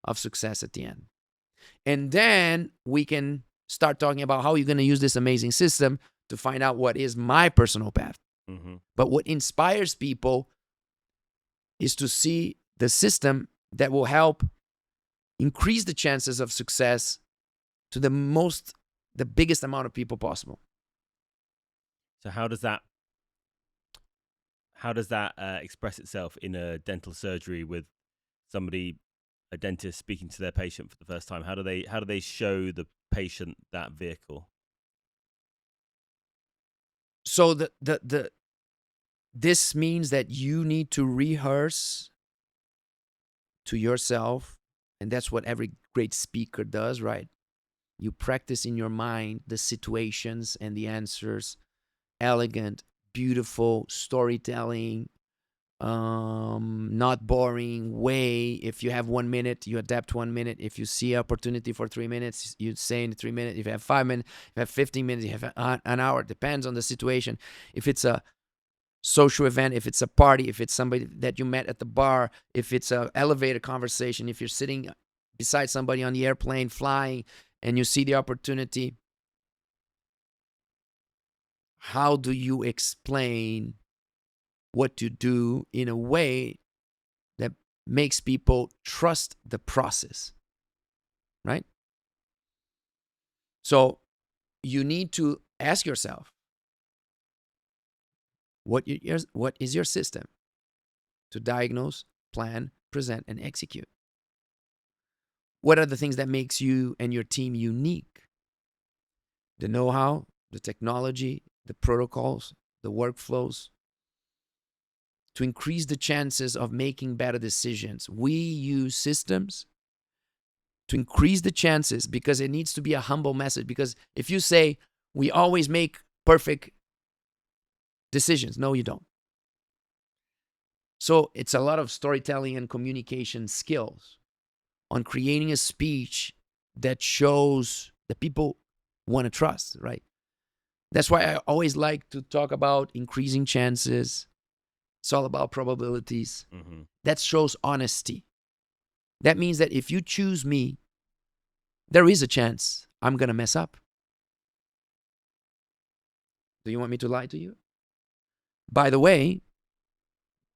of success at the end? And then we can start talking about how you're going to use this amazing system to find out what is my personal path. Mm-hmm. But what inspires people is to see the system that will help increase the chances of success to the biggest amount of people possible. So how does that express itself in a dental surgery with somebody, a dentist, speaking to their patient for the first time? How do they show the patient that vehicle? So this means that you need to rehearse to yourself, and that's what every great speaker does, right? You practice in your mind the situations and the answers, elegant, beautiful storytelling, not boring way. If you have 1 minute, you adapt 1 minute. If you see opportunity for 3 minutes, you say in 3 minutes. If you have 5 minutes, if you have 15 minutes, you have an hour. Depends on the situation. If it's a social event, if it's a party, if it's somebody that you met at the bar, if it's an elevator conversation, if you're sitting beside somebody on the airplane flying and you see the opportunity, how do you explain what you do in a way that makes people trust the process, right? So you need to ask yourself, what is your system to diagnose, plan, present, and execute? What are the things that makes you and your team unique? The know-how, the technology, the protocols, the workflows, to increase the chances of making better decisions. We use systems to increase the chances because it needs to be a humble message. Because if you say, we always make perfect decisions, no, you don't. So it's a lot of storytelling and communication skills on creating a speech that shows that people want to trust, right? That's why I always like to talk about increasing chances. It's all about probabilities. Mm-hmm. That shows honesty. That means that if you choose me, there is a chance I'm going to mess up. Do you want me to lie to you? By the way,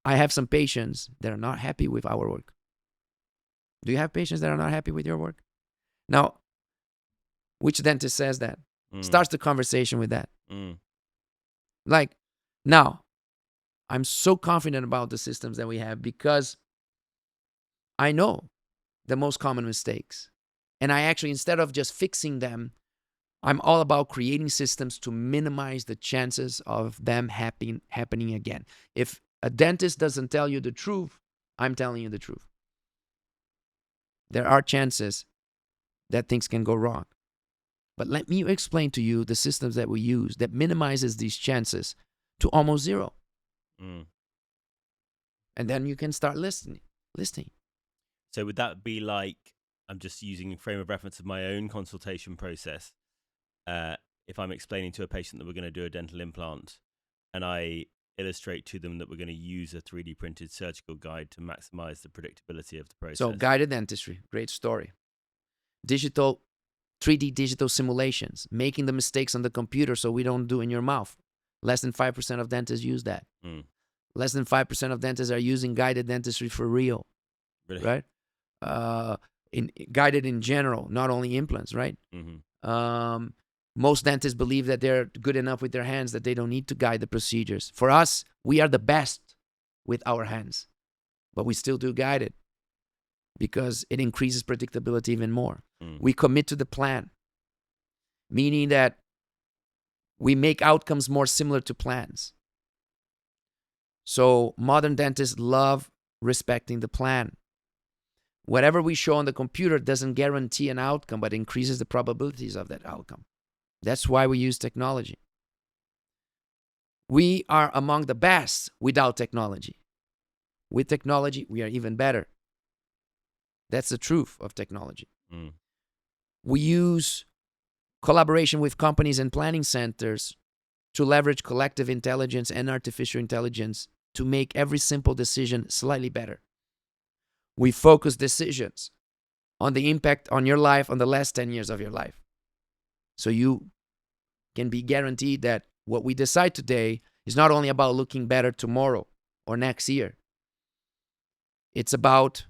I have some patients that are not happy with our work. Do you have patients that are not happy with your work? Now, which dentist says that? Starts the conversation with that. Like, now, I'm so confident about the systems that we have because I know the most common mistakes. And I actually, instead of just fixing them, I'm all about creating systems to minimize the chances of them happening again. If a dentist doesn't tell you the truth, I'm telling you the truth. There are chances that things can go wrong. But let me explain to you the systems that we use that minimizes these chances to almost zero. And then you can start listening. So would that be like, I'm just using a frame of reference of my own consultation process. If I'm explaining to a patient that we're going to do a dental implant and I illustrate to them that we're going to use a 3D printed surgical guide to maximize the predictability of the process. So guided dentistry, great story. 3D digital simulations, making the mistakes on the computer so we don't do in your mouth. Less than 5% of dentists use that. Mm. Less than 5% of dentists are using guided dentistry for real, Really? right? Guided in general, not only implants, right? Mm-hmm. Most dentists believe that they're good enough with their hands that they don't need to guide the procedures. For us, we are the best with our hands, but we still do guided because it increases predictability even more. Mm. We commit to the plan, meaning that we make outcomes more similar to plans. So modern dentists love respecting the plan. Whatever we show on the computer doesn't guarantee an outcome, but increases the probabilities of that outcome. That's why we use technology. We are among the best without technology. With technology, we are even better. That's the truth of technology. Mm. We use collaboration with companies and planning centers to leverage collective intelligence and artificial intelligence to make every simple decision slightly better. We focus decisions on the impact on your life on the last 10 years of your life. So you can be guaranteed that what we decide today is not only about looking better tomorrow or next year. It's about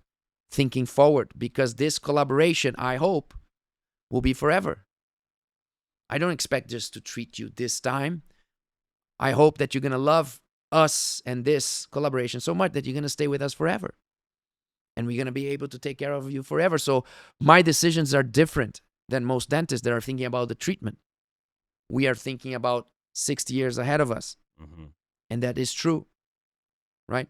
thinking forward, because this collaboration, I hope, will be forever. I don't expect just to treat you this time. I hope that you're going to love us and this collaboration so much that you're going to stay with us forever. And we're going to be able to take care of you forever. So my decisions are different than most dentists that are thinking about the treatment. We are thinking about 60 years ahead of us. Mm-hmm. And that is true, right?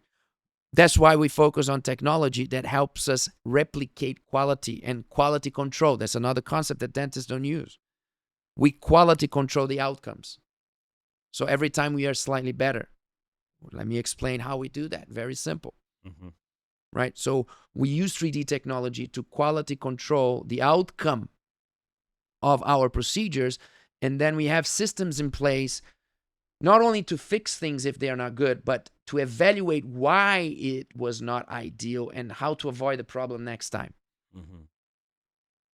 That's why we focus on technology that helps us replicate quality and quality control. That's another concept that dentists don't use. We quality control the outcomes. So every time we are slightly better. Let me explain how we do that. Very simple, Mm-hmm. right? So we use 3D technology to quality control the outcome of our procedures. And then we have systems in place not only to fix things if they are not good, but to evaluate why it was not ideal and how to avoid the problem next time. Mm-hmm.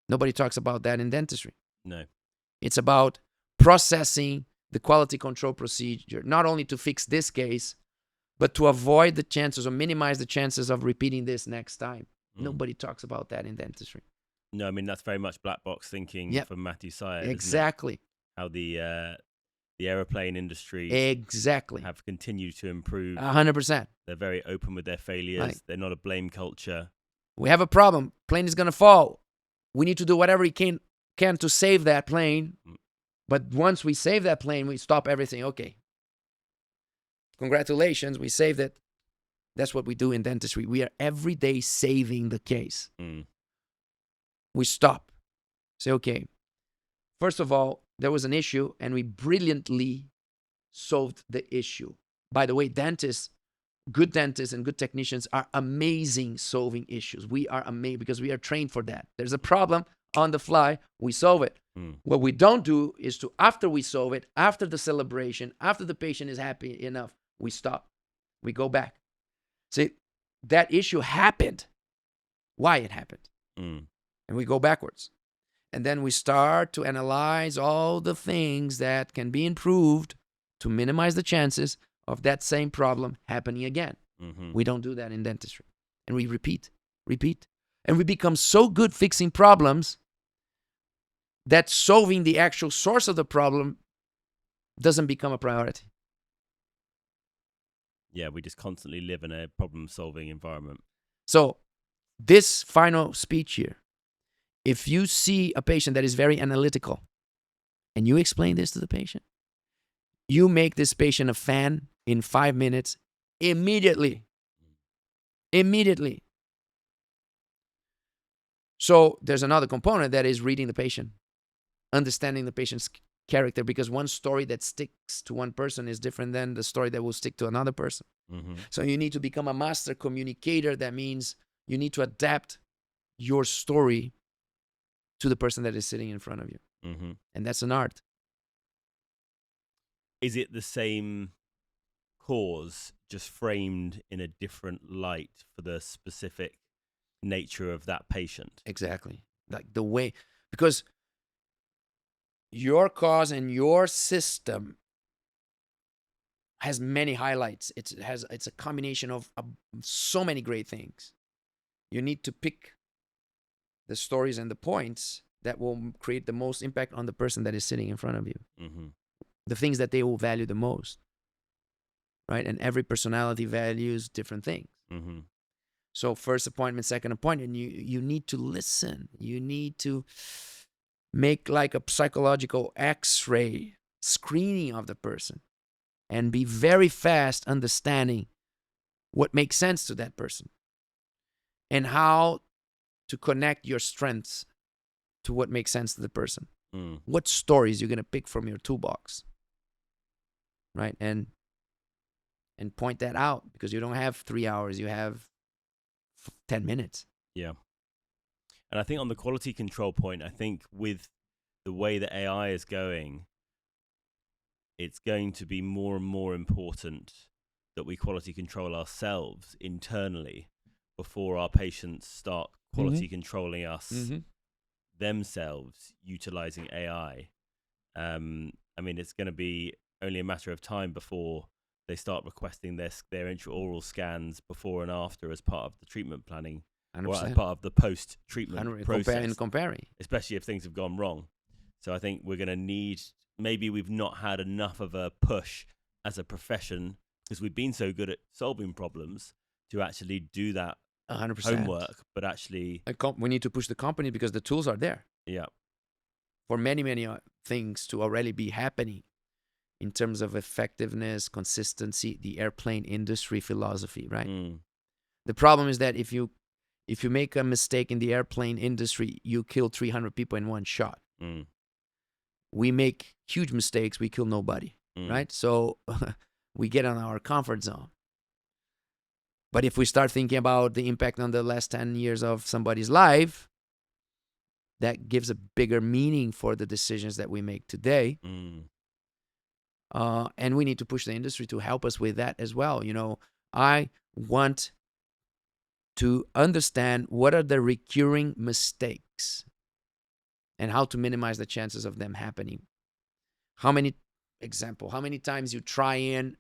Nobody talks about that in dentistry. No. It's about processing the quality control procedure, not only to fix this case, but to avoid the chances or minimize the chances of repeating this next time. Mm. Nobody talks about that in dentistry. No, I mean, that's very much black box thinking Yep. from Matthew Syed. Exactly. How the aeroplane industry Exactly. have continued to improve. 100%. They're very open with their failures. Right. They're not a blame culture. We have a problem. Plane is going to fall. We need to do whatever we can to save that plane. But once we save that plane, we stop everything. Okay. Congratulations, we saved it. That's what we do in dentistry. We are every day saving the case. Mm. We stop. Say, okay, first of all, there was an issue and we brilliantly solved the issue. By the way, dentists, good dentists and good technicians are amazing solving issues. We are amazing because we are trained for that. There's a problem on the fly, we solve it. Mm. What we don't do is to, after we solve it, after the celebration, after the patient is happy enough, we stop. We go back. See, that issue happened. Why it happened. Mm. And we go backwards. And then we start to analyze all the things that can be improved to minimize the chances of that same problem happening again. Mm-hmm. We don't do that in dentistry. And we repeat. And we become so good fixing problems that solving the actual source of the problem doesn't become a priority. Yeah, we just constantly live in a problem-solving environment. So this final speech here, if you see a patient that is very analytical and you explain this to the patient, you make this patient a fan in 5 minutes immediately. Immediately. So there's another component that is reading the patient, understanding the patient's character, because one story that sticks to one person is different than the story that will stick to another person. Mm-hmm. So you need to become a master communicator. That means you need to adapt your story to the person that is sitting in front of you. Mm-hmm. And that's an art. Is it the same cause, just framed in a different light for the specific nature of that patient? Exactly. Like the way, because your cause and your system has many highlights. It's a combination of so many great things. You need to pick the stories and the points that will create the most impact on the person that is sitting in front of you. Mm-hmm. The things that they will value the most, right? And every personality values different things. Mm-hmm. So first appointment, second appointment, you need to listen. You need to make like a psychological X-ray screening of the person and be very fast understanding what makes sense to that person and how to connect your strengths to what makes sense to the person. What stories you're going to pick from your toolbox, right? And point that out, because you don't have 3 hours, you have 10 minutes. Yeah. And I think on the quality control point, I think with the way that AI is going, it's going to be more and more important that we quality control ourselves internally before our patients start quality controlling us themselves, utilizing AI. I mean, it's going to be only a matter of time before they start requesting their intraoral scans before and after as part of the treatment planning 100%. or as part of the post-treatment process. Comparing. Especially if things have gone wrong. So I think we're going to need, maybe we've not had enough of a push as a profession because we've been so good at solving problems to actually do that 100%. homework, but actually... we need to push the company because the tools are there. Yeah. For many, many things to already be happening in terms of effectiveness, consistency, the airplane industry philosophy, right? The problem is that if you make a mistake in the airplane industry, you kill 300 people in one shot. We make huge mistakes, we kill nobody, right? So we get on our comfort zone. But if we start thinking about the impact on the last 10 years of somebody's life, that gives a bigger meaning for the decisions that we make today. And we need to push the industry to help us with that as well. You know, I want to understand what are the recurring mistakes and how to minimize the chances of them happening. How many times you try in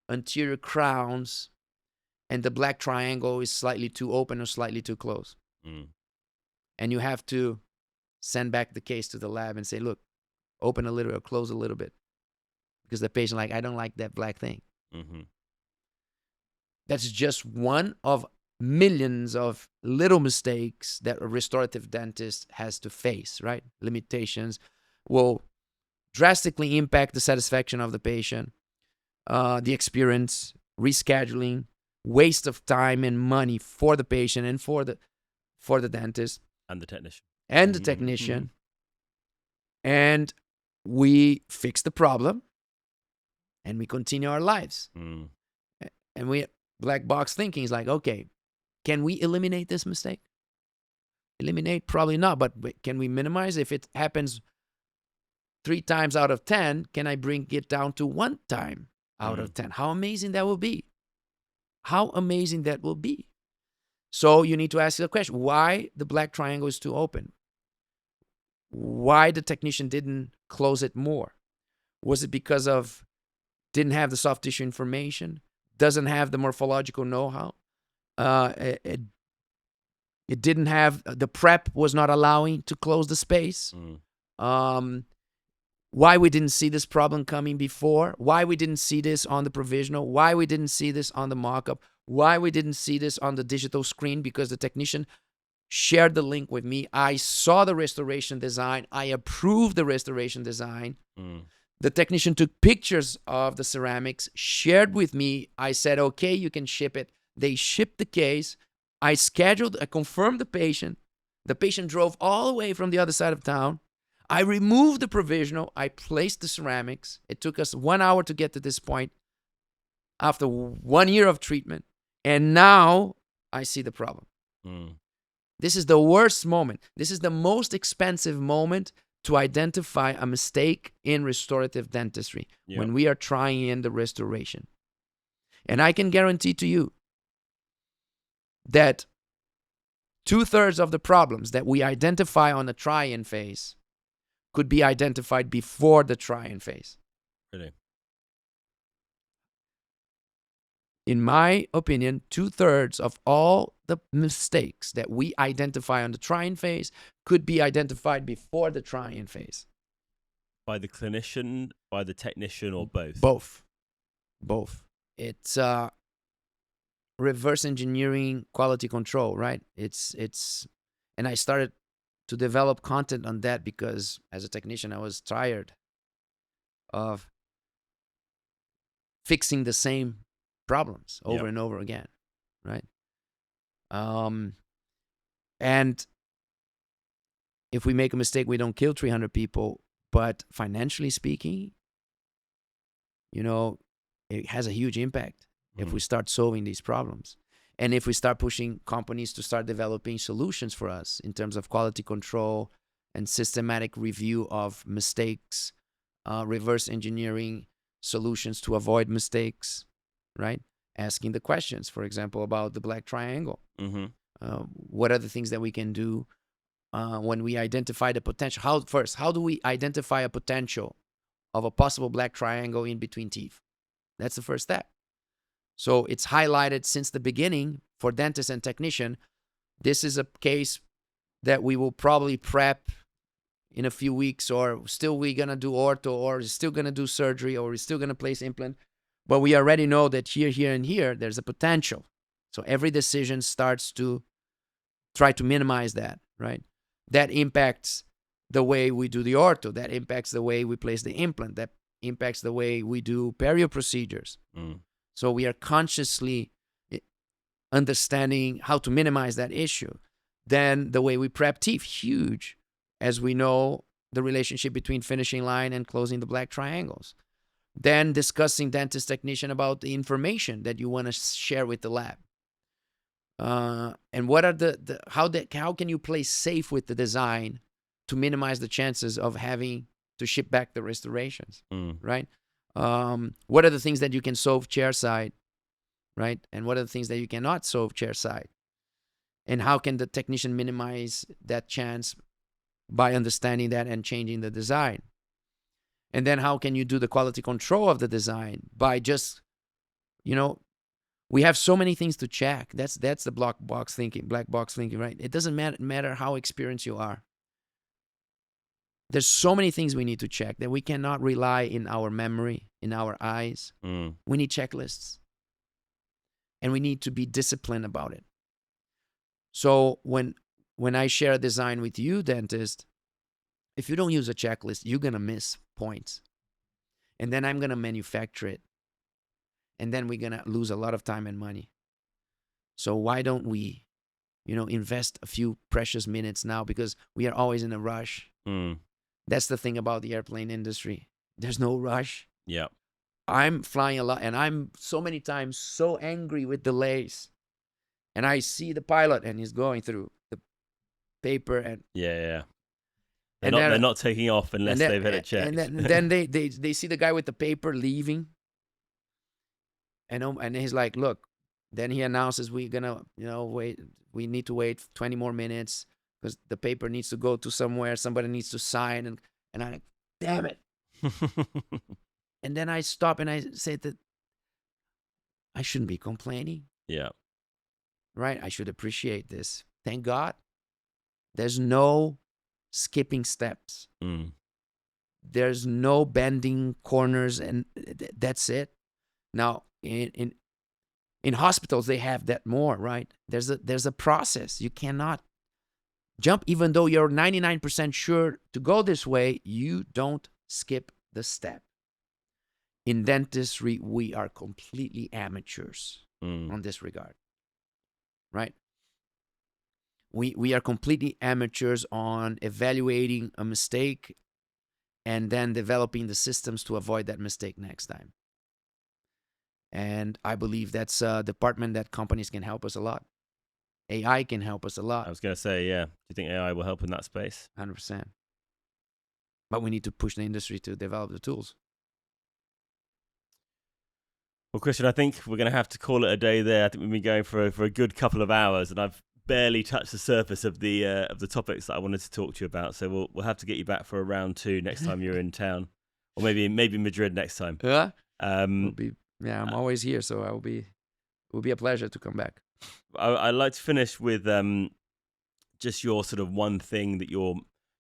anterior crowns and the black triangle is slightly too open or slightly too close. And you have to send back the case to the lab and say, look, open a little or close a little bit. Because the patient I don't like that black thing. That's just one of millions of little mistakes that a restorative dentist has to face, right? Limitations will drastically impact the satisfaction of the patient, the experience, rescheduling, waste of time and money for the patient and for the dentist. And the technician. And the technician. And we fix the problem and we continue our lives. And we black box thinking is like, okay, can we eliminate this mistake? Eliminate, probably not, but can we minimize? If it happens 3 times out of 10, can I bring it down to 1 time out of 10? How amazing that will be. How amazing that will be. So you need to ask the question, why the black triangle is too open? Why the technician didn't close it more? Was it because of didn't have the soft tissue information? Doesn't have the morphological know-how? It didn't have, the prep was not allowing to close the space. Why we didn't see this problem coming before? Why we didn't see this on the provisional? Why we didn't see this on the mock-up? Why we didn't see this on the digital screen? Because the technician shared the link with me. I saw the restoration design. I approved the restoration design. The technician took pictures of the ceramics, shared with me. I said, okay, you can ship it. They shipped the case. I confirmed the patient. The patient drove all the way from the other side of town. I removed the provisional. I placed the ceramics. It took us 1 hour to get to this point after 1 year of treatment. And now I see the problem. This is the worst moment. This is the most expensive moment to identify a mistake in restorative dentistry when we are trying in the restoration. And I can guarantee to you that 2/3 of the problems that we identify on the try-in phase could be identified before the try-in phase. Really? in my opinion, 2/3 of all the mistakes that we identify on the trying phase could be identified before the trying phase. By the clinician, by the technician, or both? Both. It's reverse engineering quality control, right? And I started to develop content on that because as a technician, I was tired of fixing the same problems over and over again, right? And if we make a mistake, we don't kill 300 people, but financially speaking, it has a huge impact if we start solving these problems. And if we start pushing companies to start developing solutions for us in terms of quality control and systematic review of mistakes, reverse engineering solutions to avoid mistakes, right? Asking the questions, for example, about the black triangle. What are the things that we can do when we identify the potential? How do we identify a potential of a possible black triangle in between teeth? That's the first step. So it's highlighted since the beginning for dentist and technician. This is a case that we will probably prep in a few weeks, or still we're going to do ortho, or still going to do surgery, or we're still going to place implant. But we already know that here, and here, there's a potential. So every decision starts to try to minimize that, right? That impacts the way we do the ortho. That impacts the way we place the implant. That impacts the way we do perio procedures. So we are consciously understanding how to minimize that issue. Then the way we prep teeth, huge, as we know the relationship between finishing line and closing the black triangles. Then discussing dentist technician about the information that you want to share with the lab. And what are how can you play safe with the design to minimize the chances of having to ship back the restorations, right? What are the things that you can solve chairside, right? And what are the things that you cannot solve chairside? And how can the technician minimize that chance by understanding that and changing the design? And then how can you do the quality control of the design by just, we have so many things to check. That's the black box thinking, right? It doesn't matter how experienced you are. There's so many things we need to check that we cannot rely in our memory, in our eyes. We need checklists. And we need to be disciplined about it. So when I share a design with you, dentist, if you don't use a checklist, you're going to miss points. And then I'm going to manufacture it. And then we're going to lose a lot of time and money. So why don't we, invest a few precious minutes now, because we are always in a rush. That's the thing about the airplane industry. There's no rush. Yeah. I'm flying a lot, and I'm so many times so angry with delays. And I see the pilot, and he's going through the paper. And yeah. They're not taking off unless they've had it checked. And then they see the guy with the paper leaving. And he's like, look. Then he announces we're going to, wait. We need to wait 20 more minutes because the paper needs to go to somewhere. Somebody needs to sign. And I'm like, damn it. And then I stop and I say that I shouldn't be complaining. Yeah. Right? I should appreciate this. Thank God. There's no skipping steps. There's no bending corners, and that's it. Now, in hospitals, they have that more, right? There's a process. You cannot jump, even though you're 99% sure to go this way, you don't skip the step. In dentistry, we are completely amateurs on this regard, right? We are completely amateurs on evaluating a mistake and then developing the systems to avoid that mistake next time. And I believe that's a department that companies can help us a lot. AI can help us a lot. I was going to say, yeah. Do you think AI will help in that space? 100%. But we need to push the industry to develop the tools. Well, Christian, I think we're going to have to call it a day there. I think we've been going for a good couple of hours, and I've barely touched the surface of the topics that I wanted to talk to you about. So we'll have to get you back for a round 2 next time you're in town, or maybe Madrid next time. Yeah. I'm always here, so I will be will be a pleasure to come back. I'd like to finish with just your sort of one thing that you're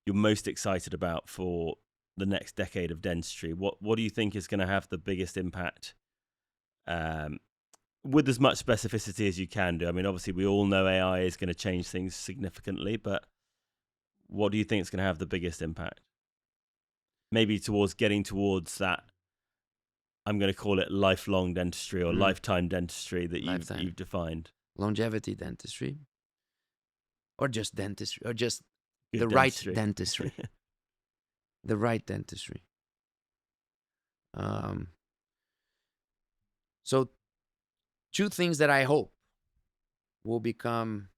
most excited about for the next decade of dentistry. What do you think is going to have the biggest impact, with as much specificity as you can do? I mean, obviously, we all know AI is going to change things significantly, but what do you think is going to have the biggest impact? Maybe towards getting towards that, I'm going to call it lifelong dentistry or lifetime dentistry that you've defined. Longevity dentistry, or just dentistry, or just Good the dentistry. right dentistry. The right dentistry. So 2 things that I hope will become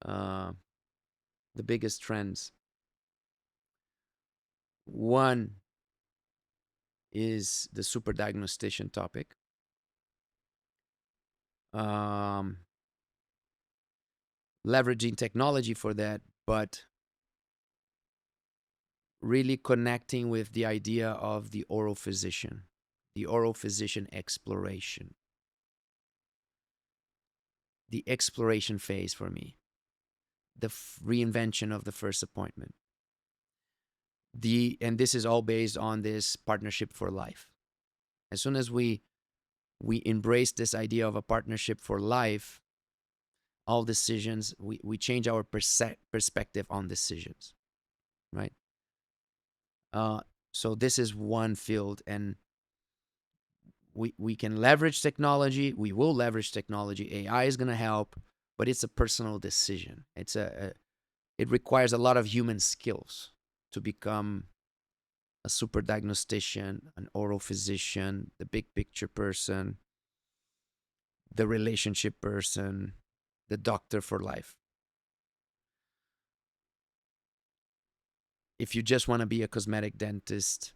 the biggest trends. One is the super diagnostician topic. Leveraging technology for that, but really connecting with the idea of the oral physician exploration. The exploration phase for me. The reinvention of the first appointment. And this is all based on this partnership for life. As soon as we embrace this idea of a partnership for life, all decisions, we change our perspective on decisions, right? So this is one field, and we can leverage technology. We will leverage technology. AI is going to help, but it's a personal decision. It requires a lot of human skills to become a super diagnostician, an oral physician, the big picture person, the relationship person, the doctor for life. If you just want to be a cosmetic dentist,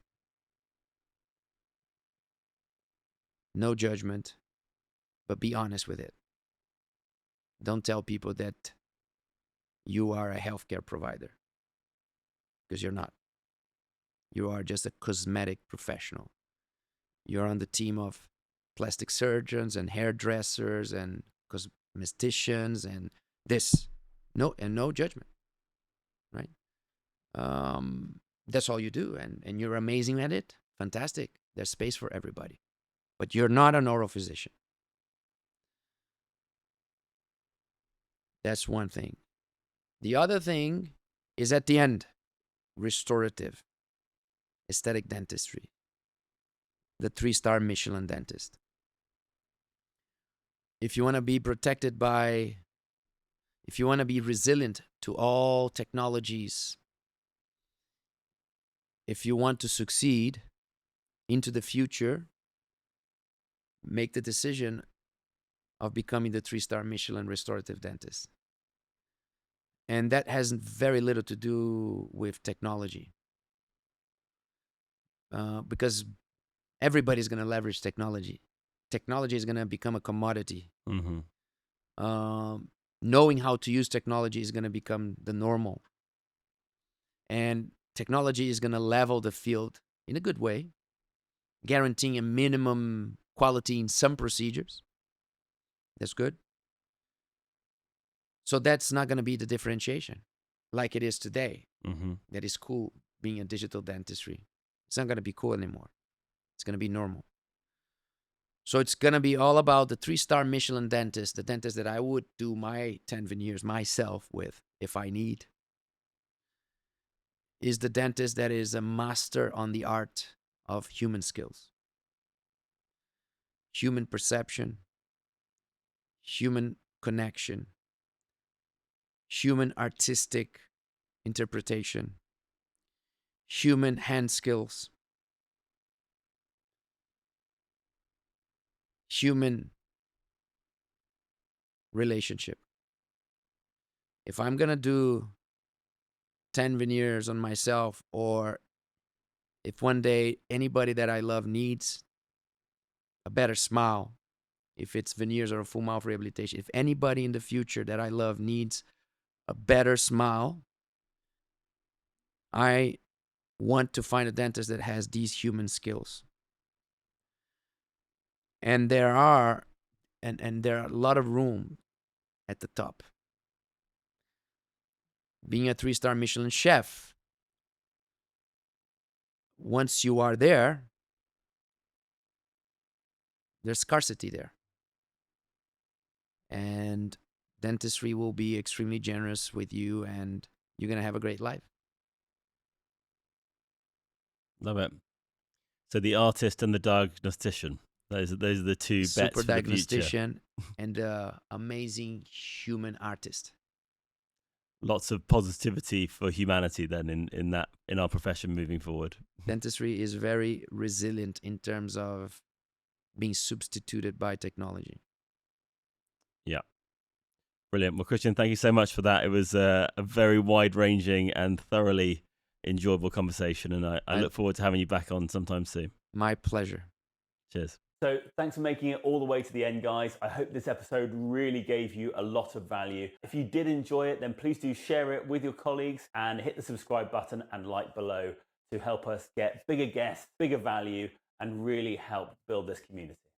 no judgment, but be honest with it. Don't tell people that you are a healthcare provider, because you're not. You are just a cosmetic professional. You're on the team of plastic surgeons and hairdressers and cosmeticians and this. No judgment, right? That's all you do, and you're amazing at it. Fantastic. There's space for everybody. But you're not an oral physician. That's one thing. The other thing is at the end, restorative, aesthetic dentistry, the 3-star Michelin dentist. If you want to be protected if you want to be resilient to all technologies, if you want to succeed into the future, make the decision of becoming the 3-star Michelin restorative dentist. And that has very little to do with technology. Because everybody's going to leverage technology. Technology is going to become a commodity. Knowing how to use technology is going to become the normal. And technology is going to level the field in a good way, guaranteeing a minimum quality in some procedures. That's good. So that's not going to be the differentiation like it is today. That is cool being a digital dentistry. It's not going to be cool anymore. It's going to be normal. So it's going to be all about the 3-star Michelin dentist, the dentist that I would do my 10 veneers myself with if I need, is the dentist that is a master on the art of human skills, human perception, human connection, human artistic interpretation, human hand skills, human relationship. If I'm going to do 10 veneers on myself, or if one day anybody that I love needs a better smile, if it's veneers or a full mouth rehabilitation, if anybody in the future that I love needs a better smile, I want to find a dentist that has these human skills. And there are a lot of room at the top. Being a 3-star Michelin chef, once you are there, there's scarcity there. And dentistry will be extremely generous with you, and you're going to have a great life. Love it. So the artist and the diagnostician. Those are the two bets Super for the future. diagnostician and the amazing human artist. Lots of positivity for humanity then in our profession moving forward. Dentistry is very resilient in terms of being substituted by technology. Yeah. Brilliant. Well, Christian, thank you so much for that. It was a very wide-ranging and thoroughly enjoyable conversation, and I look forward to having you back on sometime soon. My pleasure. Cheers. So thanks for making it all the way to the end, guys. I hope this episode really gave you a lot of value. If you did enjoy it, then please do share it with your colleagues and hit the subscribe button and like below to help us get bigger guests, bigger value, and really help build this community.